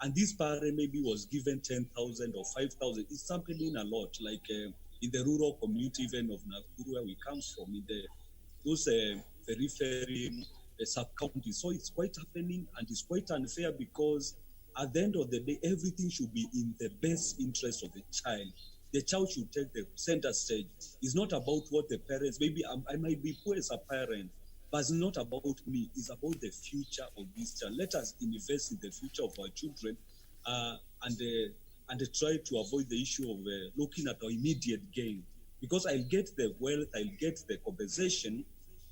And this parent maybe was given 10,000 or 5,000. It's sampling a lot, like in the rural community, even of Nakuru, where we come from, in those periphery sub-counties. So it's quite happening, and it's quite unfair, because at the end of the day, everything should be in the best interest of the child. The child should take the center stage. It's not about what the parents, maybe I might be poor as a parent, but it's not about me. It's about the future of this child. Let us invest in the future of our children, and try to avoid the issue of looking at our immediate gain. Because I'll get the wealth, I'll get the compensation,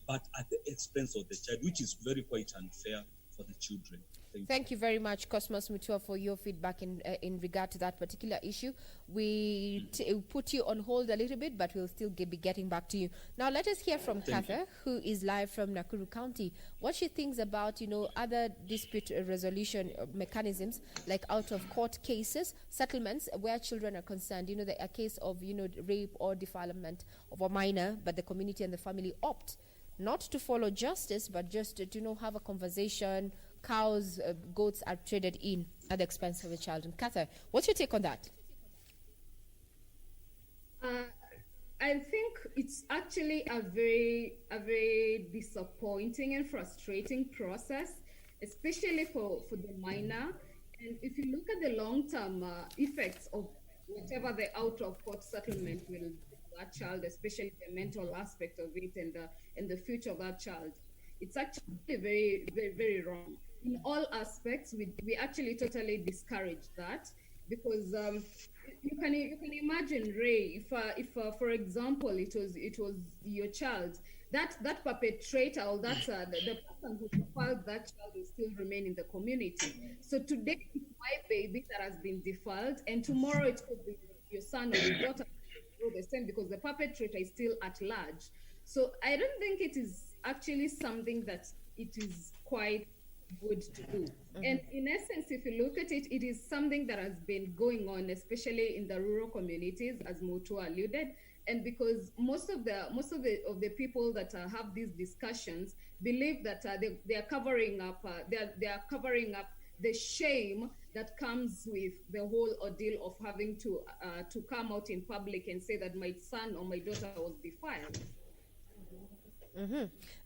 but at the expense of the child, which is very quite unfair for the children. Thank you very much, Cosmos Mutua, for your feedback in regard to that particular issue. We put you on hold a little bit, but we'll still be getting back to you. Now, let us hear from Katha, who is live from Nakuru County. What she thinks about, other dispute resolution mechanisms, like out-of-court cases, settlements where children are concerned. A case of, rape or defilement of a minor, but the community and the family opt not to follow justice, but just to, have a conversation. Cows, goats are traded in at the expense of a child. And Katha, what's your take on that? I think it's actually a very disappointing and frustrating process, especially for the minor. And if you look at the long-term effects of whatever the out-of-court settlement will do to that child, especially the mental aspect of it and the future of that child, it's actually very, very, very wrong. In all aspects, we actually totally discourage that, because you can imagine, Ray, if for example it was your child, that perpetrator or that the person who defiled that child will still remain in the community. So today it's my baby that has been defiled, and tomorrow it could be your son or your daughter do the same, because the perpetrator is still at large. So I don't think it is actually something that it is quite good to do. And in essence, if you look at it, it is something that has been going on, especially in the rural communities, as Mutua alluded. And because most of the people that have these discussions believe that they are covering up the shame that comes with the whole ordeal of having to come out in public and say that my son or my daughter was defiled.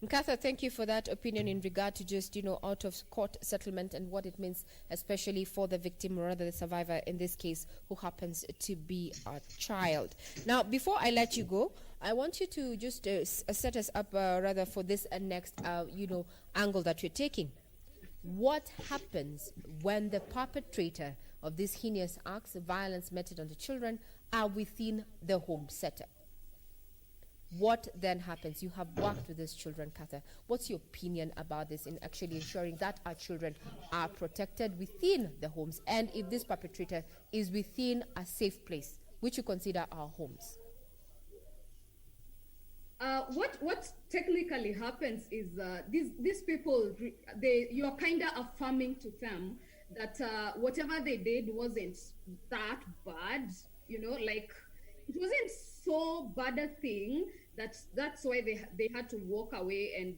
Nkatha, thank you for that opinion in regard to just, out-of-court settlement and what it means, especially for the victim or rather the survivor in this case, who happens to be a child. Now, before I let you go, I want you to just set us up rather for this next, angle that you're taking. What happens when the perpetrator of these heinous acts of violence meted on the children are within the home setup? What then happens? You have worked with these children, Katha. What's your opinion about this in actually ensuring that our children are protected within the homes, and if this perpetrator is within a safe place, which you consider our homes? What technically happens is these people, you are kind of affirming to them that whatever they did wasn't that bad, like it wasn't so bad a thing that's why they had to walk away, and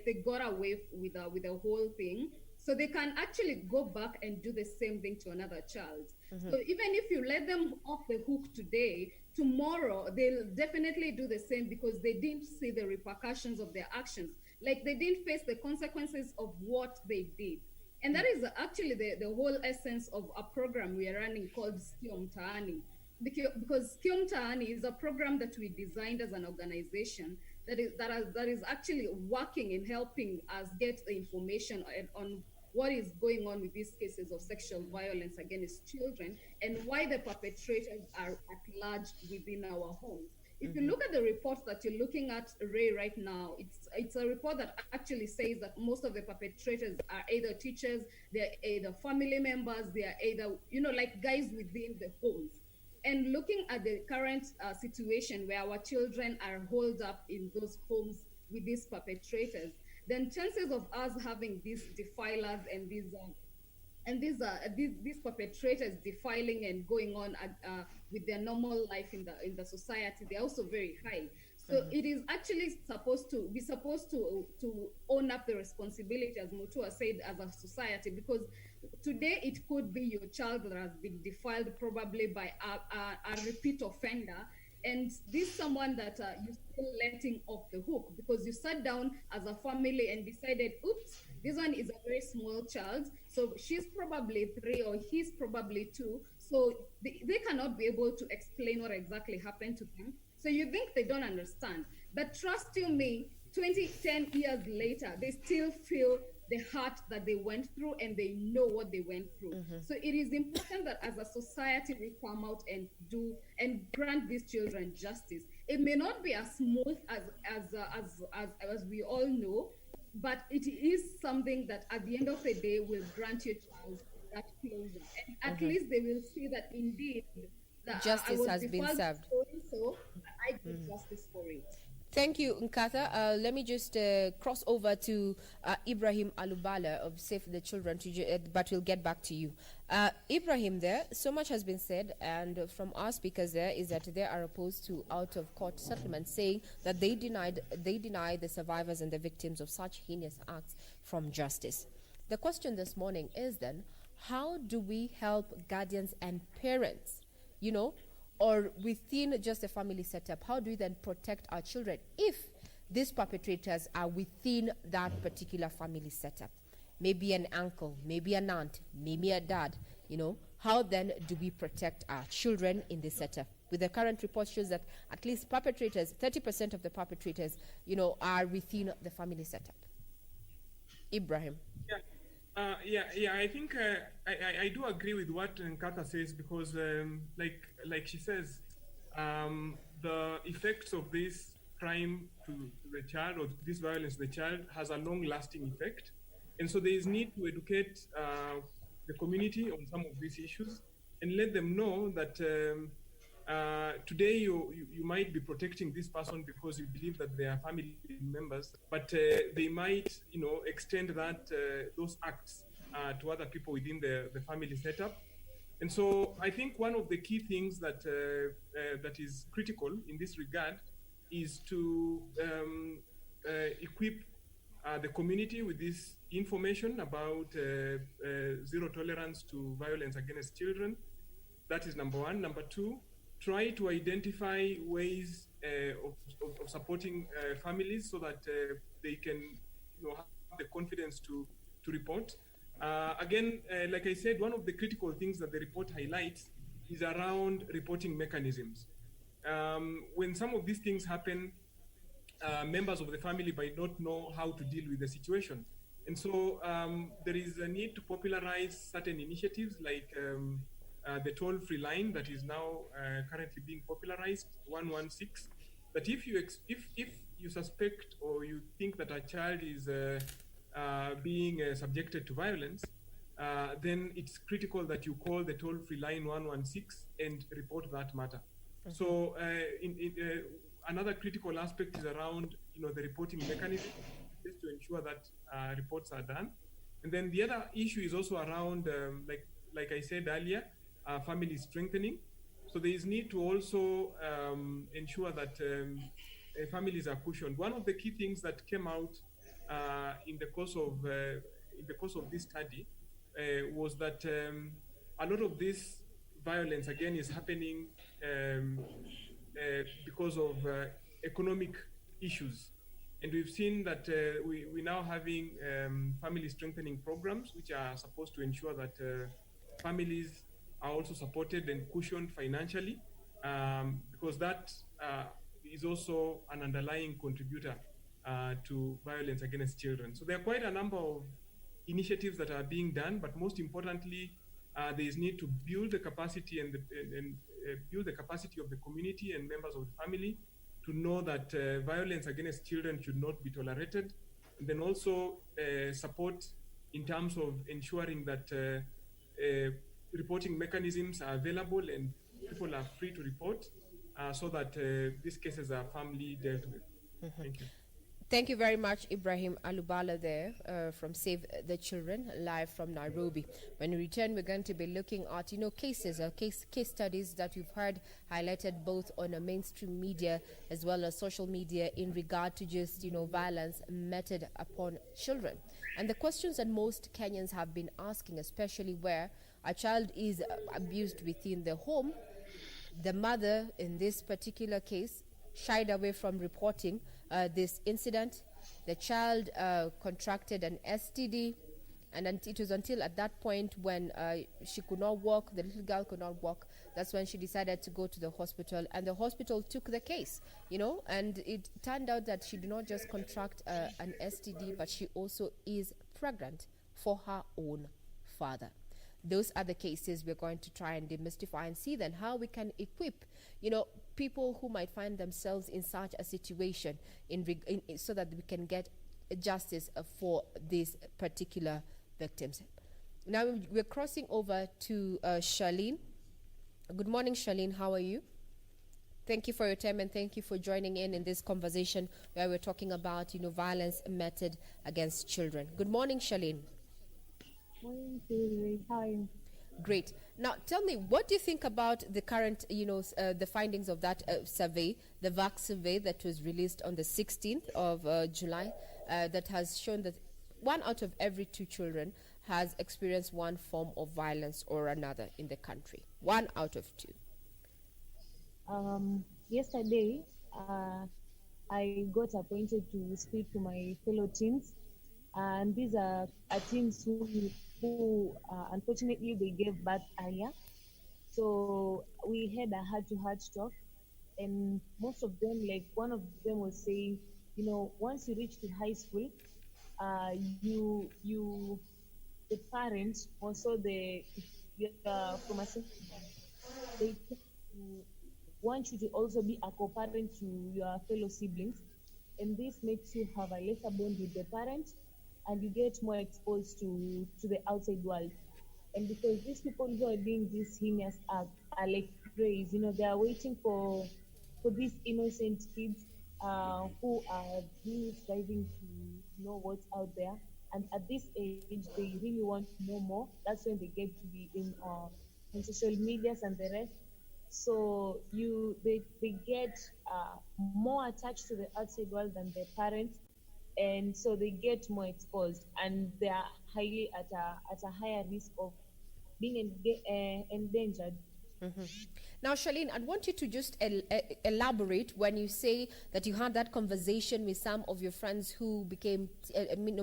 they got away with the whole thing, so they can actually go back and do the same thing to another child. So even if you let them off the hook today, tomorrow they'll definitely do the same, because they didn't see the repercussions of their actions, like they didn't face the consequences of what they did. And that is actually the whole essence of a program we are running called Sikio Mtaani. Because Sikio Mtaani is a program that we designed as an organization that is actually working in helping us get the information on what is going on with these cases of sexual violence against children and why the perpetrators are at large within our homes. If you look at the report that you're looking at, Ray, right now, it's a report that actually says that most of the perpetrators are either teachers, they're either family members, they are either, like guys within the homes. And looking at the current situation where our children are holed up in those homes with these perpetrators, then chances of us having these defilers and these perpetrators defiling and going on with their normal life in the society, they're also very high. So it is actually supposed to own up the responsibility, as Mutua said, as a society, because today it could be your child that has been defiled probably by a repeat offender, and this someone that you're still letting off the hook because you sat down as a family and decided, oops, this one is a very small child, so she's probably 3 or he's probably 2, so they cannot be able to explain what exactly happened to them. So you think they don't understand. But trust you me, 10 years later, they still feel the hurt that they went through and they know what they went through. So it is important that as a society we come out and do and grant these children justice. It may not be as smooth as we all know, but it is something that at the end of the day will grant your child that closure. And at least they will see that indeed that Justice has been served. So I get justice for it. Thank you, Nkata. Let me just cross over to Ibrahim Alubala of Save the Children, but we'll get back to you. Ibrahim, there, so much has been said, and from our speakers there is that they are opposed to out-of-court settlements, saying that they deny the survivors and the victims of such heinous acts from justice. The question this morning is then, how do we help guardians and parents, or within just a family setup? How do we then protect our children if these perpetrators are within that particular family setup? Maybe an uncle, maybe an aunt, maybe a dad, How then do we protect our children in this setup? With the current report shows that at least perpetrators, 30% of the perpetrators, are within the family setup. Ibrahim. I think I do agree with what Nkata says, because like she says, the effects of this crime to the child, or this violence to the child, has a long-lasting effect, and so there is need to educate the community on some of these issues and let them know that today you might be protecting this person because you believe that they are family members, but they might extend those acts to other people within the family setup. And so I think one of the key things that is critical in this regard is to equip the community with this information about zero tolerance to violence against children. That is number one. Number two, try to identify ways of supporting families so that they can have the confidence to report. Again, like I said, one of the critical things that the report highlights is around reporting mechanisms. When some of these things happen, members of the family might not know how to deal with the situation. And so there is a need to popularize certain initiatives like the toll-free line that is now currently being popularized, 116, that if you suspect or you think that a child is being subjected to violence, then it's critical that you call the toll-free line 116 and report that matter. Mm-hmm. So another critical aspect is around the reporting mechanism, just to ensure that reports are done. And then the other issue is also around, like I said earlier, family strengthening. So there is need to also ensure that families are cushioned. One of the key things that came out in the course of this study was that a lot of this violence again is happening because of economic issues. And we've seen that we're now having family strengthening programs, which are supposed to ensure that families are also supported and cushioned financially, because that is also an underlying contributor to violence against children. So there are quite a number of initiatives that are being done, but most importantly, there is need to build the capacity and build the capacity of the community and members of the family to know that violence against children should not be tolerated, and then also support in terms of ensuring that reporting mechanisms are available and people are free to report so that these cases are firmly dealt with. Mm-hmm. Thank you. Thank you very much, Ibrahim Alubala there from Save the Children, live from Nairobi. When we return, we're going to be looking at, cases or case studies that we've heard highlighted both on a mainstream media as well as social media in regard to just, violence meted upon children. And the questions that most Kenyans have been asking, especially where a child is abused within the home, the mother in this particular case shied away from reporting this incident. The child contracted an STD, and it was until at that point when she could not walk, the little girl could not walk, that's when she decided to go to the hospital, and the hospital took the case, and it turned out that she did not just contract an STD, but she also is pregnant for her own father. Those are the cases we're going to try and demystify and see then how we can equip, people who might find themselves in such a situation so that we can get justice for these particular victims. Now we're crossing over to Charlene. Good morning, Charlene. How are you? Thank you for your time and thank you for joining in this conversation where we're talking about, violence meted against children. Good morning, Charlene. Morning, Sylvie. How are you? Great. Now, tell me, what do you think about the current, the findings of that survey, the VAC survey that was released on the 16th of July, that has shown that 1 out of every 2 children has experienced one form of violence or another in the country? 1 out of 2. Yesterday, I got appointed to speak to my fellow teams, and these are teams who unfortunately they gave birth earlier. So we had a heart-to-heart talk, and most of them, like one of them was saying, once you reach to high school, the parents, also from a they want you to also be a co-parent to your fellow siblings, and this makes you have a lesser bond with the parents, and you get more exposed to the outside world. And because these people who are doing this heinous act are like praise, they are waiting for these innocent kids who are really striving to know what's out there. And at this age, they really want to know more. That's when they get to be in social medias and the rest. So they get more attached to the outside world than their parents, and so they get more exposed, and they are highly at a higher risk of being endangered. Mm-hmm. Now, Charlene, I want you to just elaborate when you say that you had that conversation with some of your friends who became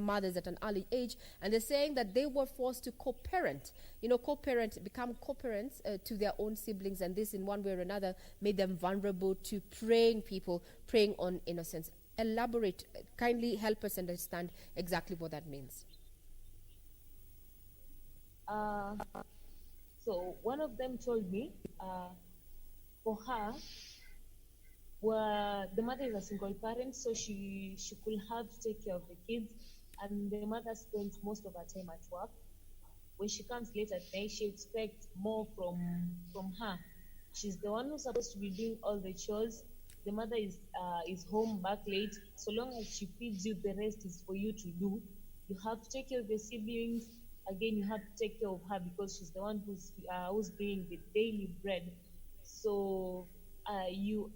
mothers at an early age, and they're saying that they were forced to co-parent, become co-parents to their own siblings, and this in one way or another made them vulnerable to preying on innocence. Elaborate, kindly help us understand exactly what that means. So one of them told me, for her, the mother is a single parent, so she could have to take care of the kids, and the mother spends most of her time at work. When she comes late at night, she expects more from her. She's the one who's supposed to be doing all the chores. The mother is home back late. So long as she feeds you, the rest is for you to do. You have to take care of your siblings. Again, you have to take care of her because she's the one who's bringing the daily bread. So you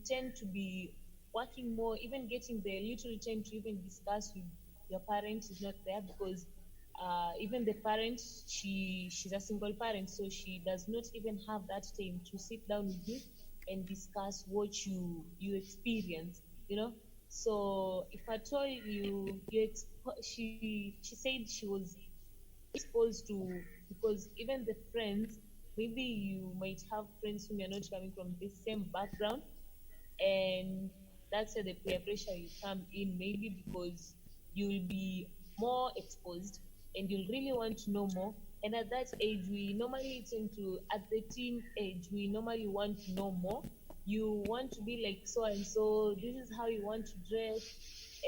tend to be working more, even getting the little time to even discuss with your parents is not there, because even the parent, she's a single parent, so she does not even have that time to sit down with you and discuss what you experience, So if I told you, she said she was exposed to, because even the friends, maybe you might have friends whom you're not coming from the same background, and that's where the peer pressure will come in, maybe because you'll be more exposed and you'll really want to know more. And at that age, we normally tend to, at the teen age, we normally want to know more. You want to be like so and so, this is how you want to dress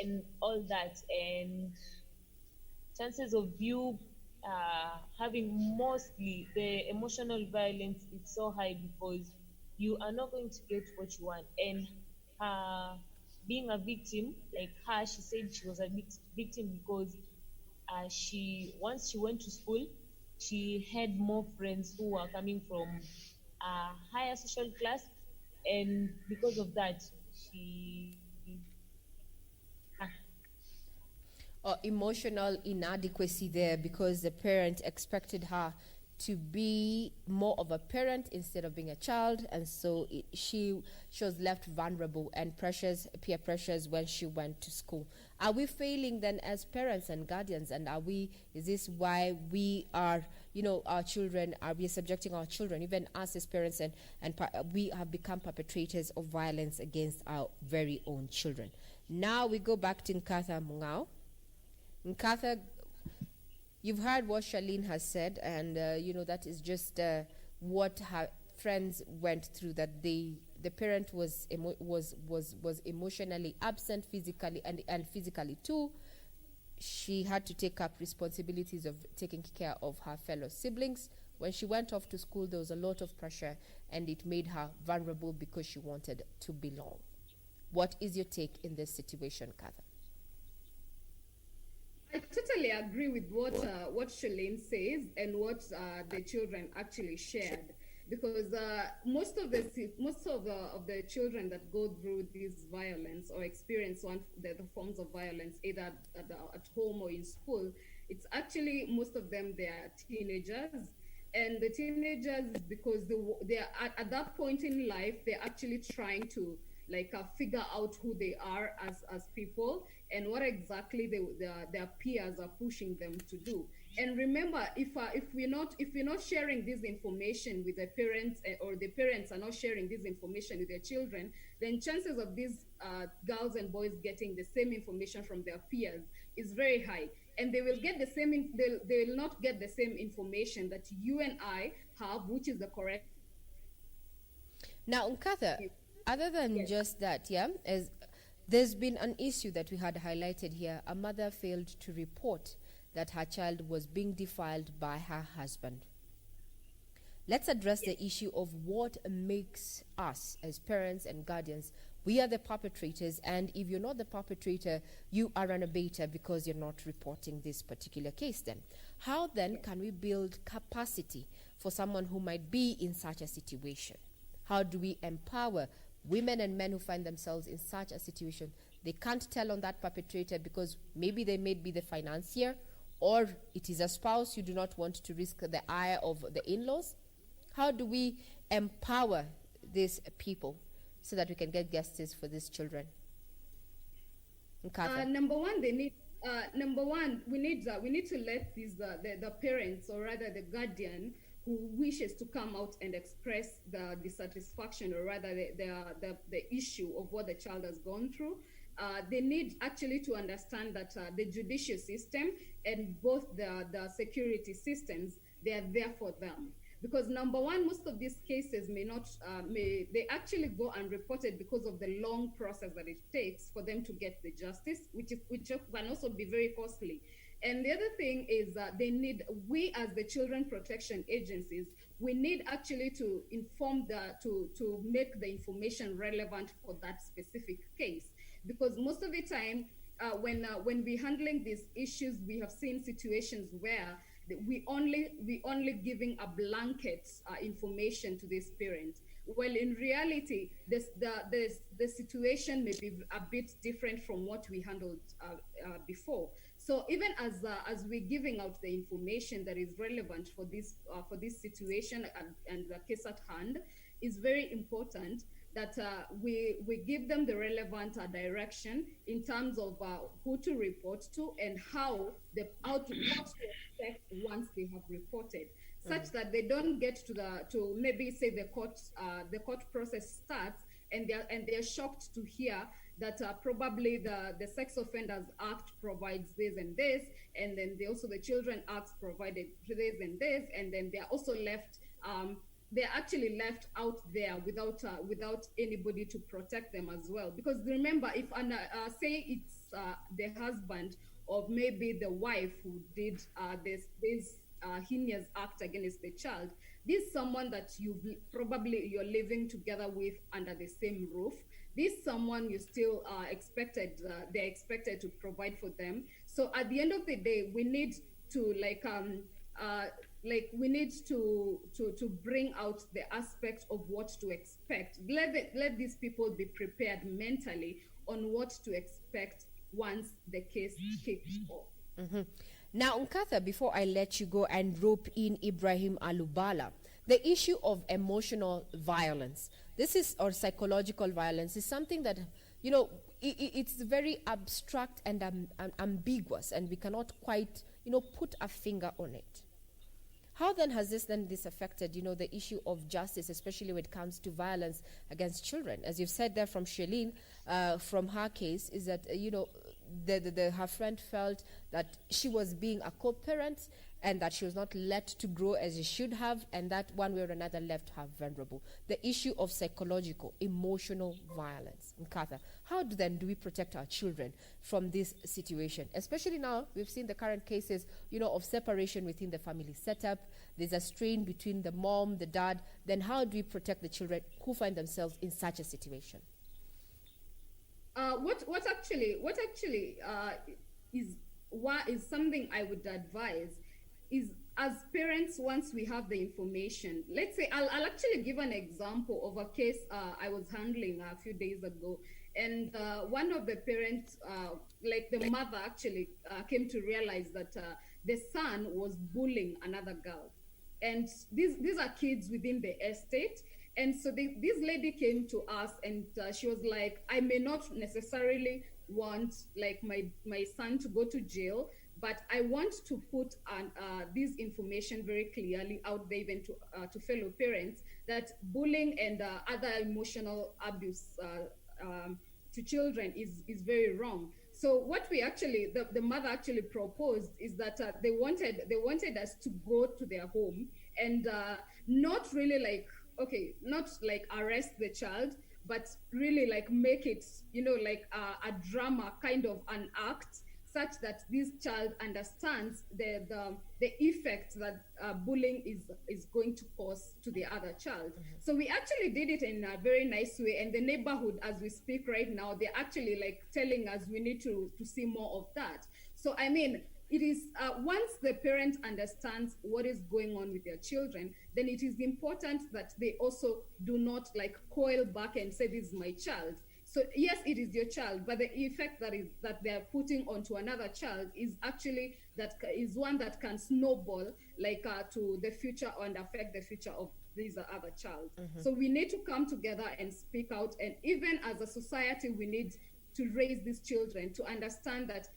and all that. And chances of you having mostly the emotional violence is so high because you are not going to get what you want. And being a victim, like her, she said she was a victim because once she went to school, she had more friends who were coming from a higher social class, and because of that, she emotional inadequacy there, because the parent expected her to be more of a parent instead of being a child, and so she was left vulnerable and peer pressures when she went to school. Are we failing then as parents and guardians, and is this why we are, our children, are we subjecting our children, even us as parents, and we have become perpetrators of violence against our very own children? Now we go back to Nkatha Mungao. Nkatha, you've heard what Charlene has said, and that is just what her friends went through, that they the parent was emotionally absent, physically and physically too. She had to take up responsibilities of taking care of her fellow siblings. When she went off to school, there was a lot of pressure, and it made her vulnerable because she wanted to belong. What is your take in this situation, Katha? I totally agree with what Shalene says and what the children actually shared, because most of the children that go through this violence or experience the forms of violence, either at home or in school, it's actually most of them, they are teenagers. And the teenagers, because they are at that point in life, they're actually trying to figure out who they are as people and what exactly their peers are pushing them to do. And remember, if we're not sharing this information with the parents, or the parents are not sharing this information with their children, then chances of these girls and boys getting the same information from their peers is very high. And they will get the same. They will not get the same information that you and I have, which is the correct. Now, Nkatha, other than just that, as there's been an issue that we had highlighted here. A mother failed to report that her child was being defiled by her husband. Let's address the issue of what makes us as parents and guardians. We are the perpetrators, and if you're not the perpetrator, you are an abater because you're not reporting this particular case then. How then can we build capacity for someone who might be in such a situation? How do we empower women and men who find themselves in such a situation? They can't tell on that perpetrator because maybe they may be the financier, or it is a spouse you do not want to risk the ire of the in-laws. How do we empower these people so that we can get justice for these children? Number one, we need to let the parents, or rather the guardian, who wishes to come out and express the dissatisfaction, or rather the issue of what the child has gone through. They need actually to understand that the judicial system and both the security systems, they are there for them. Because number one, most of these cases they actually go unreported because of the long process that it takes for them to get the justice, which can also be very costly. And the other thing is that we as the children protection agencies, we need actually to inform to make the information relevant for that specific case. Because most of the time, when we're handling these issues, we have seen situations where we only giving a blanket information to this parent. Well, in reality, the situation may be a bit different from what we handled before. So even as we're giving out the information that is relevant for this situation and the case at hand, is very important that we give them the relevant direction in terms of who to report to and what to expect once they have reported, such that they don't get to maybe say the court process starts and they're shocked to hear that probably the Sex Offenders Act provides this and this, and then the Children Act provided this and this, and then they're also left. They're actually left out there without anybody to protect them as well. Because remember, if say it's the husband or maybe the wife who did this heinous act against the child, this is someone that you're living together with under the same roof. This is someone you still they're expected to provide for them. So at the end of the day, we need to we need to bring out the aspect of what to expect. Let these people be prepared mentally on what to expect once the case kicks off. Mm-hmm. Now, Nkatha, before I let you go and rope in Ibrahim Alubala, the issue of emotional violence, or psychological violence, is something that, it's very abstract and ambiguous, and we cannot quite, put a finger on it. How then has this affected, the issue of justice, especially when it comes to violence against children? As you've said there from Shalene, from her case, is that, her friend felt that she was being a co-parent and that she was not let to grow as she should have, and that one way or another left her vulnerable. The issue of psychological, emotional violence. Nkatha, how do we protect our children from this situation? Especially now, we've seen the current cases, of separation within the family setup. There's a strain between the mom, the dad. Then how do we protect the children who find themselves in such a situation? What actually is something I would advise is, as parents, once we have the information, let's say I'll actually give an example of a case I was handling a few days ago, and one of the parents, the mother actually came to realize that the son was bullying another girl, and these are kids within the estate. And so this lady came to us, and she was like, I may not necessarily want my son to go to jail, but I want to put this information very clearly out there, even to fellow parents, that bullying and other emotional abuse to children is very wrong. So what we actually, the mother actually proposed is that they wanted us to go to their home and not really not arrest the child, but really make it, a drama, kind of an act, such that this child understands the effect that bullying is going to cause to the other child. Mm-hmm. So we actually did it in a very nice way, and the neighborhood, as we speak right now, they're actually telling us we need to see more of that. So I mean, it is once the parent understands what is going on with their children, then it is important that they also do not coil back and say, this is my child. So yes, it is your child, but the effect that they are putting onto another child is actually is one that can snowball to the future and affect the future of this other child. Mm-hmm. So we need to come together and speak out, and even as a society, we need to raise these children to understand that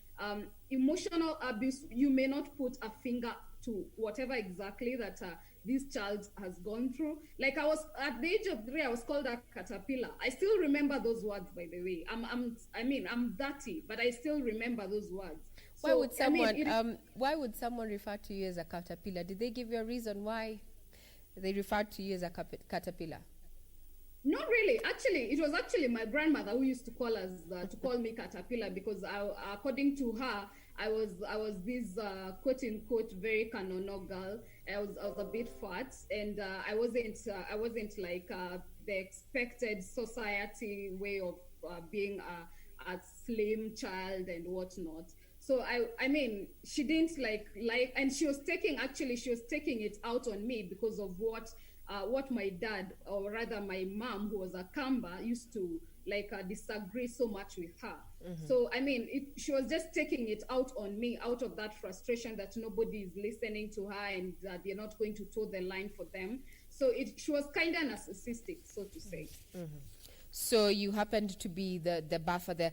emotional abuse, you may not put a finger to whatever exactly that this child has gone through. I was at the age of 3, I was called a caterpillar. I still remember those words, by the way. I'm dirty, but I still remember those words. Why would someone refer to you as a caterpillar? Did they give you a reason why they referred to you as a caterpillar? Not really. Actually, it was actually my grandmother who used to call me caterpillar, because according to her, I was this quote unquote very kanono girl. I was a bit fat, and I wasn't like the expected society way of being a slim child and whatnot. So I mean, she didn't and she was taking it out on me because of what my dad, or rather my mom, who was a Kamba, used to disagree so much with her. Mm-hmm. So I mean, she was just taking it out on me, out of that frustration that nobody is listening to her, and they're not going to toe the line for them. So she was kind of narcissistic, so to say. Mm-hmm. So you happened to be the buffer there.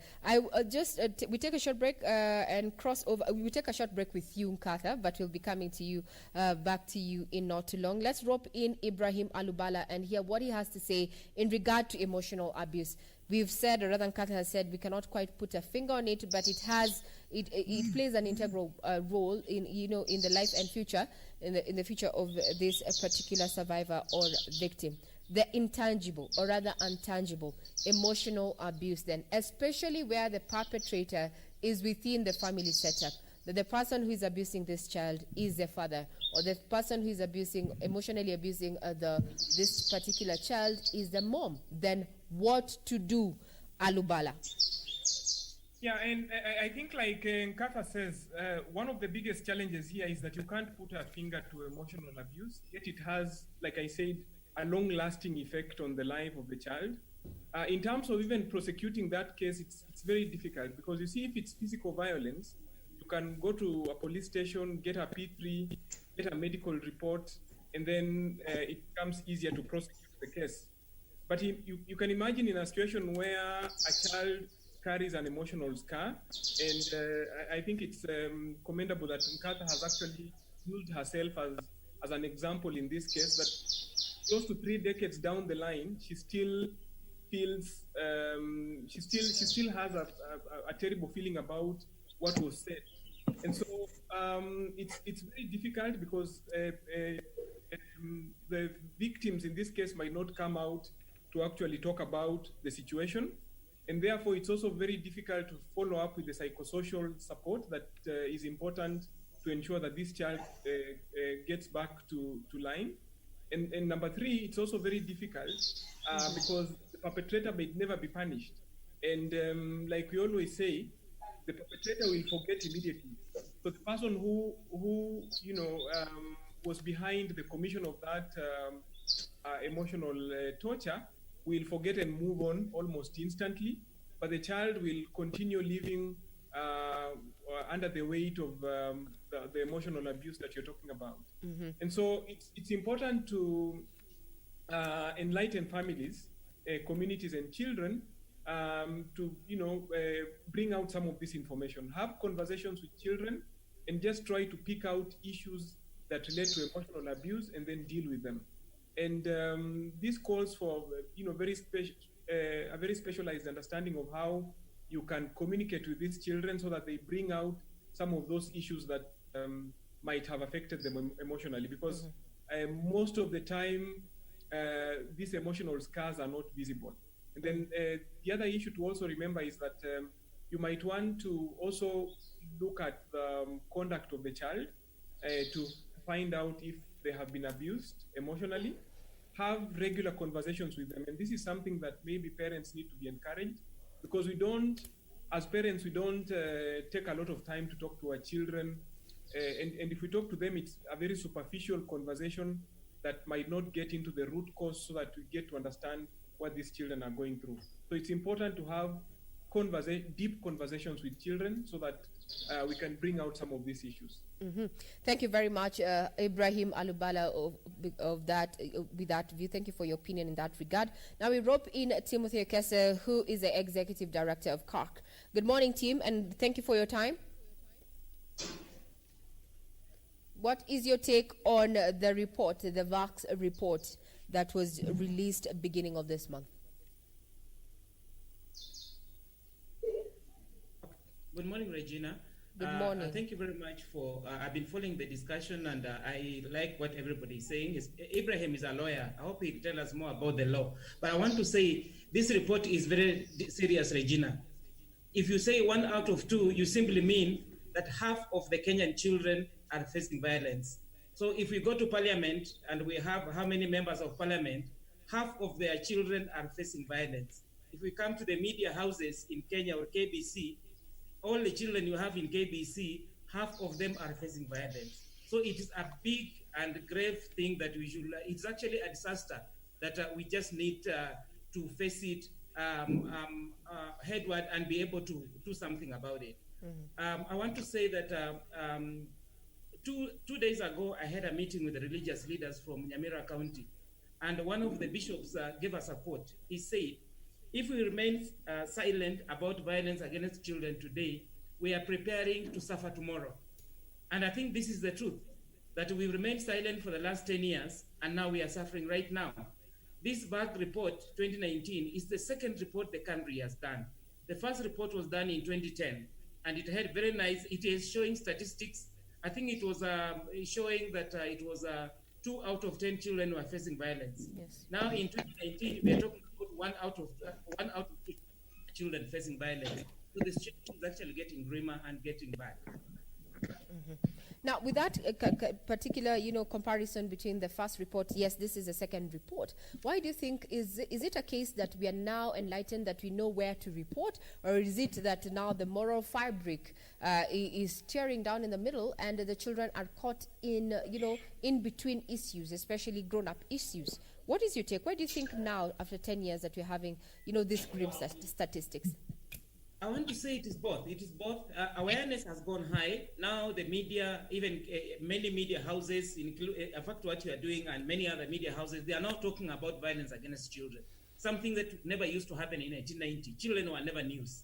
We take a short break and cross over. We will take a short break with you, Nkatha, but we'll be coming to you, back to you in not too long. Let's rope in Ibrahim Alubala and hear what he has to say in regard to emotional abuse. We've said, or rather Nkatha has said, we cannot quite put a finger on it, but it plays an integral role in the life and future, in the future of this particular survivor or victim. The intangible, or rather intangible, emotional abuse then, especially where the perpetrator is within the family setup. That the person who is abusing this child is the father, or the person who is emotionally abusing this particular child is the mom. Then what to do, Alubala? Yeah, and I think Nkatha says, one of the biggest challenges here is that you can't put a finger to emotional abuse, yet it has, like I said, a long-lasting effect on the life of the child. In terms of even prosecuting that case, it's very difficult, because you see, if it's physical violence, you can go to a police station, get a P3, get a medical report, and then it becomes easier to prosecute the case. But you can imagine in a situation where a child carries an emotional scar, and I think it's commendable that Nkatha has actually used herself as an example in this case, that close to 3 decades down the line, she still feels, she still has a terrible feeling about what was said. And so it's very difficult because the victims in this case might not come out to actually talk about the situation. And therefore, it's also very difficult to follow up with the psychosocial support that is important to ensure that this child gets back to line. And number three, it's also very difficult because the perpetrator may never be punished. And like we always say, the perpetrator will forget immediately. So the person who was behind the commission of that emotional torture will forget and move on almost instantly, but the child will continue living under the weight of the emotional abuse that you're talking about. And so it's important to enlighten families, communities, and children to bring out some of this information. Have conversations with children and just try to pick out issues that relate to emotional abuse and then deal with them. And this calls for a very specialized understanding of how you can communicate with these children so that they bring out some of those issues that might have affected them emotionally, because most of the time these emotional scars are not visible. And then the other issue to also remember is that you might want to also look at the conduct of the child to find out if they have been abused emotionally. Have regular conversations with them. And this is something that maybe parents need to be encouraged, because as parents, we don't take a lot of time to talk to our children. And if we talk to them, it's a very superficial conversation that might not get into the root cause so that we get to understand what these children are going through. So it's important to have deep conversations with children so that we can bring out some of these issues. Thank you very much, Ibrahim Alubala, with that view. Thank you for your opinion in that regard. Now we rope in Timothy Okese, who is the Executive Director of CARC. Good morning, Tim, and thank you for your time. What is your take on the report, the VAX report that was released at the beginning of this month? Good morning, Regina. Good morning. Thank you very much for, I've been following the discussion, and I like what everybody is saying. Ibrahim is a lawyer. I hope he can tell us more about the law. But I want to say this report is very serious, Regina. If you say 1 out of 2, you simply mean that half of the Kenyan children are facing violence. So if we go to parliament and we have how many members of parliament, half of their children are facing violence. If we come to the media houses in Kenya or KBC, all the children you have in KBC, half of them are facing violence. So it is a big and grave thing that we should, it's actually a disaster that we just need to face it headward and be able to do something about it. I want to say that two days ago, I had a meeting with the religious leaders from Manyara County, and one of the bishops gave a support. He said, if we remain silent about violence against children today, we are preparing to suffer tomorrow. And I think this is the truth, that we remained silent for the last 10 years, and now we are suffering right now. This VAC report 2019 is the second report the country has done. The first report was done in 2010, and it had very nice, it is showing statistics. I think it was showing that it was 2 out of 10 children were facing violence. Yes. Now in 2019, we are talking about 1 out of 2 children facing violence. So the situation is actually getting grimmer and getting bad. Now, with that particular, comparison between the first report, yes, this is the second report. Why do you think, is it a case that we are now enlightened, that we know where to report, or is it that now the moral fabric is tearing down in the middle and the children are caught in, in between issues, especially grown-up issues? What is your take? Why do you think now, after 10 years, that we're having, these grim statistics? I want to say it is both. It is both. Awareness has gone high. Now the media, even many media houses, in fact what you are doing and many other media houses, they are now talking about violence against children. Something that never used to happen in 1990. Children were never news.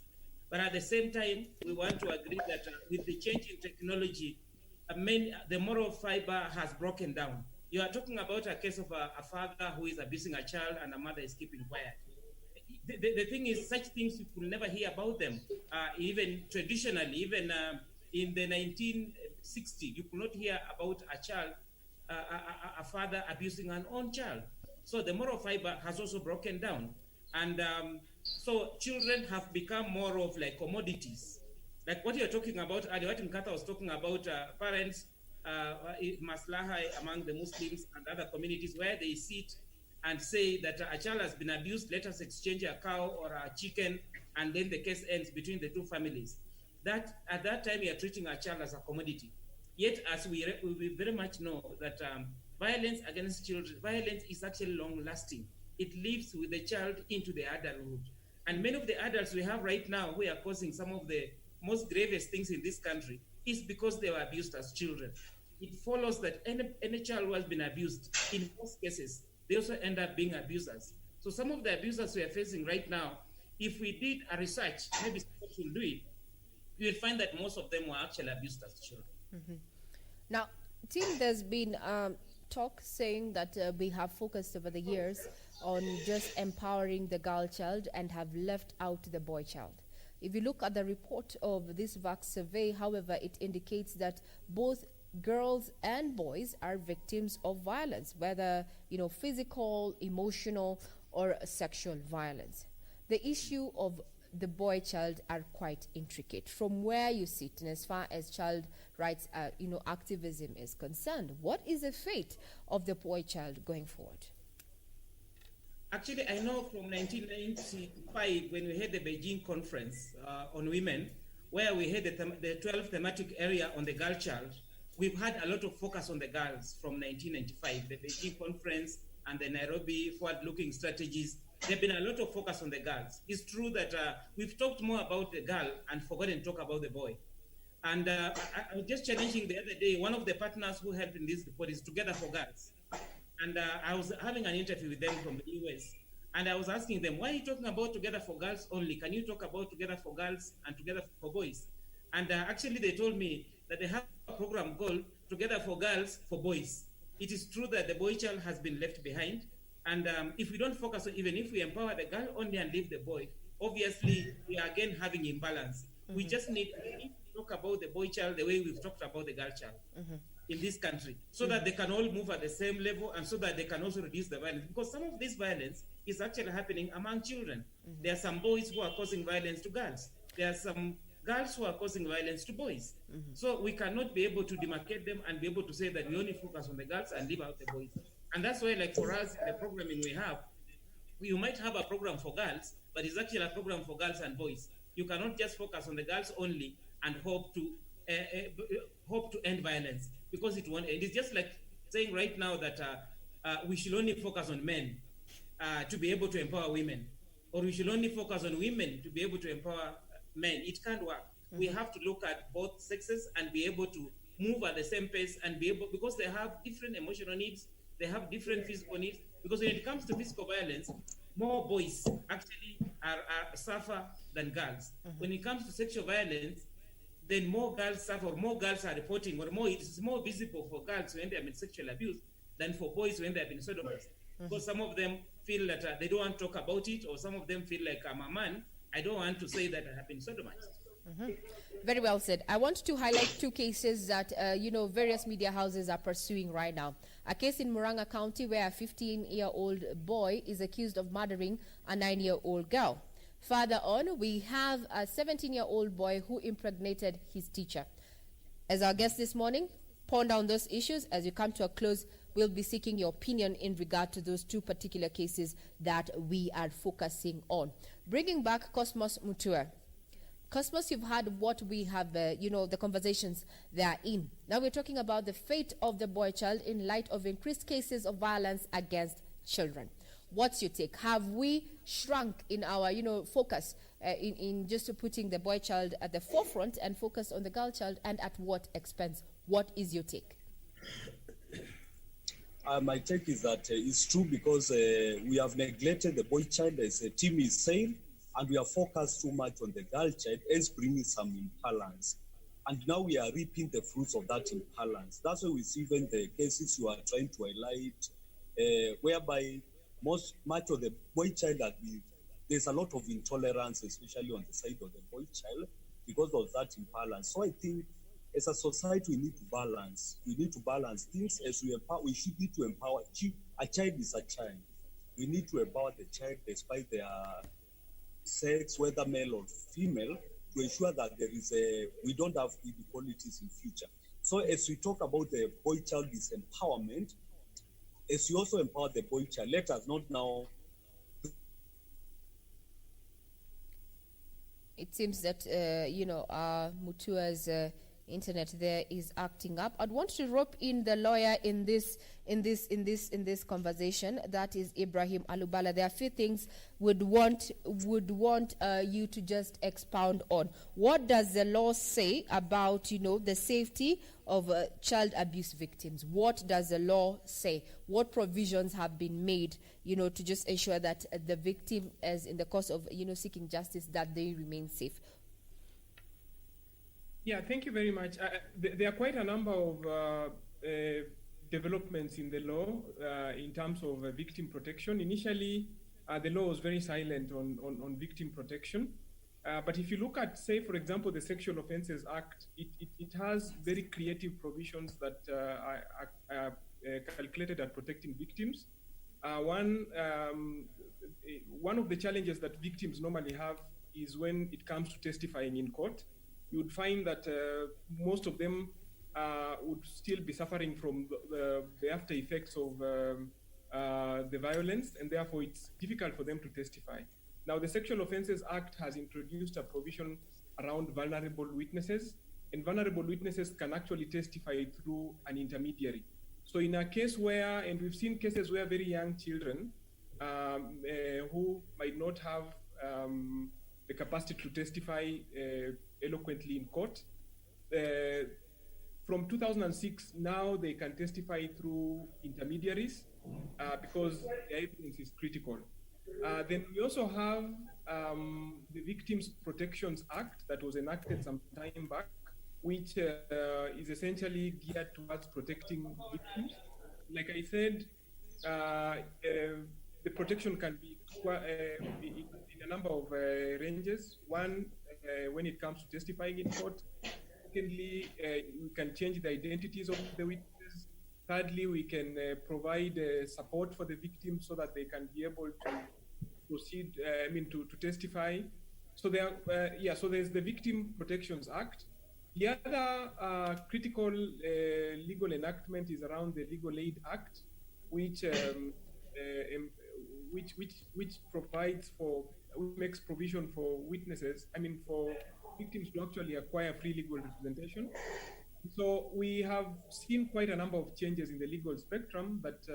But at the same time, we want to agree that with the change in technology, the moral fiber has broken down. You are talking about a case of a father who is abusing a child and a mother is keeping quiet. The thing is, such things you could never hear about them. Even traditionally, even in the 1960, you could not hear about a child, a father abusing an own child. So the moral fiber has also broken down. And so children have become more of like commodities. Like what you're talking about, what Nkata was talking about, parents, maslaha among the Muslims and other communities where they sit and say that a child has been abused, let us exchange a cow or a chicken, and then the case ends between the two families. That at that time, you are treating a child as a commodity. Yet, as we very much know that violence against children, violence is actually long-lasting. It lives with the child into the adulthood. And many of the adults we have right now who are causing some of the most gravest things in this country is because they were abused as children. It follows that any child who has been abused, in most cases, they also end up being abusers. So some of the abusers we are facing right now, if we did a research, maybe someone should do it, you will find that most of them were actually abused as children. Mm-hmm. Now, Tim, there's been talk saying that we have focused over the years on just empowering the girl child and have left out the boy child. If you look at the report of this VAX survey, however, it indicates that both girls and boys are victims of violence, whether physical, emotional, or sexual violence. The issue of the boy child are quite intricate. From where you sit, and as far as child rights, activism is concerned, what is the fate of the boy child going forward? Actually, I know from 1995 when we had the Beijing conference on women, where we had the 12th thematic area on the girl child. We've had a lot of focus on the girls from 1995, the Beijing conference and the Nairobi forward-looking strategies. There's been a lot of focus on the girls. It's true that we've talked more about the girl and forgotten to talk about the boy. And I was just challenging the other day, one of the partners who helped in this report is Together for Girls. And I was having an interview with them from the US. And I was asking them, why are you talking about Together for Girls only? Can you talk about Together for Girls and Together for Boys? And actually they told me that they have a program called Together for Girls for Boys. It is true that the boy child has been left behind. And if we don't focus on, even if we empower the girl only and leave the boy, obviously we are again having imbalance. Mm-hmm. We just need to talk about the boy child the way we've talked about the girl child in this country, so that they can all move at the same level and so that they can also reduce the violence. Because some of this violence is actually happening among children. There are some boys who are causing violence to girls. There are some girls who are causing violence to boys. So we cannot be able to demarcate them and be able to say that we only focus on the girls and leave out the boys. And that's why, like for us, the programming we have, you might have a program for girls, but it's actually a program for girls and boys. You cannot just focus on the girls only and hope to end violence, because it won't end. It's just like saying right now that we should only focus on men to be able to empower women, or we should only focus on women to be able to empower men. It can't work. We have to look at both sexes and be able to move at the same pace and be able, because they have different emotional needs, they have different physical needs. Because when it comes to physical violence, more boys actually suffer than girls. When it comes to sexual violence, then more girls suffer, or more girls are reporting, or more, it's more visible for girls when they have been sexually abused than for boys when they have been sodomized. Because some of them feel that they don't want to talk about it, or some of them feel like, I'm a man, I don't want to say that I have been sodomized. Very well said. I want to highlight two cases that, various media houses are pursuing right now. A case in Murang'a County where a 15-year-old boy is accused of murdering a 9-year-old girl. Further on, we have a 17-year-old boy who impregnated his teacher. As our guest this morning, ponder on those issues. As you come to a close, we'll be seeking your opinion in regard to those two particular cases that we are focusing on. Bringing back Cosmos Mutua. Cosmos, you've heard what we have, the conversations they are in. Now we're talking about the fate of the boy child in light of increased cases of violence against children. What's your take? Have we shrunk in our, focus in just putting the boy child at the forefront and focus on the girl child, and at what expense? What is your take? My take is that it's true, because we have neglected the boy child, as the team is saying, and we are focused too much on the girl child, as bringing some imbalance. And now we are reaping the fruits of that imbalance. That's why we see even the cases you are trying to highlight, whereby much of the boy child there's a lot of intolerance, especially on the side of the boy child, because of that imbalance. So I think as a society, we need to balance. We need to balance things as we empower. We should need to empower. A child is a child. We need to empower the child despite their sex, whether male or female, to ensure that we don't have inequalities in future. So as we talk about the boy child disempowerment, as we also empower the boy child, let us not now. It seems that Mutua's internet there is acting up. I'd want to rope in the lawyer in this conversation. That is Ibrahim Alubala. There are a few things would want you to just expound on. What does the law say about the safety of child abuse victims? What does the law say? What provisions have been made to just ensure that the victim, as in the course of seeking justice, that they remain safe? Yeah, thank you very much. There are quite a number of developments in the law in terms of victim protection. Initially, the law was very silent on victim protection. But if you look at, say, for example, the Sexual Offences Act, it has very creative provisions that are calculated at protecting victims. One of the challenges that victims normally have is when it comes to testifying in court. You would find that most of them would still be suffering from the after effects of the violence, and therefore it's difficult for them to testify. Now, the Sexual Offences Act has introduced a provision around vulnerable witnesses, and vulnerable witnesses can actually testify through an intermediary. So in a case where, and we've seen cases where very young children who might not have the capacity to testify eloquently in court, from 2006, now they can testify through intermediaries because the evidence is critical. Then we also have the Victims Protections Act that was enacted some time back, which is essentially geared towards protecting victims. Like I said, the protection can be in a number of ranges. One, when it comes to testifying in court. Secondly, we can change the identities of the witnesses. Thirdly, we can provide support for the victims so that they can be able to proceed, to testify. So so there's the Victim Protections Act. The other critical legal enactment is around the Legal Aid Act, which provides for, makes provision for witnesses, for victims to actually acquire free legal representation. So we have seen quite a number of changes in the legal spectrum, but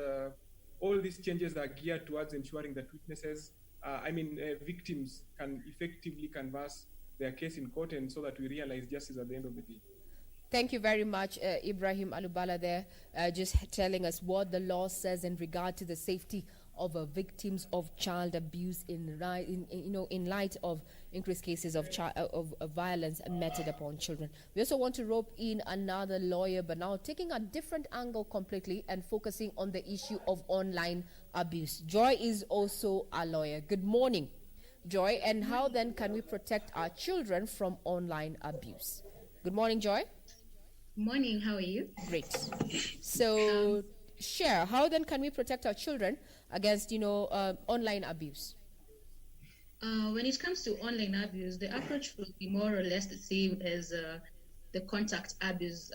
all these changes are geared towards ensuring that witnesses, victims can effectively canvass their case in court, and so that we realize justice at the end of the day. Thank you very much, Ibrahim Alubala there, just telling us what the law says in regard to the safety of victims of child abuse in light of increased cases of violence meted upon children. We also want to rope in another lawyer, but now taking a different angle completely and focusing on the issue of online abuse. Joy is also a lawyer. Good morning, Joy. And how then can we protect our children from online abuse? Good morning, Joy. Morning, how are you? Great. So share, how then can we protect our children against online abuse? When it comes to online abuse, the approach will be more or less the same as the contact abuse.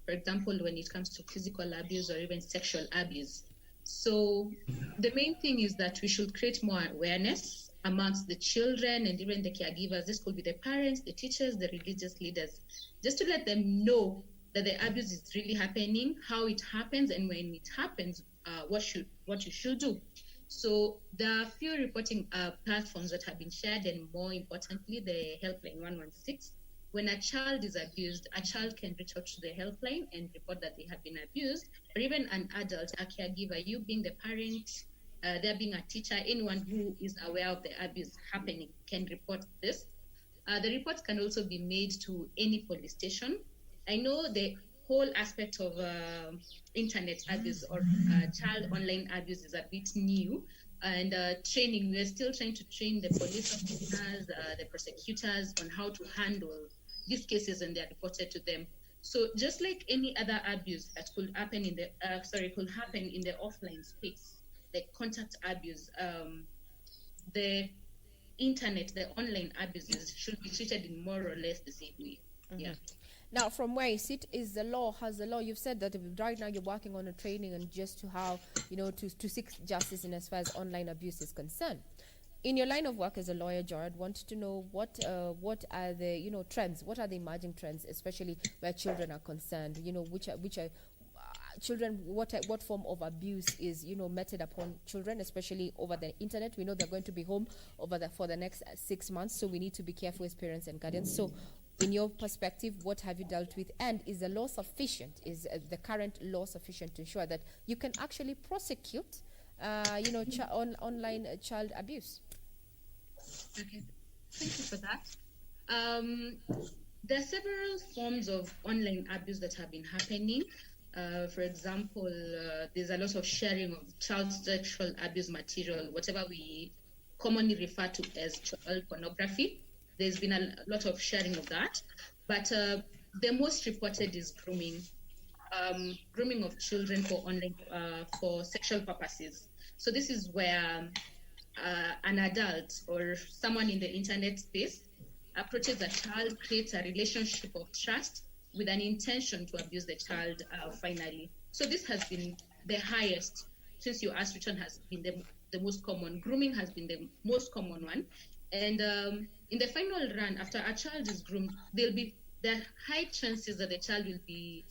For example, when it comes to physical abuse or even sexual abuse. So the main thing is that we should create more awareness amongst the children and even the caregivers. This could be the parents, the teachers, the religious leaders, just to let them know that the abuse is really happening, how it happens, and when it happens, what you should do. So there are a few reporting platforms that have been shared, and more importantly, the helpline 116. When a child is abused, a child can reach out to the helpline and report that they have been abused, or even an adult, a caregiver, you being the parent, there being a teacher, anyone who is aware of the abuse happening can report this. The reports can also be made to any police station. I know the whole aspect of internet abuse or child online abuse is a bit new, and training, we're still trying to train the police officers, the prosecutors on how to handle these cases and they're reported to them. So just like any other abuse that could happen in the offline space, like contact abuse, the internet, the online abuses should be treated in more or less the same way. Yeah. Now, from where you sit, has the law, you've said that right now you're working on a training and just to how, to seek justice in as far as online abuse is concerned. In your line of work as a lawyer, Jared, wanted to know what are the, trends, what are the emerging trends, especially where children are concerned, which are children, what form of abuse is, meted upon children, especially over the internet. We know they're going to be home for the next 6 months, so we need to be careful as parents and guardians. So in your perspective, what have you dealt with? And is the law sufficient? Is the current law sufficient to ensure that you can actually prosecute, online child abuse? Okay, thank you for that. There are several forms of online abuse that have been happening. For example, there's a lot of sharing of child sexual abuse material, whatever we commonly refer to as child pornography. There's been a lot of sharing of that. But the most reported is grooming. Grooming of children for online for sexual purposes. So this is where an adult or someone in the internet space approaches a child, creates a relationship of trust with an intention to abuse the child finally. So this has been the highest, since you asked which one has been the most common. Grooming has been the most common one. And in the final run, after a child is groomed, there are high chances that the child will be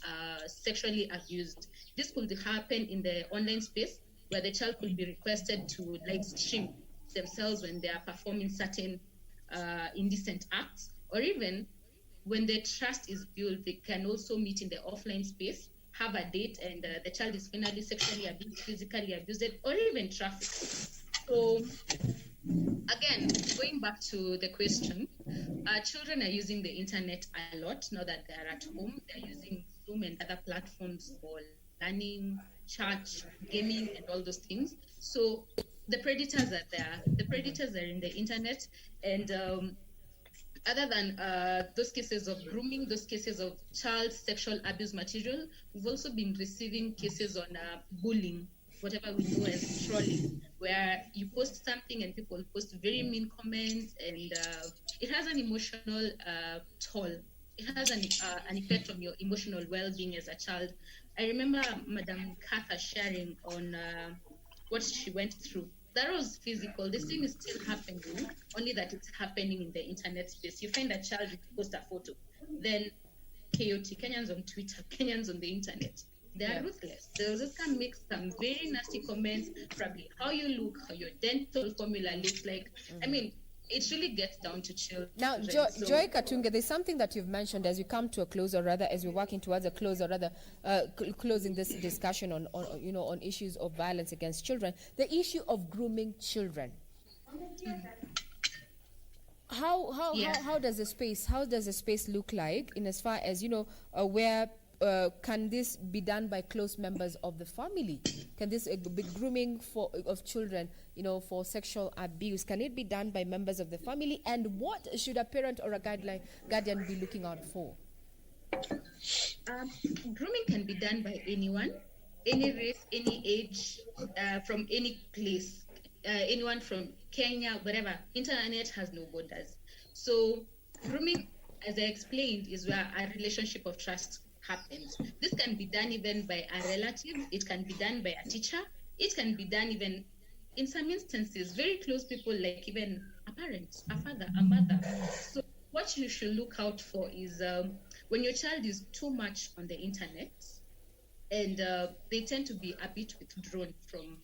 sexually abused. This could happen in the online space, where the child could be requested to live stream themselves when they are performing certain indecent acts, or even when the trust is built, they can also meet in the offline space, have a date, and the child is finally sexually abused, physically abused, or even trafficked. So again, going back to the question, children are using the internet a lot now that they are at home. They're using Zoom and other platforms for learning, chat, gaming, and all those things. So the predators are there. The predators are in the internet, and other than those cases of grooming, those cases of child sexual abuse material, we've also been receiving cases on bullying, whatever we know as trolling, where you post something and people post very mean comments, and it has an emotional toll. It has an effect on your emotional well-being as a child. I remember Madam Katha sharing on what she went through. That was physical. The same is still happening, only that it's happening in the internet space. You find a child, you post a photo, then chaotic Kenyans on Twitter, Kenyans on the internet. They are ruthless. They'll just come make some very nasty comments, probably how you look, how your dental formula looks like. I mean, it really gets down to children. Now, Joy Katunge, there's something that you've mentioned as we come to a close, or rather as we're working towards a close, or rather closing this discussion on issues of violence against children. The issue of grooming children. How does the space look like in as far as where can this be done by close members of the family? Can this be grooming of children, for sexual abuse? Can it be done by members of the family? And what should a parent or a guardian be looking out for? Grooming can be done by anyone, any race, any age, from any place, anyone from Kenya, whatever. Internet has no borders. So grooming, as I explained, is where a relationship of trust happens. This can be done even by a relative. It can be done by a teacher. It can be done even, in some instances, very close people, like even a parent, a father, a mother. So what you should look out for is when your child is too much on the internet, and they tend to be a bit withdrawn from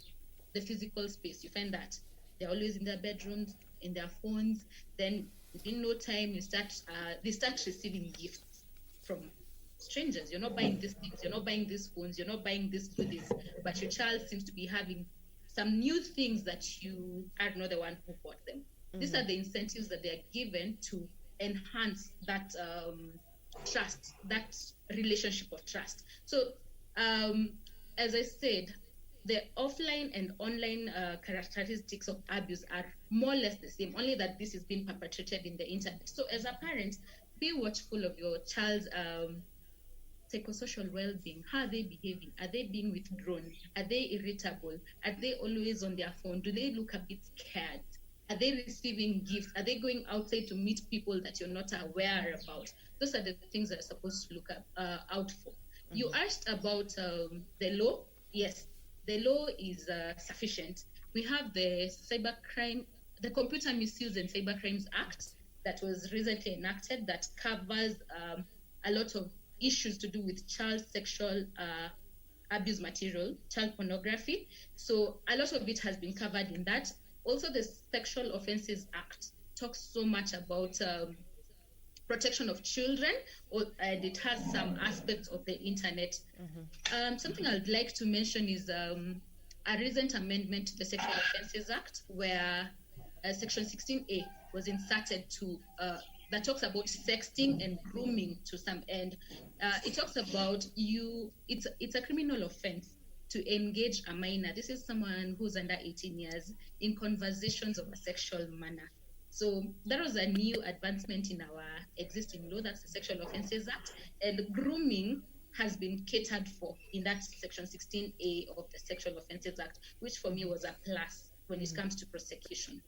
the physical space. You find that they're always in their bedrooms, in their phones. Then within no time, they start receiving gifts from strangers. You're not buying these things, you're not buying these phones, you're not buying these goodies, but your child seems to be having some new things that you are not the one who bought them. These are the incentives that they are given to enhance that trust, that relationship of trust. So as I said, the offline and online characteristics of abuse are more or less the same, only that this is being perpetrated in the internet. So as a parent, be watchful of your child's psychosocial well-being. How are they behaving? Are they being withdrawn? Are they irritable? Are they always on their phone? Do they look a bit scared? Are they receiving gifts? Are they going outside to meet people that you're not aware about? Those are the things that are supposed to look out for. You asked about the law. Yes, the law is sufficient. We have the Computer Misuse and Cybercrimes Act that was recently enacted that covers a lot of issues to do with child sexual abuse material, child pornography. So a lot of it has been covered in that. Also, the Sexual Offences Act talks so much about protection of children, and it has some aspects of the internet. Something I'd like to mention is a recent amendment to the Sexual Offences Act, where Section 16A was inserted to that talks about sexting and grooming to some end. It talks about it's a criminal offense to engage a minor. This is someone who's under 18 years in conversations of a sexual manner. So that was a new advancement in our existing law. That's the Sexual Offences Act. And grooming has been catered for in that Section 16A of the Sexual Offences Act, which for me was a plus when it comes to prosecution.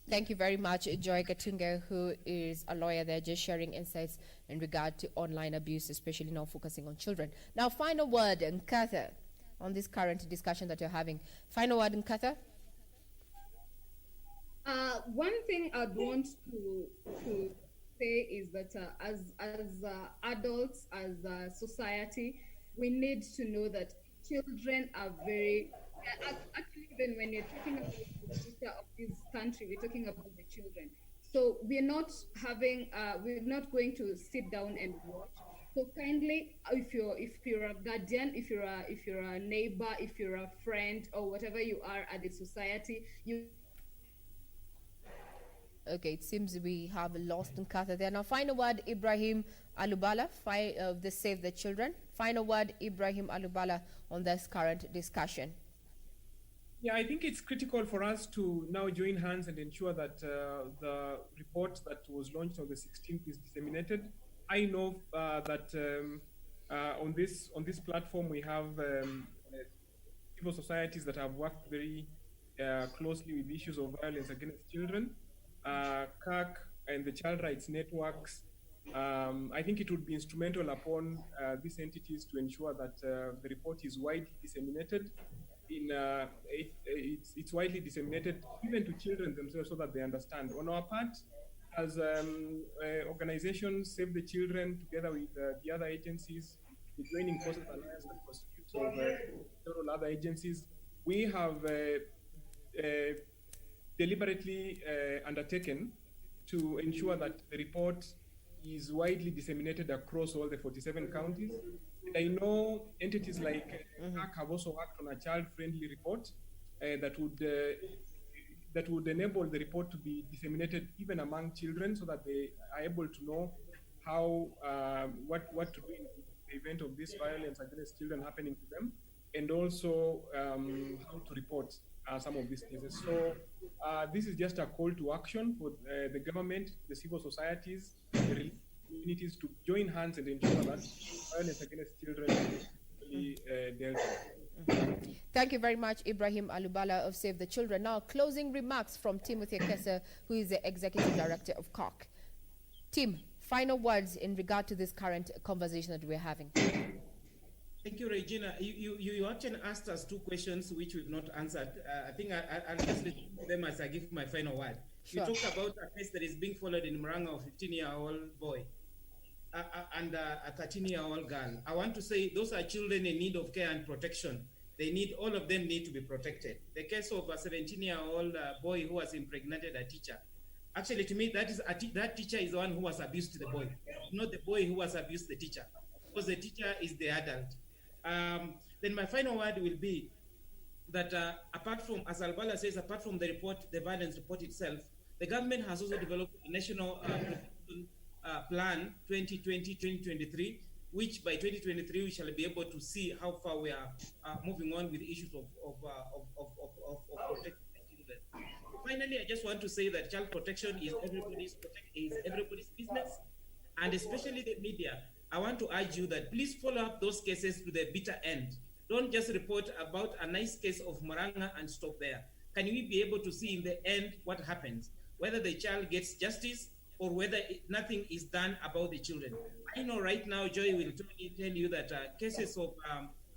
Thank you very much, Joy Gatunga, who is a lawyer there, just sharing insights in regard to online abuse, especially now focusing on children. Now, final word, Nkatha, on this current discussion that you're having. Final word, Nkatha? One thing I'd want to say is that as adults, as a society, we need to know that children are very, actually, even when you're talking about the future of this country, we're talking about the children. So we're not going to sit down and watch. So kindly, if you're a guardian, if you're a neighbor, if you're a friend, or whatever you are at the society, Okay, it seems we have lost Nkatha there. Now, final word, Ibrahim Alubala, the Save the Children. Final word, Ibrahim Alubala, on this current discussion. Yeah, I think it's critical for us to now join hands and ensure that the report that was launched on the 16th is disseminated. I know that on this platform we have civil societies that have worked very closely with issues of violence against children. CAC and the child rights networks. I think it would be instrumental upon these entities to ensure that the report is widely disseminated. It's widely disseminated even to children themselves so that they understand. On our part, as organizations, Save the Children, together with the other agencies, the Joining Forces Alliance that constitutes of several other agencies, we have deliberately undertaken to ensure that the report is widely disseminated across all the 47 counties. And I know entities like CAC have also worked on a child-friendly report that would enable the report to be disseminated even among children, so that they are able to know how what to do in the event of this violence against children happening to them, and also how to report some of these cases. So this is just a call to action for the government, the civil societies, the communities to join hands and ensure that violence against children is really dealt with. Thank you very much, Ibrahim Alubala of Save the Children. Now, closing remarks from Timothy Kesa, who is the Executive Director of COC. Tim, final words in regard to this current conversation that we're having. Thank you, Regina. You actually asked us two questions which we've not answered. I think I'll just listen to them as I give my final word. Sure. You talked about a case that is being followed in Murang'a of a 15-year-old boy and a 13-year-old girl. I want to say those are children in need of care and protection. All of them need to be protected. The case of a 17-year-old boy who has impregnated a teacher. Actually, to me, that teacher is the one who has abused the boy, not the boy who has abused the teacher, because the teacher is the adult. Then my final word will be that apart from, as Albala says, apart from the report, the violence report itself, the government has also developed a national plan 2020-2023, which by 2023 we shall be able to see how far we are moving on with issues of protecting children. Finally, I just want to say that child protection is everybody's business. and especially the media, I want to urge you that please follow up those cases to the bitter end. Don't just report about a nice case of Murang'a and stop there. Can we be able to see in the end what happens, whether the child gets justice or whether nothing is done about the children? I know right now, Joy will tell you that cases of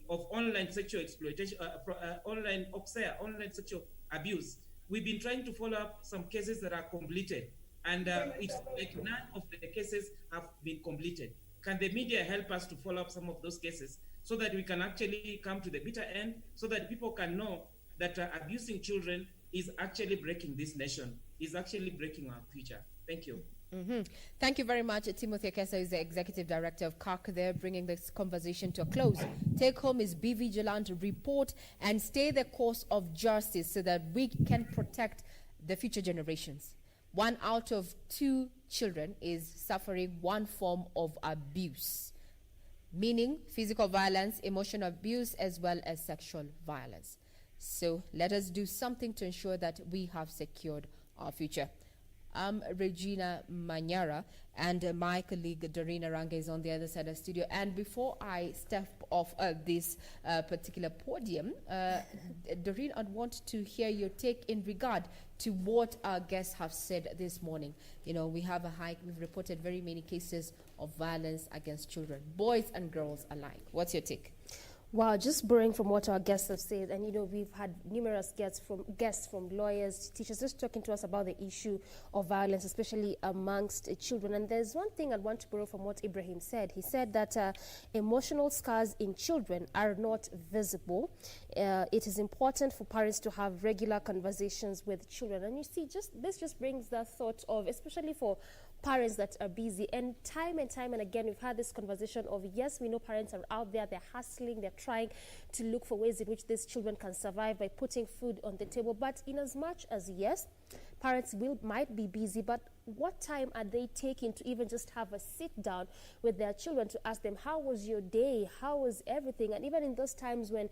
online sexual exploitation, online sexual abuse, we've been trying to follow up some cases that are completed, and it's like none of the cases have been completed. Can the media help us to follow up some of those cases so that we can actually come to the bitter end, so that people can know that abusing children is actually breaking this nation, is actually breaking our future? Thank you. Thank you very much. Timothy Ekesa is the Executive Director of CARC there, bringing this conversation to a close. Take home is Be Vigilant, report, and stay the course of justice so that we can protect the future generations. 1 out of 2 children is suffering one form of abuse, meaning physical violence, emotional abuse, as well as sexual violence. So let us do something to ensure that we have secured our future. I'm Regina Manyara, and my colleague Doreen Arange is on the other side of the studio. And before I step off this particular podium, Doreen, I'd want to hear your take in regard to what our guests have said this morning. You know, we've reported very many cases of violence against children, boys and girls alike. What's your take? Wow, just borrowing from what our guests have said, and we've had numerous guests from lawyers, teachers, just talking to us about the issue of violence, especially amongst children. And there's one thing I want to borrow from what Ibrahim said. He said that emotional scars in children are not visible. It is important for parents to have regular conversations with children. And you see, this just brings that thought of, especially for parents that are busy, and time and again we've had this conversation of, yes, we know parents are out there, they're hustling, they're trying to look for ways in which these children can survive by putting food on the table. But in as much as, yes, parents might be busy, but what time are they taking to even just have a sit down with their children to ask them, how was your day, how was everything? And even in those times when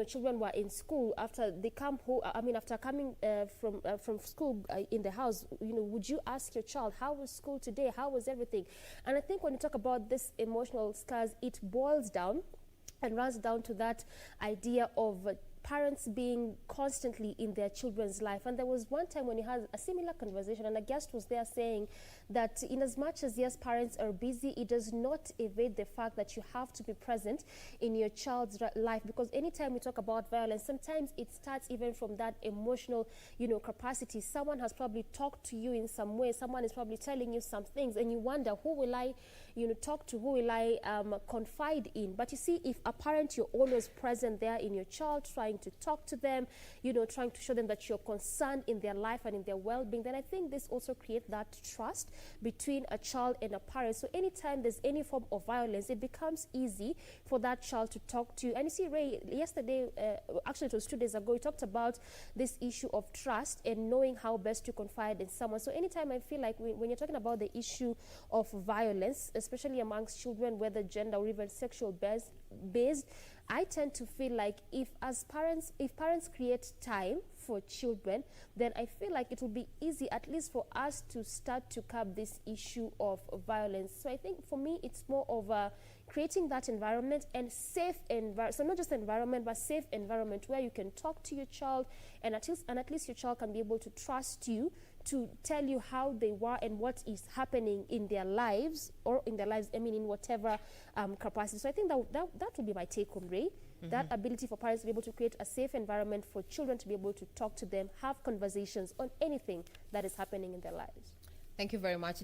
children were in school, after they come home, after coming from school in the house, would you ask your child, how was school today, how was everything? And I think when you talk about this emotional scars, it boils down and runs down to that idea of parents being constantly in their children's life. And there was one time when you had a similar conversation, and a guest was there saying that in as much as, yes, parents are busy, it does not evade the fact that you have to be present in your child's life, because anytime we talk about violence, sometimes it starts even from that emotional capacity. Someone has probably talked to you in some way, someone is probably telling you some things, and you wonder, who will I talk to, who will I confide in? But you see, if a parent, you're always present there in your child, trying to talk to them, trying to show them that you're concerned in their life and in their well-being, then I think this also creates that trust between a child and a parent. So anytime there's any form of violence, it becomes easy for that child to talk to you. And you see, Ray, yesterday, actually it was 2 days ago, we talked about this issue of trust and knowing how best to confide in someone. So anytime I feel like when you're talking about the issue of violence, especially amongst children, whether gender or even sexual based, I tend to feel like if parents create time for children, then I feel like it will be easy, at least for us, to start to curb this issue of violence. So I think for me, it's more of creating that environment, and safe environment. So not just environment, but safe environment where you can talk to your child, and at least your child can be able to trust you to tell you how they were and what is happening in their lives, in whatever capacity. So I think that would be my take home, Ray. That ability for parents to be able to create a safe environment for children to be able to talk to them, have conversations on anything that is happening in their lives. Thank you very much,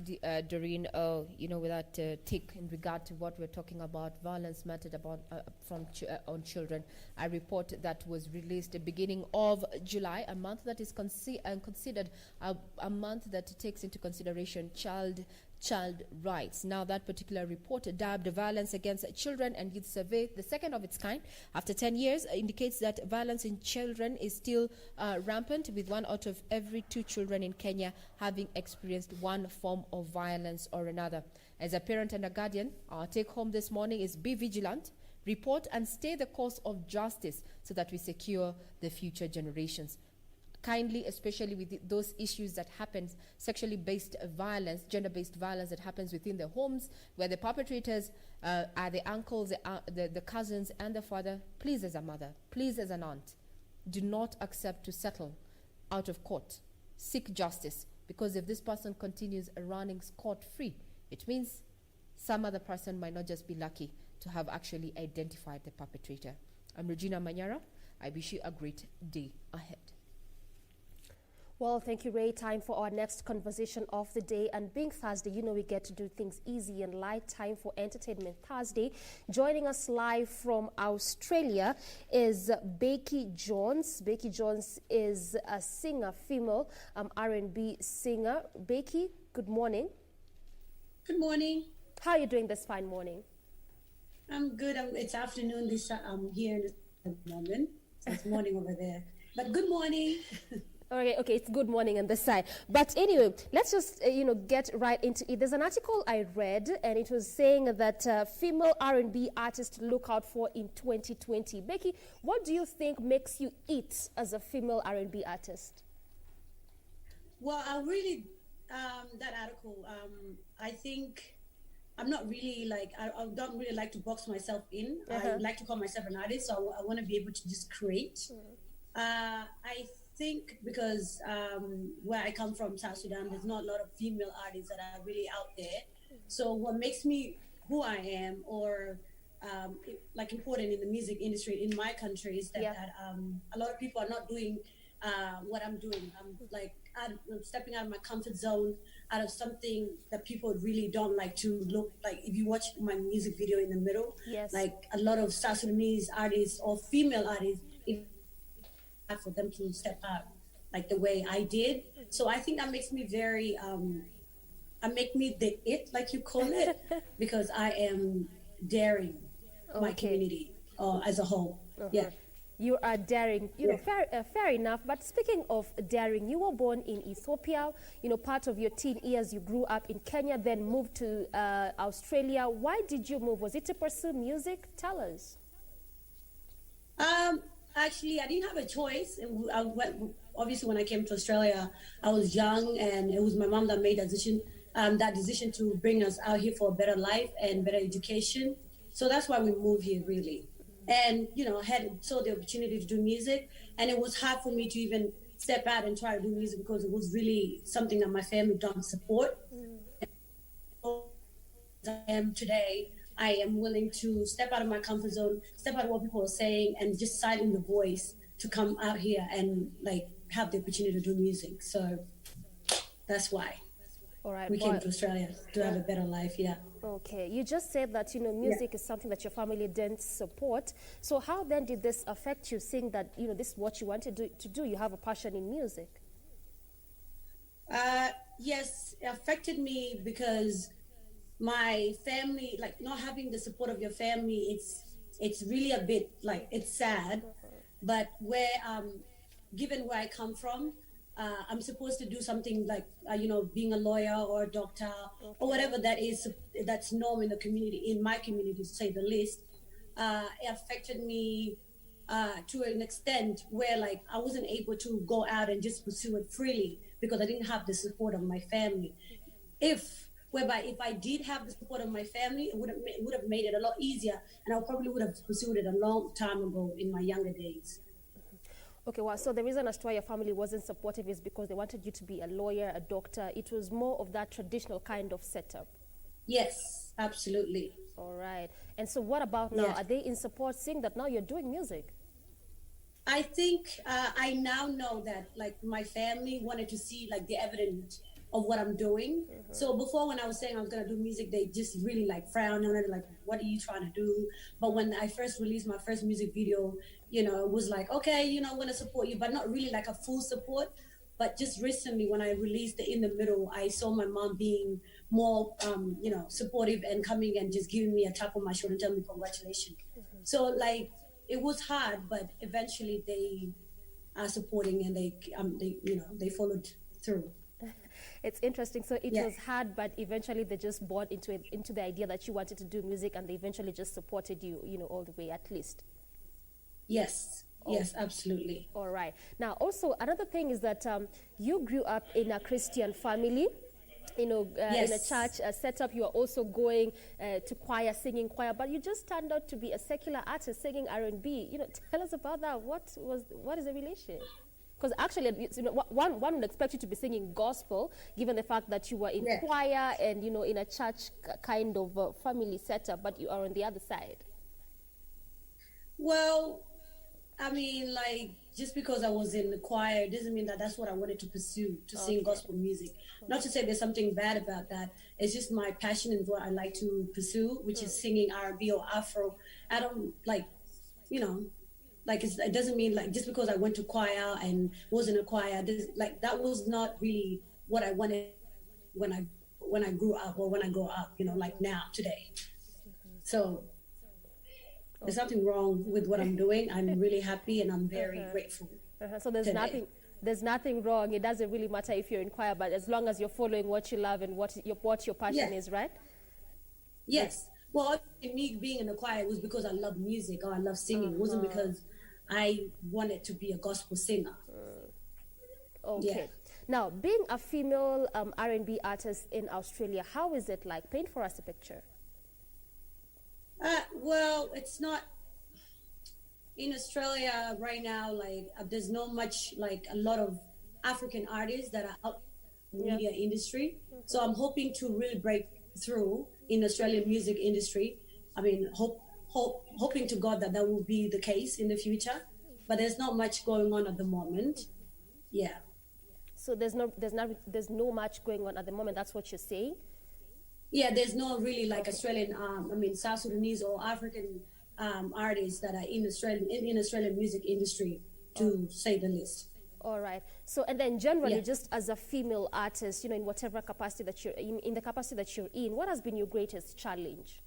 Doreen. With that take in regard to what we're talking about, violence meted on children, a report that was released at the beginning of July, a month that is considered a month that takes into consideration child rights. Now, that particular report, dubbed Violence Against Children and Youth Survey, the second of its kind, after 10 years, indicates that violence in children is still rampant, with 1 out of every 2 children in Kenya having experienced one form of violence or another. As a parent and a guardian, our take home this morning is be vigilant, report, and stay the course of justice so that we secure the future generations. kindly, especially with those issues that happens, sexually based violence, gender-based violence that happens within the homes, where the perpetrators are the uncles, the cousins, and the father. Please, as a mother, please, as an aunt, do not accept to settle out of court. Seek justice, because if this person continues running scot-free, it means some other person might not just be lucky to have actually identified the perpetrator. I'm Regina Manyara. I wish you a great day ahead. Well, thank you, Ray. Time for our next conversation of the day. And being Thursday, you know we get to do things easy and light. Time for Entertainment Thursday. Joining us live from Australia is Becky Jones. Becky Jones is a singer, female R&B singer. Becky, good morning. Good morning. How are you doing this fine morning? I'm good. It's afternoon. I'm here at the moment. So it's morning over there. But good morning. Okay, it's good morning on this side. But anyway, let's just, get right into it. There's an article I read, and it was saying that female R&B artists to look out for in 2020. Becky, what do you think makes you it as a female R&B artist? Well, that article, I think I'm not really I don't really like to box myself in. I like to call myself an artist, so I want to be able to just create. I think because where I come from, South Sudan, there's not a lot of female artists that are really out there. So what makes me who I am, or important in the music industry in my country, is that a lot of people are not doing what I'm doing. I'm stepping out of my comfort zone, out of something that people really don't like to look like. If you watch my music video in the middle, like a lot of South Sudanese artists or female artists, for them to step out like the way I did. So I think that makes me very make me the it, like you call it, because I am daring my community as a whole. You are daring, fair enough. But speaking of daring, you were born in Ethiopia. Part of your teen years you grew up in Kenya, then moved to Australia. Why did you move? Was it to pursue music? Tell us. Actually, I didn't have a choice. Obviously, when I came to Australia, I was young, and it was my mom that made that decision to bring us out here for a better life and better education. So that's why we moved here, really. And, saw the opportunity to do music, and it was hard for me to even step out and try to do music because it was really something that my family don't support. As I am today, I am willing to step out of my comfort zone, step out of what people are saying, and just silence the voice to come out here and have the opportunity to do music. So that's why. All right. We came to Australia to have a better life. Yeah. Okay. You just said that music is something that your family didn't support. So how then did this affect you, seeing that this is what you wanted to do? You have a passion in music. Yes, it affected me because my family, not having the support of your family, it's really a bit it's sad. But given where I come from, I'm supposed to do something being a lawyer or a doctor or whatever that's norm in the community, in my community, to say the least. It affected me to an extent where I wasn't able to go out and just pursue it freely because I didn't have the support of my family. If I did have the support of my family, it would have made it a lot easier, and I probably would have pursued it a long time ago in my younger days. Okay, well, so the reason as to why your family wasn't supportive is because they wanted you to be a lawyer, a doctor. It was more of that traditional kind of setup. Yes, absolutely. All right. And so what about now? Are they in support, seeing that now you're doing music? I think I now know that my family wanted to see the evidence of what I'm doing. So before, when I was saying I was going to do music, they just really frowned on it, what are you trying to do? But when I first released my first music video, it was okay, I'm going to support you, but not really a full support. But just recently, when I released the In the Middle, I saw my mom being more, supportive and coming and just giving me a tap on my shoulder and telling me congratulations. So it was hard, but eventually they are supporting, and they followed through. It's interesting. So it was hard, but eventually they just bought into the idea that you wanted to do music, and they eventually just supported you, all the way, at least. Yes, Yes, absolutely. All right. Now, also, another thing is that you grew up in a Christian family. In a church setup. You are also going to choir, singing choir, but you just turned out to be a secular artist singing R&B. Tell us about that. What is the relation? Because actually, one would expect you to be singing gospel, given the fact that you were in choir and in a church kind of family setup, but you are on the other side. Well, I mean, like, just because I was in the choir doesn't mean that that's what I wanted to pursue, to sing gospel music. Not to say there's something bad about that. It's just my passion and what I like to pursue, which is singing R&B or Afro. I don't it doesn't mean like just because I went to choir and was in a choir, that was not really what I wanted when I grew up or when I grow up, like now, today. So there's nothing wrong with what I'm doing. I'm really happy and I'm very grateful. So there's nothing wrong. It doesn't really matter if you're in choir, but as long as you're following what you love and what your passion is, right? Yes. Well, me being in the choir was because I love music or I love singing. It wasn't because I wanted to be a gospel singer. Okay. Yeah. Now, being a female R&B artist in Australia, how is it like? Paint for us a picture. Well, it's not in Australia right now. Like, there's not much, like, a lot of African artists that are out in the media industry. So I'm hoping to really break through in Australian music industry. I mean, hoping to God that will be the case in the future. But there's not much going on at the moment. Yeah. So there's no much going on at the moment. That's what you're saying. Yeah, there's no really like Australian, South Sudanese or African artists that are in Australian music industry, to say the least. All right. So, and then generally, just as a female artist, in whatever capacity that you're in the capacity that you're in, what has been your greatest challenge?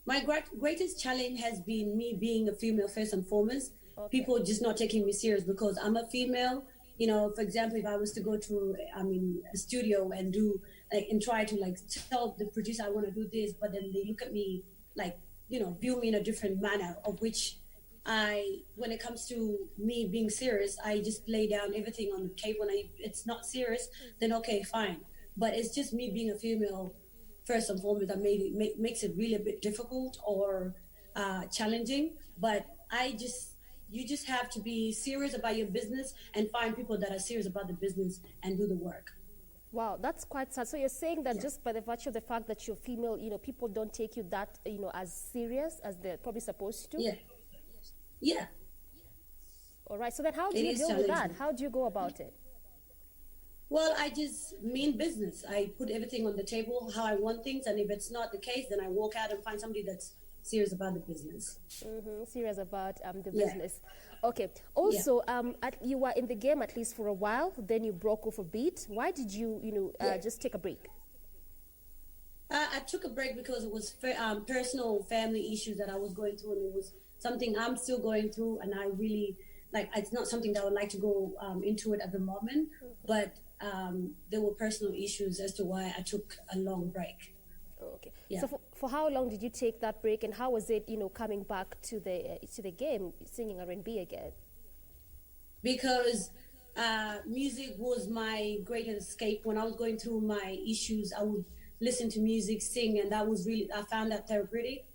My greatest challenge has been me being a female first and foremost. People just not taking me serious because I'm a female. For example, if I was to go to, a studio and do and try to tell the producer I want to do this, but then they look at me view me in a different manner, of which when it comes to me being serious, I just lay down everything on the table. And it's not serious, then okay, fine. But it's just me being a female first and foremost that makes it really a bit difficult or challenging. But you just have to be serious about your business and find people that are serious about the business and do the work. Wow, that's quite sad. So you're saying that just by the virtue of the fact that you're female, people don't take you that, as serious as they're probably supposed to? Yeah. All right. So then how do you deal with that? How do you go about it? Well, I just mean business. I put everything on the table, how I want things. And if it's not the case, then I walk out and find somebody that's serious about the business. Serious about the business. Okay. Also, you were in the game at least for a while. Then you broke off a bit. Why did you, just take a break? I took a break because it was personal family issues that I was going through, and it was something I'm still going through, and I really it's not something that I would like to go into it at the moment, but there were personal issues as to why I took a long break. Okay. Yeah. So for how long did you take that break, and how was it, coming back to the game, singing R&B again? Because music was my greatest escape. When I was going through my issues, I would listen to music, sing, and that was really, I found that therapeutic.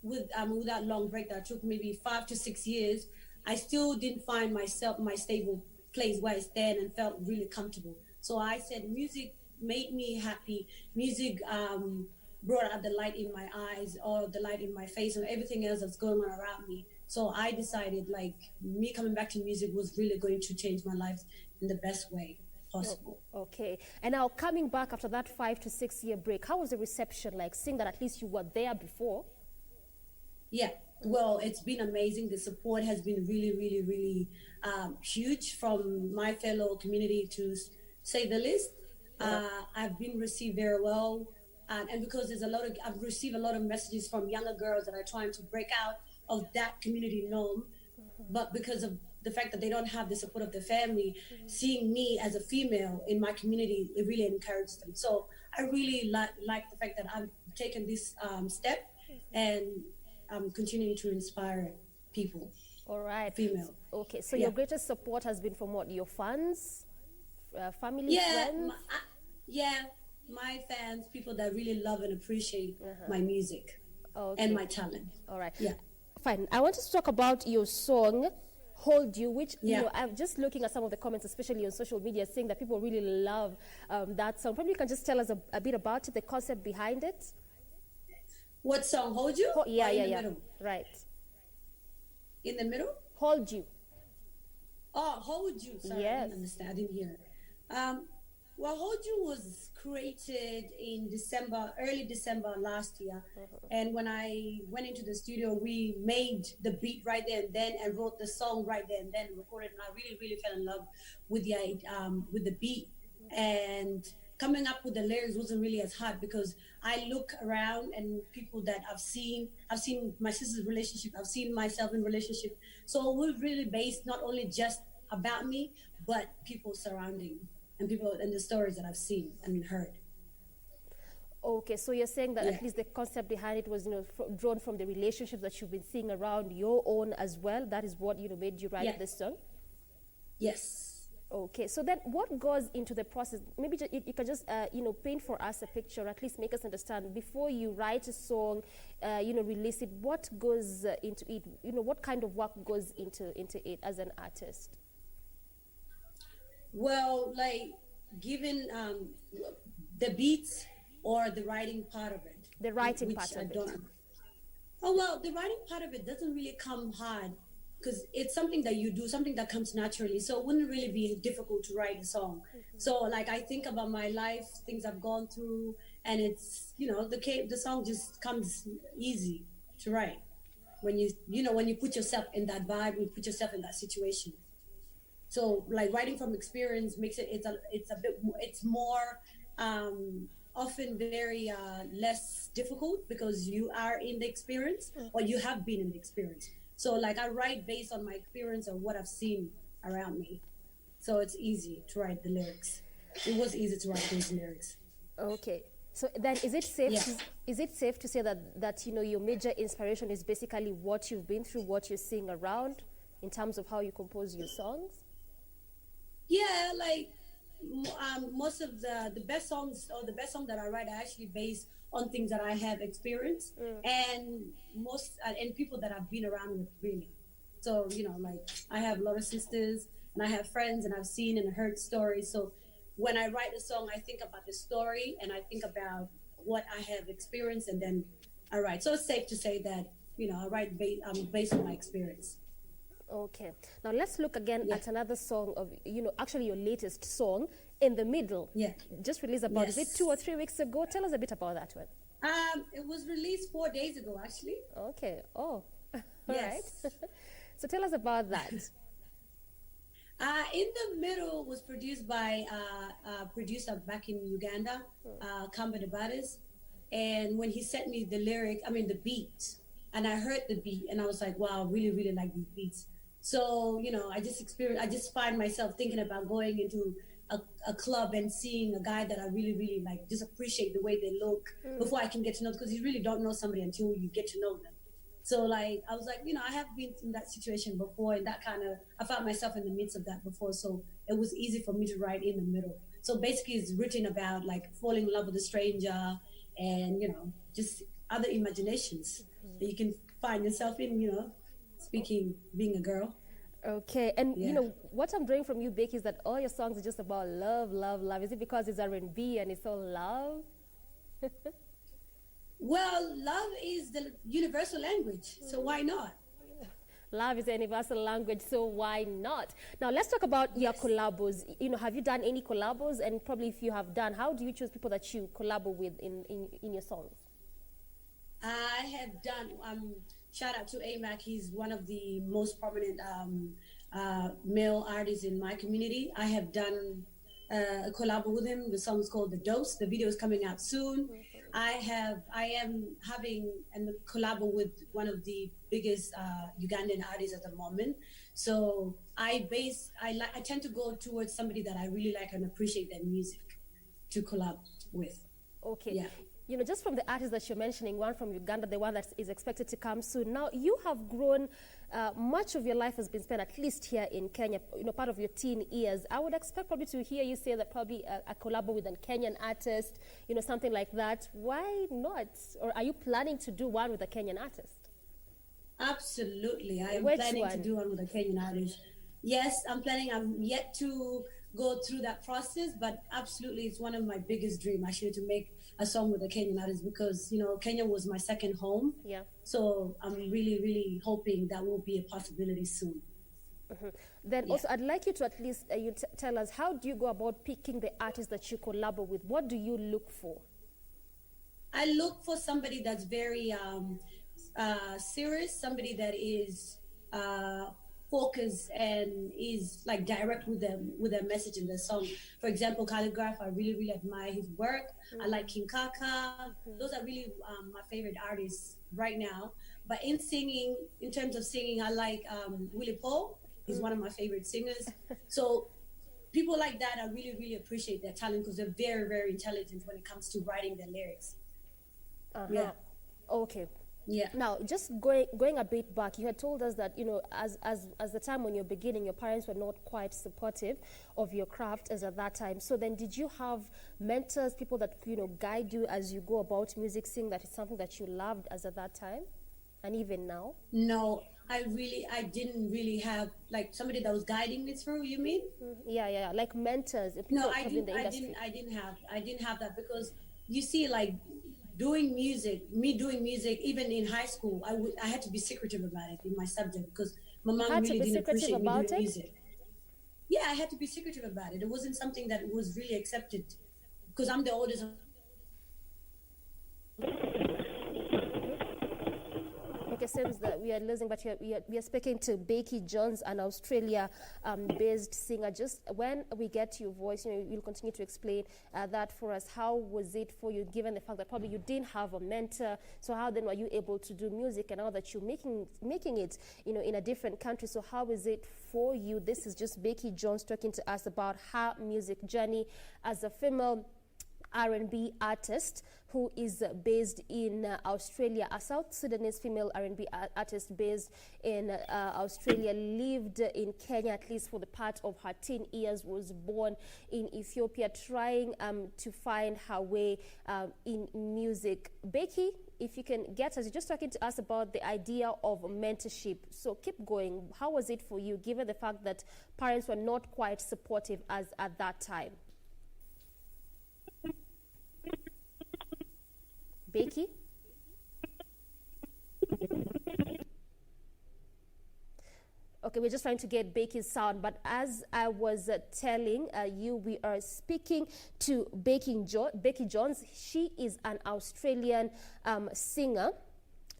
With that long break that took maybe 5 to 6 years, I still didn't find myself, my stable place where I stand and felt really comfortable. So I said music made me happy. Music brought out the light in my eyes or the light in my face and everything else that's going on around me. So I decided me coming back to music was really going to change my life in the best way possible. Okay. And now coming back after that 5 to 6 year break, how was the reception like, seeing that at least you were there before? Yeah, well, it's been amazing. The support has been really, really, really huge from my fellow community, to say the least. I've been received very well. And because I've received a lot of messages from younger girls that are trying to break out of that community norm, but because of the fact that they don't have the support of the family, seeing me as a female in my community, it really encouraged them. So I really like the fact that I've taken this step, and I'm continuing to inspire people. All right. Female. Okay, so your greatest support has been from what? Your fans, family, friends? My fans, people that really love and appreciate my music and my talent. All right. Yeah. Fine. I want to talk about your song, Hold You, which, you know, I'm just looking at some of the comments, especially on social media, saying that people really love that song. Probably you can just tell us a bit about it, the concept behind it. What song? Hold You? Yeah. Right. In the middle? Hold You. Oh, Hold You. Sorry, I didn't understand. I didn't hear it. Well, Hold You was created in early December last year. And when I went into the studio, we made the beat right there and then and wrote the song right there and then recorded. And I really, really fell in love with the beat. And coming up with the lyrics wasn't really as hard because I look around and people that I've seen my sister's relationship, I've seen myself in relationship. So it was really based not only just about me, but people surrounding me. And people and the stories that I've seen and heard. Okay, so you're saying that at least the concept behind it was, you know, drawn from the relationships that you've been seeing around your own as well. That is what, you know, made you write this song? Yes. Okay, so then what goes into the process? Maybe you can just, you know, paint for us a picture, or at least make us understand before you write a song, you know, release it, what goes into it? You know, what kind of work goes into it as an artist? Well, like given the beats or the writing part of it. The writing part of it. Oh, well, the writing part of it doesn't really come hard because it's something that you do, something that comes naturally. So it wouldn't really be difficult to write a song. So like I think about my life, things I've gone through, and it's, you know, the song just comes easy to write when you put yourself in that vibe, when you put yourself in that situation. So like writing from experience makes it's more often very less difficult because you are in the experience or you have been in the experience. So like I write based on my experience or what I've seen around me. So it's easy to write the lyrics. It was easy to write those lyrics. Okay. So then is it safe to say that you know your major inspiration is basically what you've been through, what you're seeing around in terms of how you compose your songs? Yeah, like most of the best songs or the best song that I write are actually based on things that I have experienced and people that I've been around with really. So, you know, like I have a lot of sisters and I have friends and I've seen and heard stories. So when I write a song, I think about the story and I think about what I have experienced and then I write. So it's safe to say that, you know, I write based on my experience. Okay. Now let's look again at another song of, you know, actually your latest song, In the Middle. Yeah. Just released about, is it 2 or 3 weeks ago? Tell us a bit about that one. It was released 4 days ago, actually. Okay. Oh, all right. So tell us about that. In the Middle was produced by a producer back in Uganda, Kamba Debates. And when he sent me the beat, and I heard the beat and I was like, wow, I really, really like these beats. So, you know, I just find myself thinking about going into a club and seeing a guy that I really, really like, just appreciate the way they look before I can get to know them, because you really don't know somebody until you get to know them. So like, I was like, you know, I have been in that situation before and I found myself in the midst of that before. So it was easy for me to write In the Middle. So basically it's written about like falling in love with a stranger and, you know, just other imaginations that you can find yourself in, you know, being a girl. Okay, and you know, what I'm drawing from you, Becky, is that all your songs are just about love, love, love. Is it because it's R&B and it's all love? Well, love is the universal language, so why not? Love is a universal language, so why not? Now, let's talk about your collabos. You know, have you done any collabos? And probably if you have done, how do you choose people that you collabo with in your songs? I have done, shout out to AMAC. He's one of the most prominent male artists in my community. I have done a collab with him. The song is called The Dose. The video is coming out soon. I am having a collab with one of the biggest Ugandan artists at the moment. So I tend to go towards somebody that I really like and appreciate their music to collab with. Okay. Yeah. you know, just from the artists that you're mentioning, one from Uganda, the one that is expected to come soon. Now, you have grown, much of your life has been spent at least here in Kenya, you know, part of your teen years. I would expect probably to hear you say that probably a collab with a Kenyan artist, you know, something like that. Why not? Or are you planning to do one with a Kenyan artist? Absolutely. I am Which planning one? to do one with a Kenyan artist. Yes, I'm planning. I'm yet to go through that process, but absolutely, it's one of my biggest dreams actually to make a song with a Kenyan artist, because, you know, Kenya was my second home. Yeah. So I'm really, really hoping that will be a possibility soon. Then also, I'd like you to at least tell us, how do you go about picking the artist that you collaborate with? What do you look for? I look for somebody that's very serious, somebody that is focused and is like direct with their message in the song. For example, Calligraph, I really, really admire his work. I like King Kaka. Those are really my favorite artists right now. But in singing, in terms of singing, I like Willie Paul. He's one of my favorite singers. So people like that, I really, really appreciate their talent, because they're very, very intelligent when it comes to writing their lyrics. Yeah. Okay. Yeah. Now, just going a bit back, you had told us that, you know, as the time when you're beginning, your parents were not quite supportive of your craft as at that time. So then, did you have mentors, people that, you know, guide you as you go about music, sing that is something that you loved as at that time, and even now? No, I didn't really have like somebody that was guiding me through. You mean? Yeah, like mentors. No, I didn't have that, because you see, like, doing music, even in high school, I had to be secretive about it in my subject, because my mom really didn't appreciate me doing music. Yeah, I had to be secretive about it. It wasn't something that was really accepted, because I'm the oldest. Okay, seems that we are losing, but we are speaking to Becky Jones, an Australia-based singer. Just when we get your voice, you know, you'll continue to explain that for us. How was it for you, given the fact that probably you didn't have a mentor? So how then were you able to do music, and now that you're making it, you know, in a different country? So how is it for you? This is just Becky Jones talking to us about her music journey as a female R&B artist who is based in Australia. A South Sudanese female R&B artist based in Australia, lived in Kenya at least for the part of her teen years, was born in Ethiopia, trying to find her way in music. Becky, if you can get us, you're just talking to us about the idea of mentorship. So keep going. How was it for you, given the fact that parents were not quite supportive as at that time? Becky? Okay, we're just trying to get Becky's sound, but as I was telling you, we are speaking to Becky Jones. She is an Australian singer,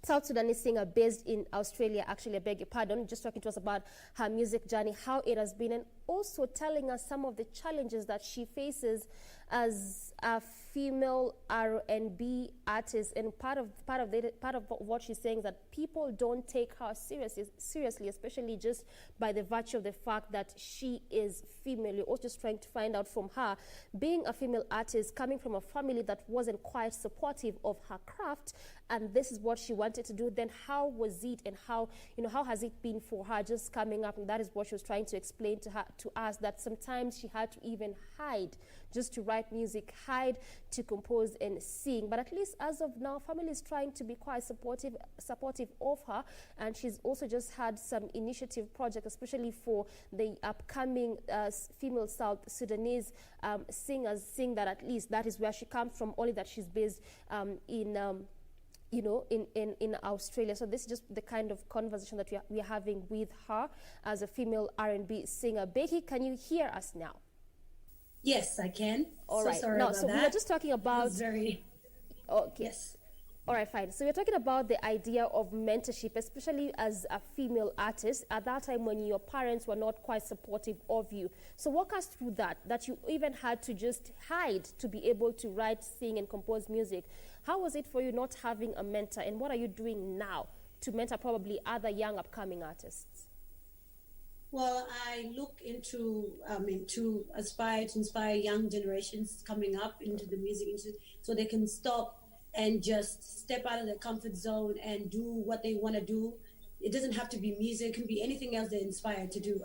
South Sudanese singer based in Australia. Actually, I beg your pardon, just talking to us about her music journey, how it has been, and also telling us some of the challenges that she faces as a female R&B artist. And part of what she's saying is that people don't take her seriously, especially just by the virtue of the fact that she is female. You're also just trying to find out from her, being a female artist, coming from a family that wasn't quite supportive of her craft, and this is what she wanted to do. Then how was it, and how has it been for her just coming up? And that is what she was trying to explain to us, that sometimes she had to even hide just to write music, hide to compose and sing. But at least as of now, family is trying to be quite supportive of her, and she's also just had some initiative project, especially for the upcoming female South Sudanese singers, saying that at least that is where she comes from, only that she's based in Australia. So this is just the kind of conversation that we are having with her as a female R&B singer. Becky, can you hear us now? Yes, I can. All right. Sorry no, about so that. we were just talking about very. Okay. Yes. All right, fine. So we're talking about the idea of mentorship, especially as a female artist at that time when your parents were not quite supportive of you. So walk us through that you even had to just hide to be able to write, sing, and compose music. How was it for you not having a mentor, and what are you doing now to mentor probably other young upcoming artists? Well, I look to inspire young generations coming up into the music industry, so they can stop and just step out of their comfort zone and do what they want to do. It doesn't have to be music; it can be anything else they're inspired to do.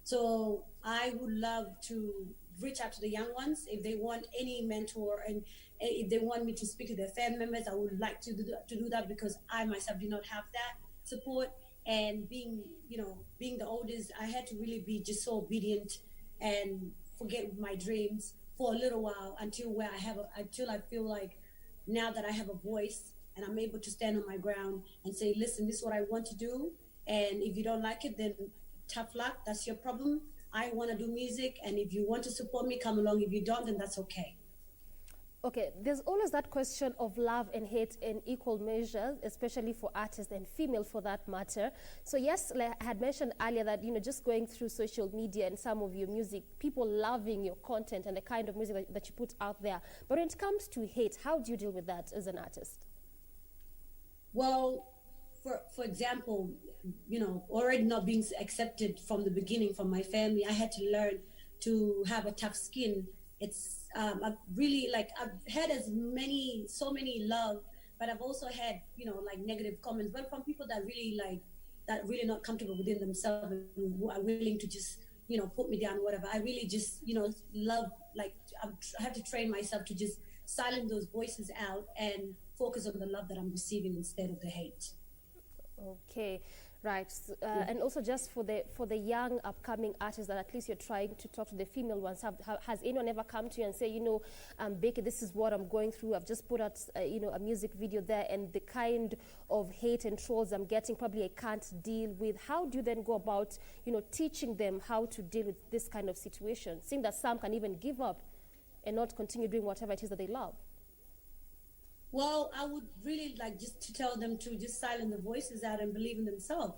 So I would love to reach out to the young ones if they want any mentor, and if they want me to speak to their family members. I would like to do that because I myself do not have that support. And being the oldest, I had to really be just so obedient and forget my dreams for a little while until I feel like now that I have a voice and I'm able to stand on my ground and say, listen, this is what I want to do. And if you don't like it, then tough luck. That's your problem. I want to do music. And if you want to support me, come along. If you don't, then that's okay. Okay, there's always that question of love and hate in equal measure, especially for artists and female for that matter. So yes, like I had mentioned earlier that, just going through social media and some of your music, people loving your content and the kind of music that you put out there. But when it comes to hate, how do you deal with that as an artist? Well, for example, already not being accepted from the beginning from my family, I had to learn to have a tough skin. It's I've really I've had so many love, but I've also had negative comments, but from people that really not comfortable within themselves and who are willing to just put me down, whatever. I really just love, I have to train myself to just silence those voices out and focus on the love that I'm receiving instead of the hate. Okay. Right, and also just for the young upcoming artists that at least you're trying to talk to, the female ones, has anyone ever come to you and say, Becky, this is what I'm going through. I've just put out, a music video there, and the kind of hate and trolls I'm getting, probably I can't deal with. How do you then go about, teaching them how to deal with this kind of situation, seeing that some can even give up and not continue doing whatever it is that they love? Well, I would really like just to tell them to just silence the voices out and believe in themselves.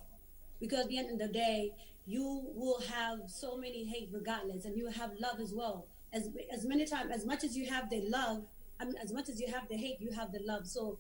Because at the end of the day, you will have so many hate regardless, and you have love as well. As many times, as much as you have the love, as much as you have the hate, you have the love. So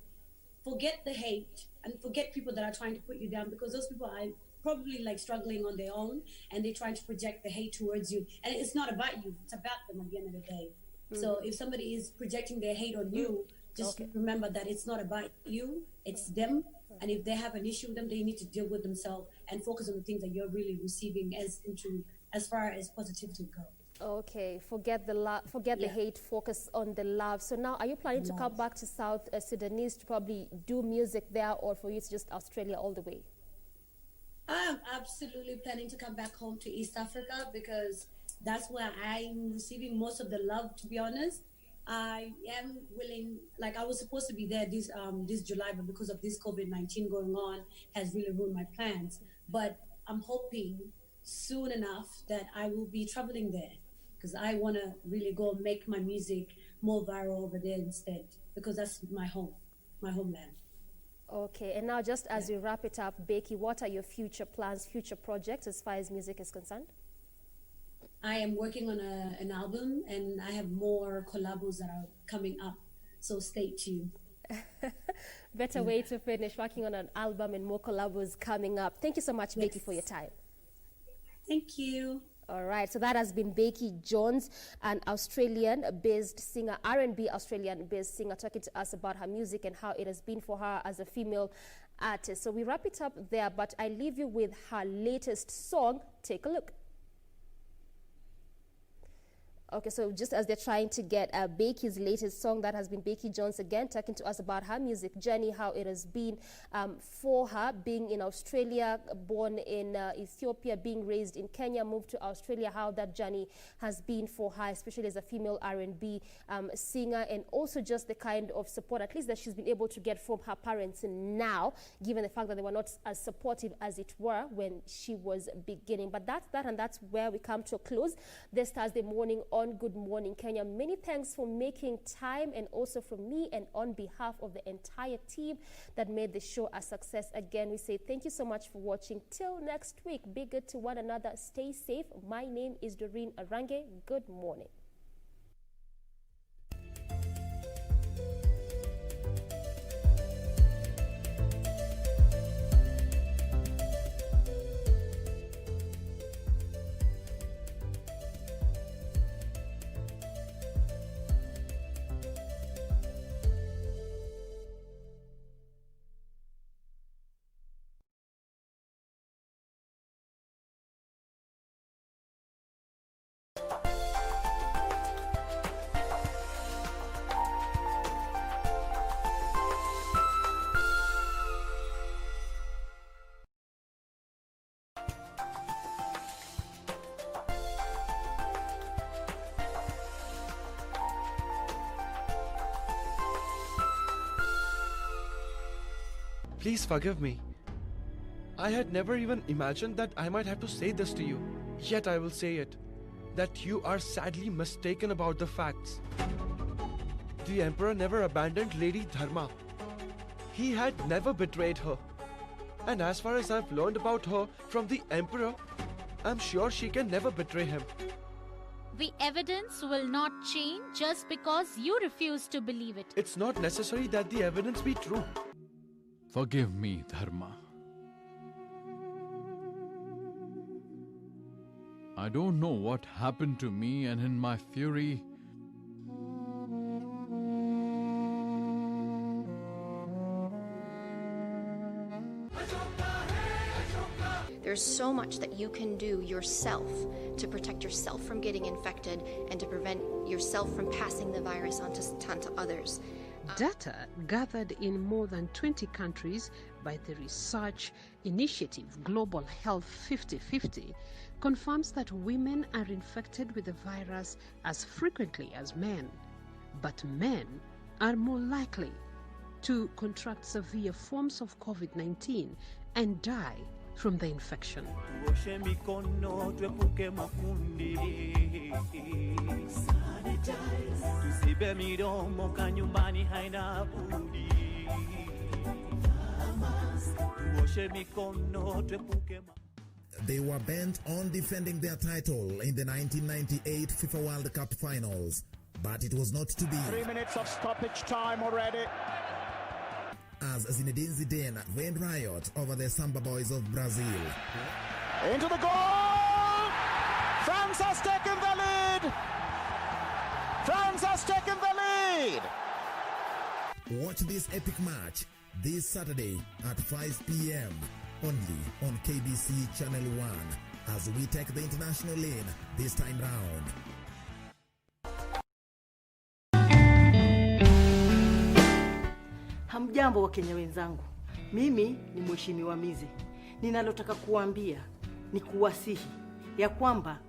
forget the hate and forget people that are trying to put you down, because those people are probably struggling on their own, and they're trying to project the hate towards you. And it's not about you, it's about them at the end of the day. So if somebody is projecting their hate on you, just remember that it's not about you, it's them. And if they have an issue with them, they need to deal with themselves and focus on the things that you're really receiving as far as positivity goes. Okay, forget the hate, focus on the love. So now, are you planning to come back to South Sudanese to probably do music there, or for you it's just Australia all the way? I'm absolutely planning to come back home to East Africa, because that's where I'm receiving most of the love, to be honest. I am willing, I was supposed to be there this July, but because of this COVID-19 going on, has really ruined my plans. But I'm hoping soon enough that I will be traveling there, because I want to really go make my music more viral over there instead, because that's my homeland. Okay, and now just as we wrap it up, Becky, what are your future plans, future projects as far as music is concerned? I am working on an album, and I have more collabos that are coming up, so stay tuned. Better way to finish, working on an album and more collabos coming up. Thank you so much, Becky, for your time. Thank you. All right, so that has been Becky Jones, an Australian-based singer, R&B Australian-based singer, talking to us about her music and how it has been for her as a female artist. So we wrap it up there, but I leave you with her latest song. Take a look. Okay, so just as they're trying to get Becky's latest song, that has been Becky Jones again, talking to us about her music journey, how it has been for her, being in Australia, born in Ethiopia, being raised in Kenya, moved to Australia, how that journey has been for her, especially as a female R&B singer, and also just the kind of support, at least that she's been able to get from her parents now, given the fact that they were not as supportive as it were when she was beginning. But that's that, and that's where we come to a close this Thursday morning on Good Morning Kenya. Many thanks for making time, and also from me and on behalf of the entire team that made the show a success. Again, we say thank you so much for watching. Till next week, be good to one another, stay safe. My name is Doreen Arange. Good morning. Please forgive me. I had never even imagined that I might have to say this to you. Yet I will say it. That you are sadly mistaken about the facts. The Emperor never abandoned Lady Dharma. He had never betrayed her. And as far as I've learned about her from the Emperor, I'm sure she can never betray him. The evidence will not change just because you refuse to believe it. It's not necessary that the evidence be true. Forgive me, Dharma. I don't know what happened to me, and in my fury, there's so much that you can do yourself to protect yourself from getting infected and to prevent yourself from passing the virus on to others. Data gathered in more than 20 countries by the research initiative Global Health 50/50 confirms that women are infected with the virus as frequently as men, but men are more likely to contract severe forms of COVID-19 and die from the infection. They were bent on defending their title in the 1998 FIFA World Cup finals, but it was not to be. 3 minutes of stoppage time already. As Zinedine Zidane went riot over the Samba Boys of Brazil. Into the goal! France has taken the lead! France has taken the lead! Watch this epic match this Saturday at 5 p.m. only on KBC Channel 1 as we take the international lane this time round. Hamjambo wa Kenya wenzangu, mimi ni Mheshimiwa Mize. Ninalotaka kuambia ni kuwasihi ya kwamba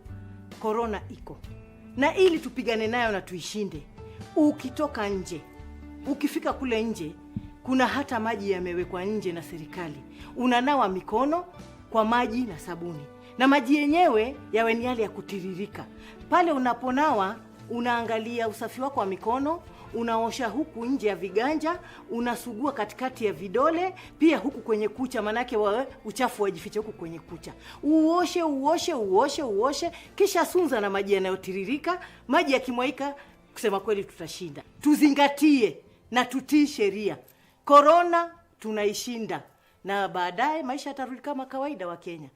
korona iko. Na ili tupigane nayo na tuishinde, ukitoka nje, ukifika kule nje, kuna hata maji yamewekwa nje na serikali. Unanawa mikono kwa maji na sabuni. Na maji yenyewe yawe ni yale ya kutiririka. Pale unaponawa, unaangalia usafi wako wa mikono, unaosha huku nje ya viganja, unasugua katikati ya vidole, pia huku kwenye kucha, manake uchafu wajifiche huku kwenye kucha. Uoshe, kisha sunza na maji yanayotiririka. Maji yakimwaika, kusema kweli tutashinda. Tuzingatie na tutii sheria. Korona tunaishinda na baadaye maisha yatarudi kama kawaida wa Kenya.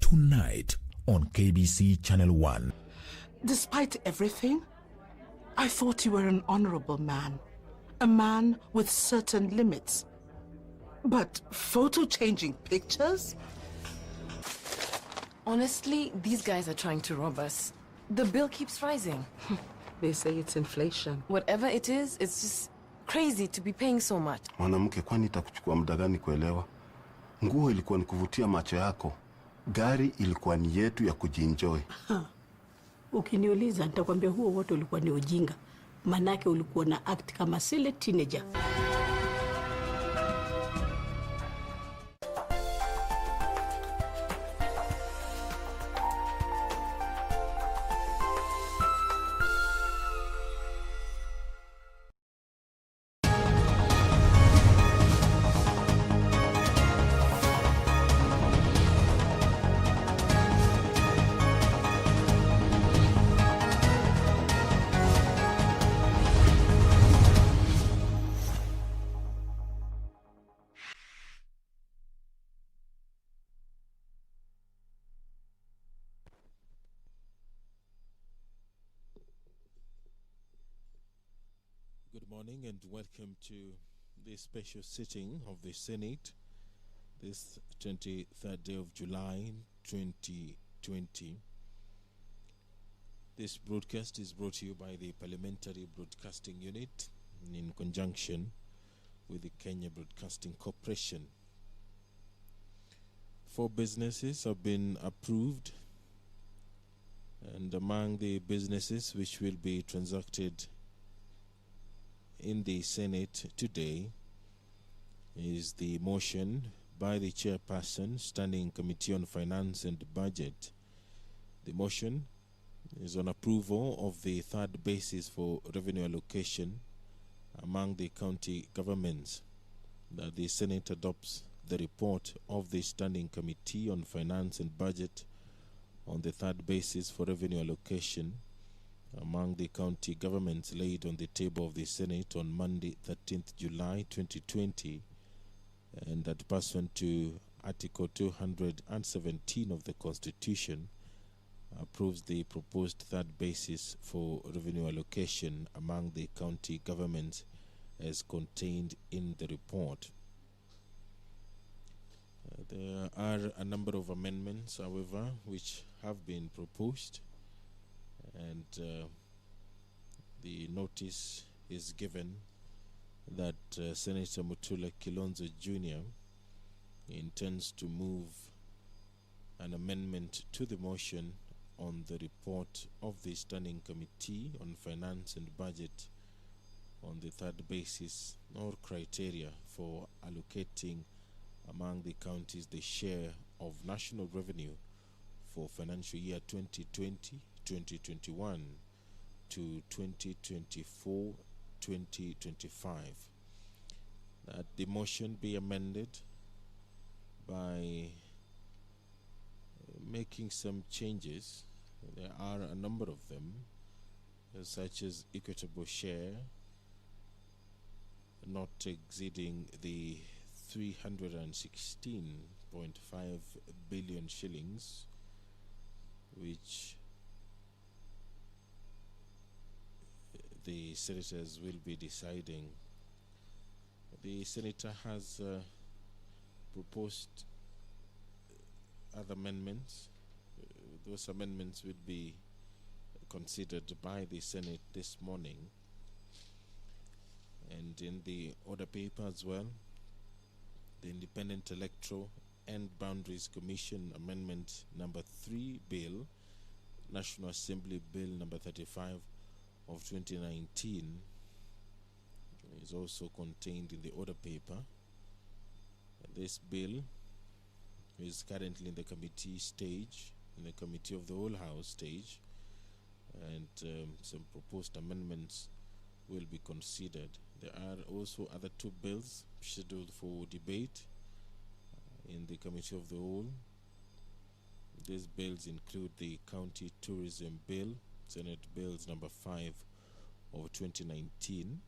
Tonight on KBC Channel 1. Despite everything, I thought you were an honorable man. A man with certain limits. But photo-changing pictures? Honestly, these guys are trying to rob us. The bill keeps rising. They say it's inflation. Whatever it is, it's just crazy to be paying so much. Mwanamke, kwani itakuchukua muda gani kuelewa? Nguo ilikuwa ni kuvutia macho yako. Gari ilikuwa ni yetu ya kujienjoy. Ukiniuliza nitakwambia huo wote ulikuwa ni ujinga. Manake ulikuwa na act kama silly teenager. Good morning and welcome to this special sitting of the Senate this 23rd day of July 2020. This broadcast is brought to you by the Parliamentary Broadcasting Unit in conjunction with the Kenya Broadcasting Corporation. 4 businesses have been approved, and among the businesses which will be transacted in the Senate today is the motion by the chairperson, Standing Committee on Finance and Budget. The motion is on approval of the third basis for revenue allocation among the county governments, that the Senate adopts the report of the Standing Committee on Finance and Budget on the third basis for revenue allocation among the county governments laid on the table of the Senate on Monday, 13th July 2020, and that pursuant to Article 217 of the Constitution, approves the proposed third basis for revenue allocation among the county governments as contained in the report. There are a number of amendments, however, which have been proposed, and the notice is given that Senator Mutula Kilonzo Jr. intends to move an amendment to the motion on the report of the Standing Committee on Finance and Budget on the third basis or criteria for allocating among the counties the share of national revenue for financial year 2020-2021 to 2024-2025. That the motion be amended by making some changes. There are a number of them, such as equitable share not exceeding the 316.5 billion shillings, which the senators will be deciding. The senator has proposed other amendments. Those amendments will be considered by the Senate this morning. And in the order paper as well, the Independent Electoral and Boundaries Commission Amendment number 3 Bill, National Assembly Bill number 35 of 2019, is also contained in the order paper. This bill is currently in the committee stage, in the Committee of the Whole House stage, and some proposed amendments will be considered. There are also other 2 bills scheduled for debate in the Committee of the Whole. These bills include the County Tourism Bill, Senate Bills number 5 of 2019,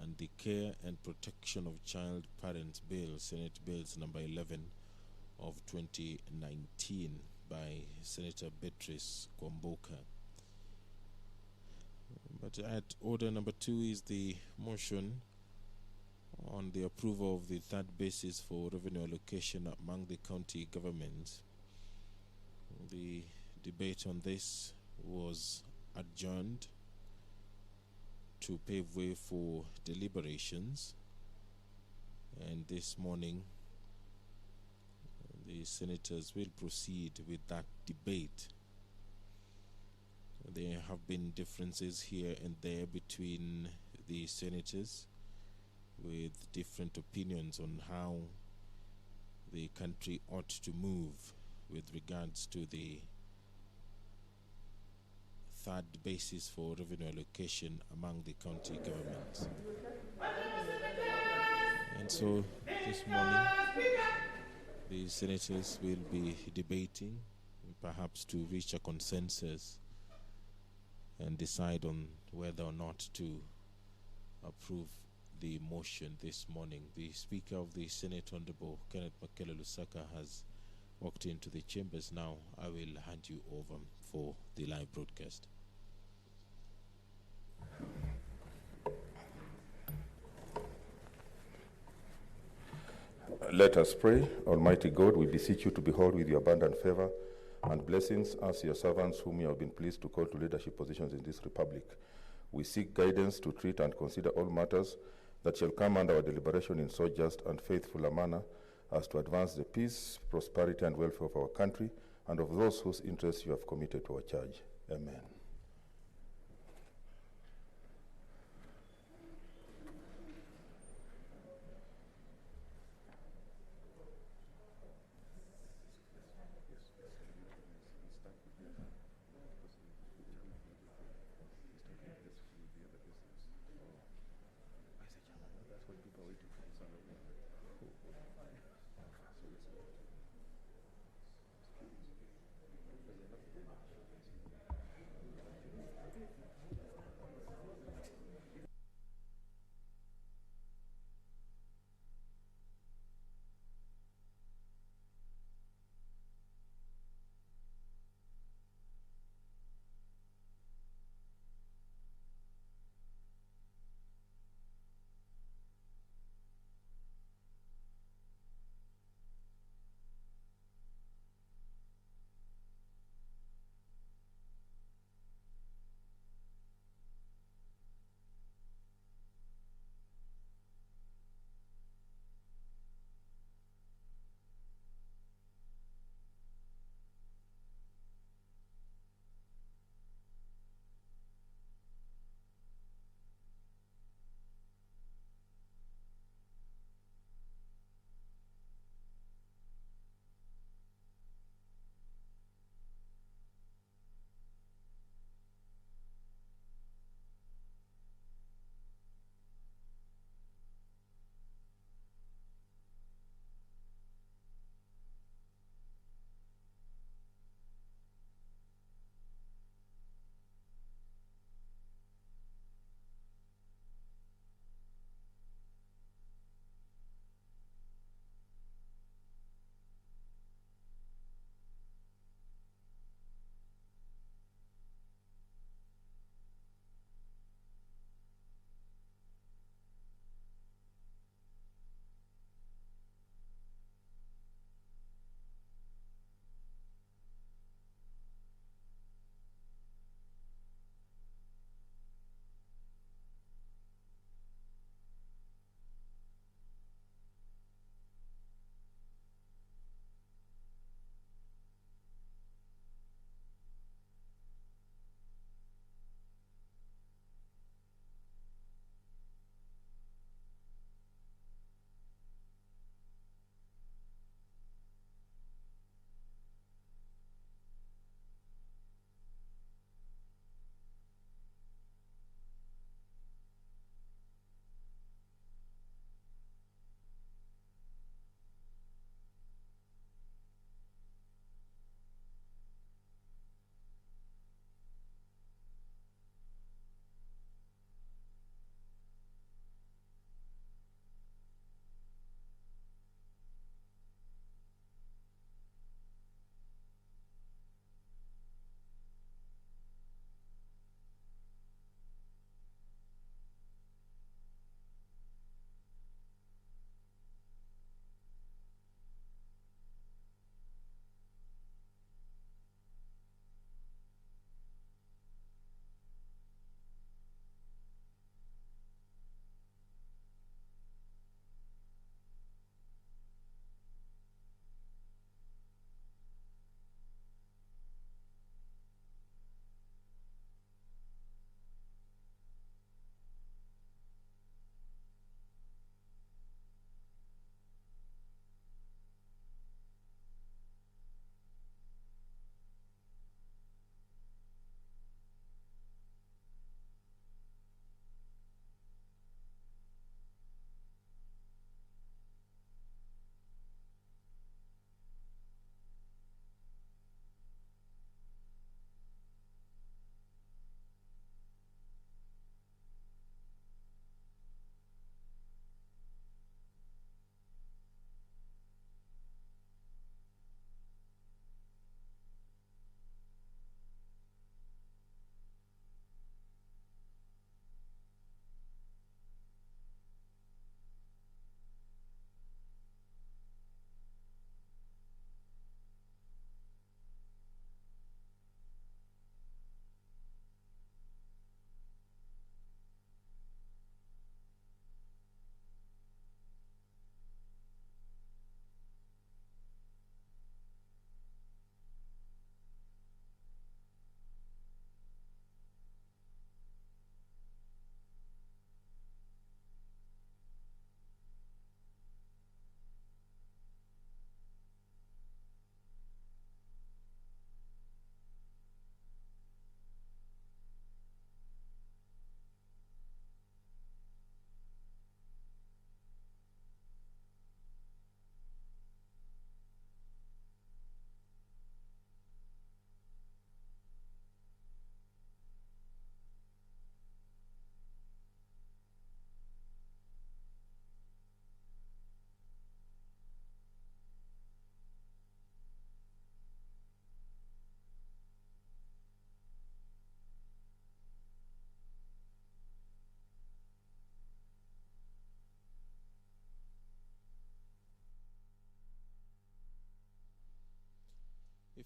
and the Care and Protection of Child Parents Bill, Senate Bills number 11 of 2019 by Senator Beatrice Kwamboka. But at order number 2 is the motion on the approval of the third basis for revenue allocation among the county governments. The debate on this was adjourned to pave way for deliberations, and this morning the senators will proceed with that debate. There have been differences here and there between the senators, with different opinions on how the country ought to move with regards to the third basis for revenue allocation among the county governments. And so this morning the senators will be debating, perhaps to reach a consensus and decide on whether or not to approve the motion this morning. The Speaker of the Senate, Honorable Kenneth Makela Lusaka, has walked into the chambers now. I will hand you over for the live broadcast. Let us pray. Almighty God, we beseech you to behold with your abundant favor and blessings as your servants whom you have been pleased to call to leadership positions in this republic. We seek guidance to treat and consider all matters that shall come under our deliberation in so just and faithful a manner as to advance the peace, prosperity, and welfare of our country and of those whose interests you have committed to our charge. Amen.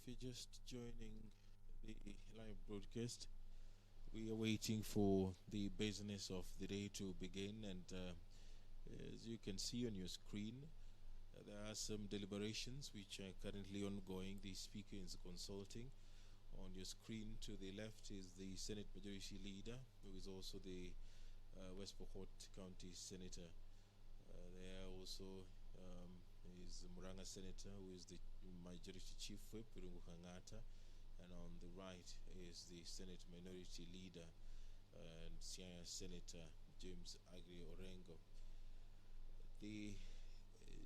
if you're just joining the live broadcast, we are waiting for the business of the day to begin, and as you can see on your screen, there are some deliberations which are currently ongoing. The Speaker is consulting. On your screen to the left is the Senate Majority Leader, who is also the West Pokot County Senator. There also is Muranga Senator, who is the Majority Chief Whip, Rungu Hangata, and on the right is the Senate Minority Leader and Siaya Senator James Agri Orengo. The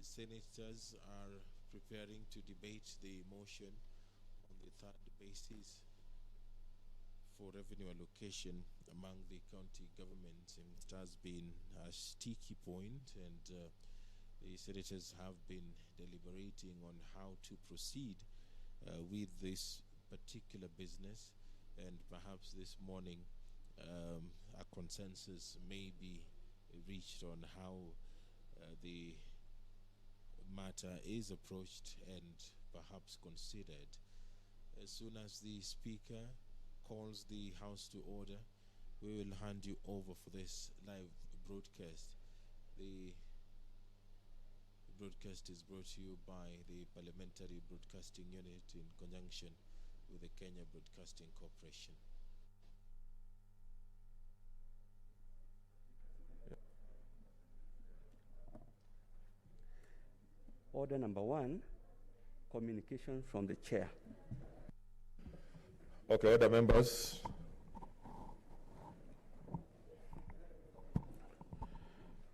senators are preparing to debate the motion on the third basis for revenue allocation among the county governments, and it has been a sticky point, and the senators have been deliberating on how to proceed with this particular business, and perhaps this morning a consensus may be reached on how the matter is approached and perhaps considered. As soon as the Speaker calls the House to order, we will hand you over for this live broadcast. The broadcast is brought to you by the Parliamentary Broadcasting Unit in conjunction with the Kenya Broadcasting Corporation. Order number 1, communication from the chair. Okay, other members.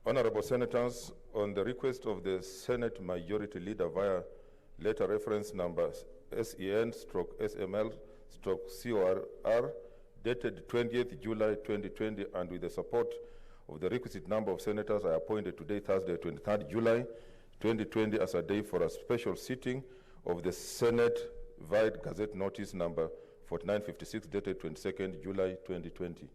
Honorable Senators, on the request of the Senate Majority Leader via letter reference number SEN/SML/COR dated 20th July 2020, and with the support of the requisite number of senators, I appointed today, Thursday, 23rd July 2020, as a day for a special sitting of the Senate via Gazette Notice number 4956 dated 22nd July 2020.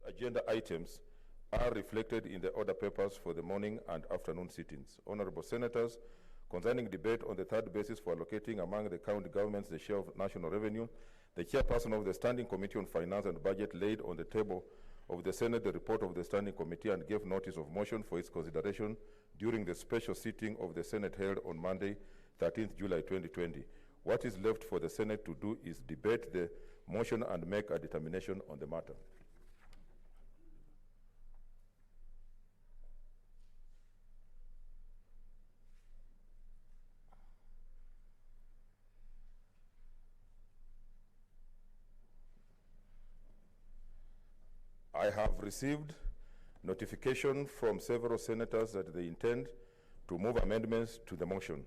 Agenda items are reflected in the order papers for the morning and afternoon sittings. Honorable Senators, concerning debate on the third basis for allocating among the county governments the share of national revenue, the chairperson of the Standing Committee on Finance and Budget laid on the table of the Senate the report of the Standing Committee and gave notice of motion for its consideration during the special sitting of the Senate held on Monday, 13th July 2020. What is left for the Senate to do is debate the motion and make a determination on the matter. I have received notification from several senators that they intend to move amendments to the motion.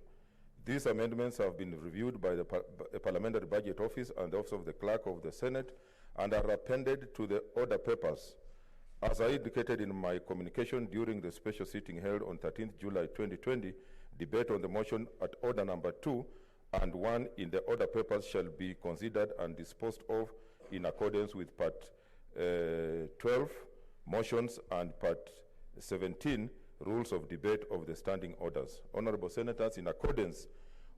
These amendments have been reviewed by the Parliamentary Budget Office and the Office of the Clerk of the Senate and are appended to the order papers. As I indicated in my communication during the special sitting held on 13th July 2020, debate on the motion at order number 2 and 1 in the order papers shall be considered and disposed of in accordance with Part 12 motions and Part 17 rules of debate of the standing orders. Honorable Senators, in accordance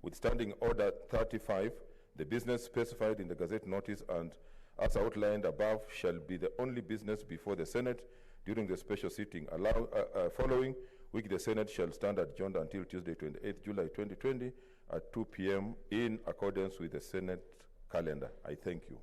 with Standing Order 35, the business specified in the Gazette Notice and as outlined above shall be the only business before the Senate during the special sitting. Following which the Senate shall stand adjourned until Tuesday, 28th July 2020 at 2 p.m. in accordance with the Senate calendar. I thank you.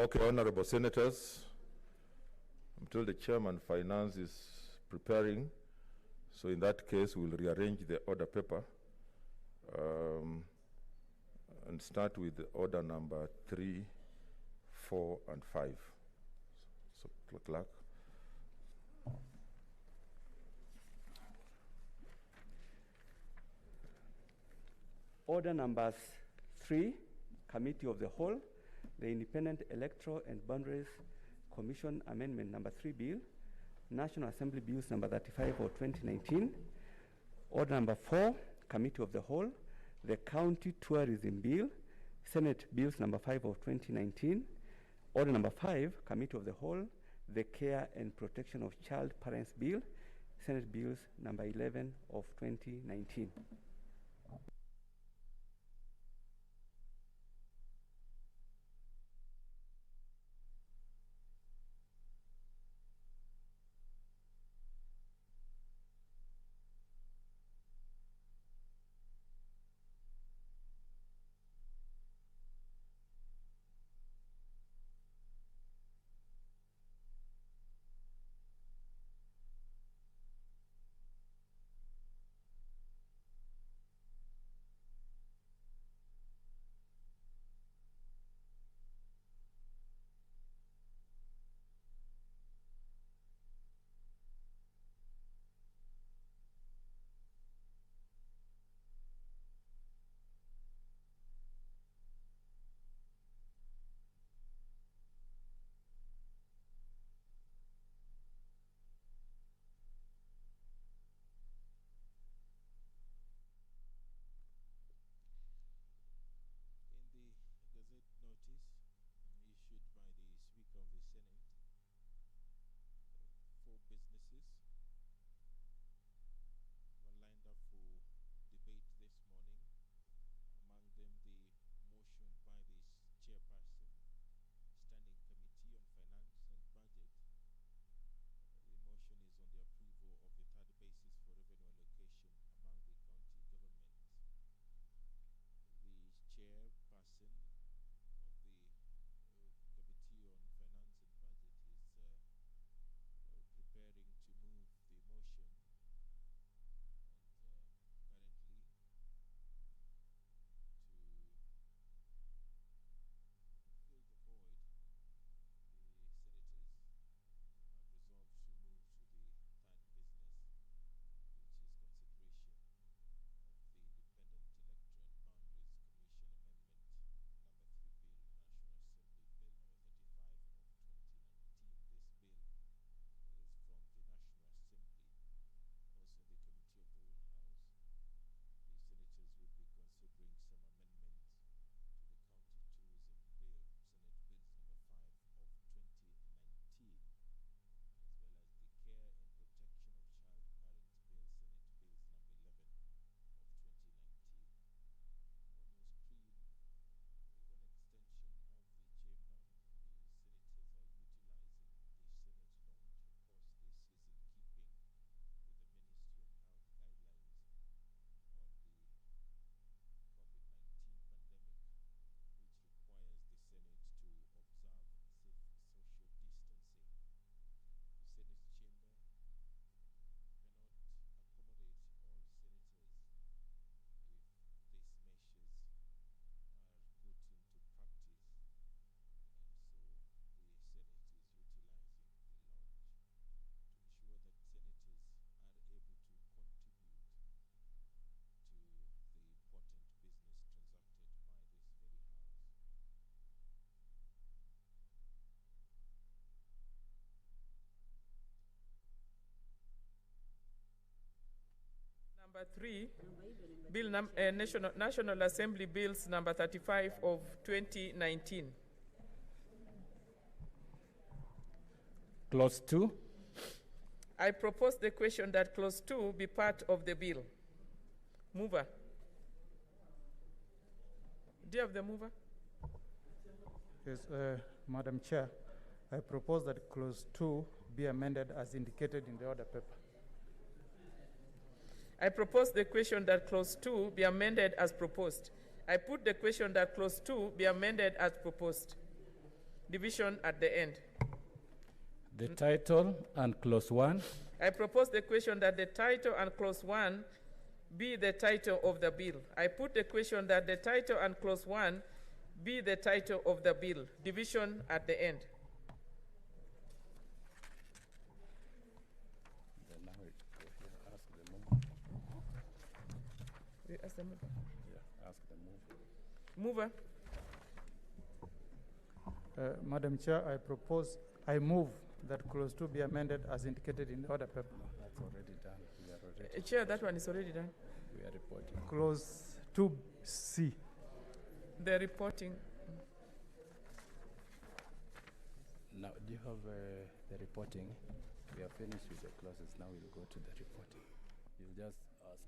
Okay, honorable senators, I'm told the chairman finance is preparing, so in that case we'll rearrange the order paper and start with the order number 3, 4, and 5. So clerk. Order numbers 3, Committee of the Whole, the Independent Electoral and Boundaries Commission Amendment number 3 Bill, National Assembly Bills number 35 of 2019. Order number 4, Committee of the Whole, the County Tourism Bill, Senate Bills number 5 of 2019. Order number 5, Committee of the Whole, the Care and Protection of Child Parents Bill, Senate Bills number 11 of 2019. Number 3, National Assembly Bills number 35 of 2019. Clause 2. I propose the question that Clause 2 be part of the bill. Mover. Do you have the mover? Yes, Madam Chair, I propose that Clause 2 be amended as indicated in the order paper. I propose the question that Clause 2 be amended as proposed. I put the question that Clause 2 be amended as proposed. division at the end. The title and clause 1. I propose the question that the title and clause 1 be the title of the bill. I put the question that the title and clause 1 be the title of the bill, division at the end. Ask the mover. Yeah, ask the mover. Mover. Madam Chair, I move that clause 2 be amended as indicated in the order paper. That's already done. We are already Chair, that one is already done. We are reporting. Clause 2C. The reporting. Now, do you have the reporting? We are finished with the clauses. Now we'll go to the reporting. You'll just ask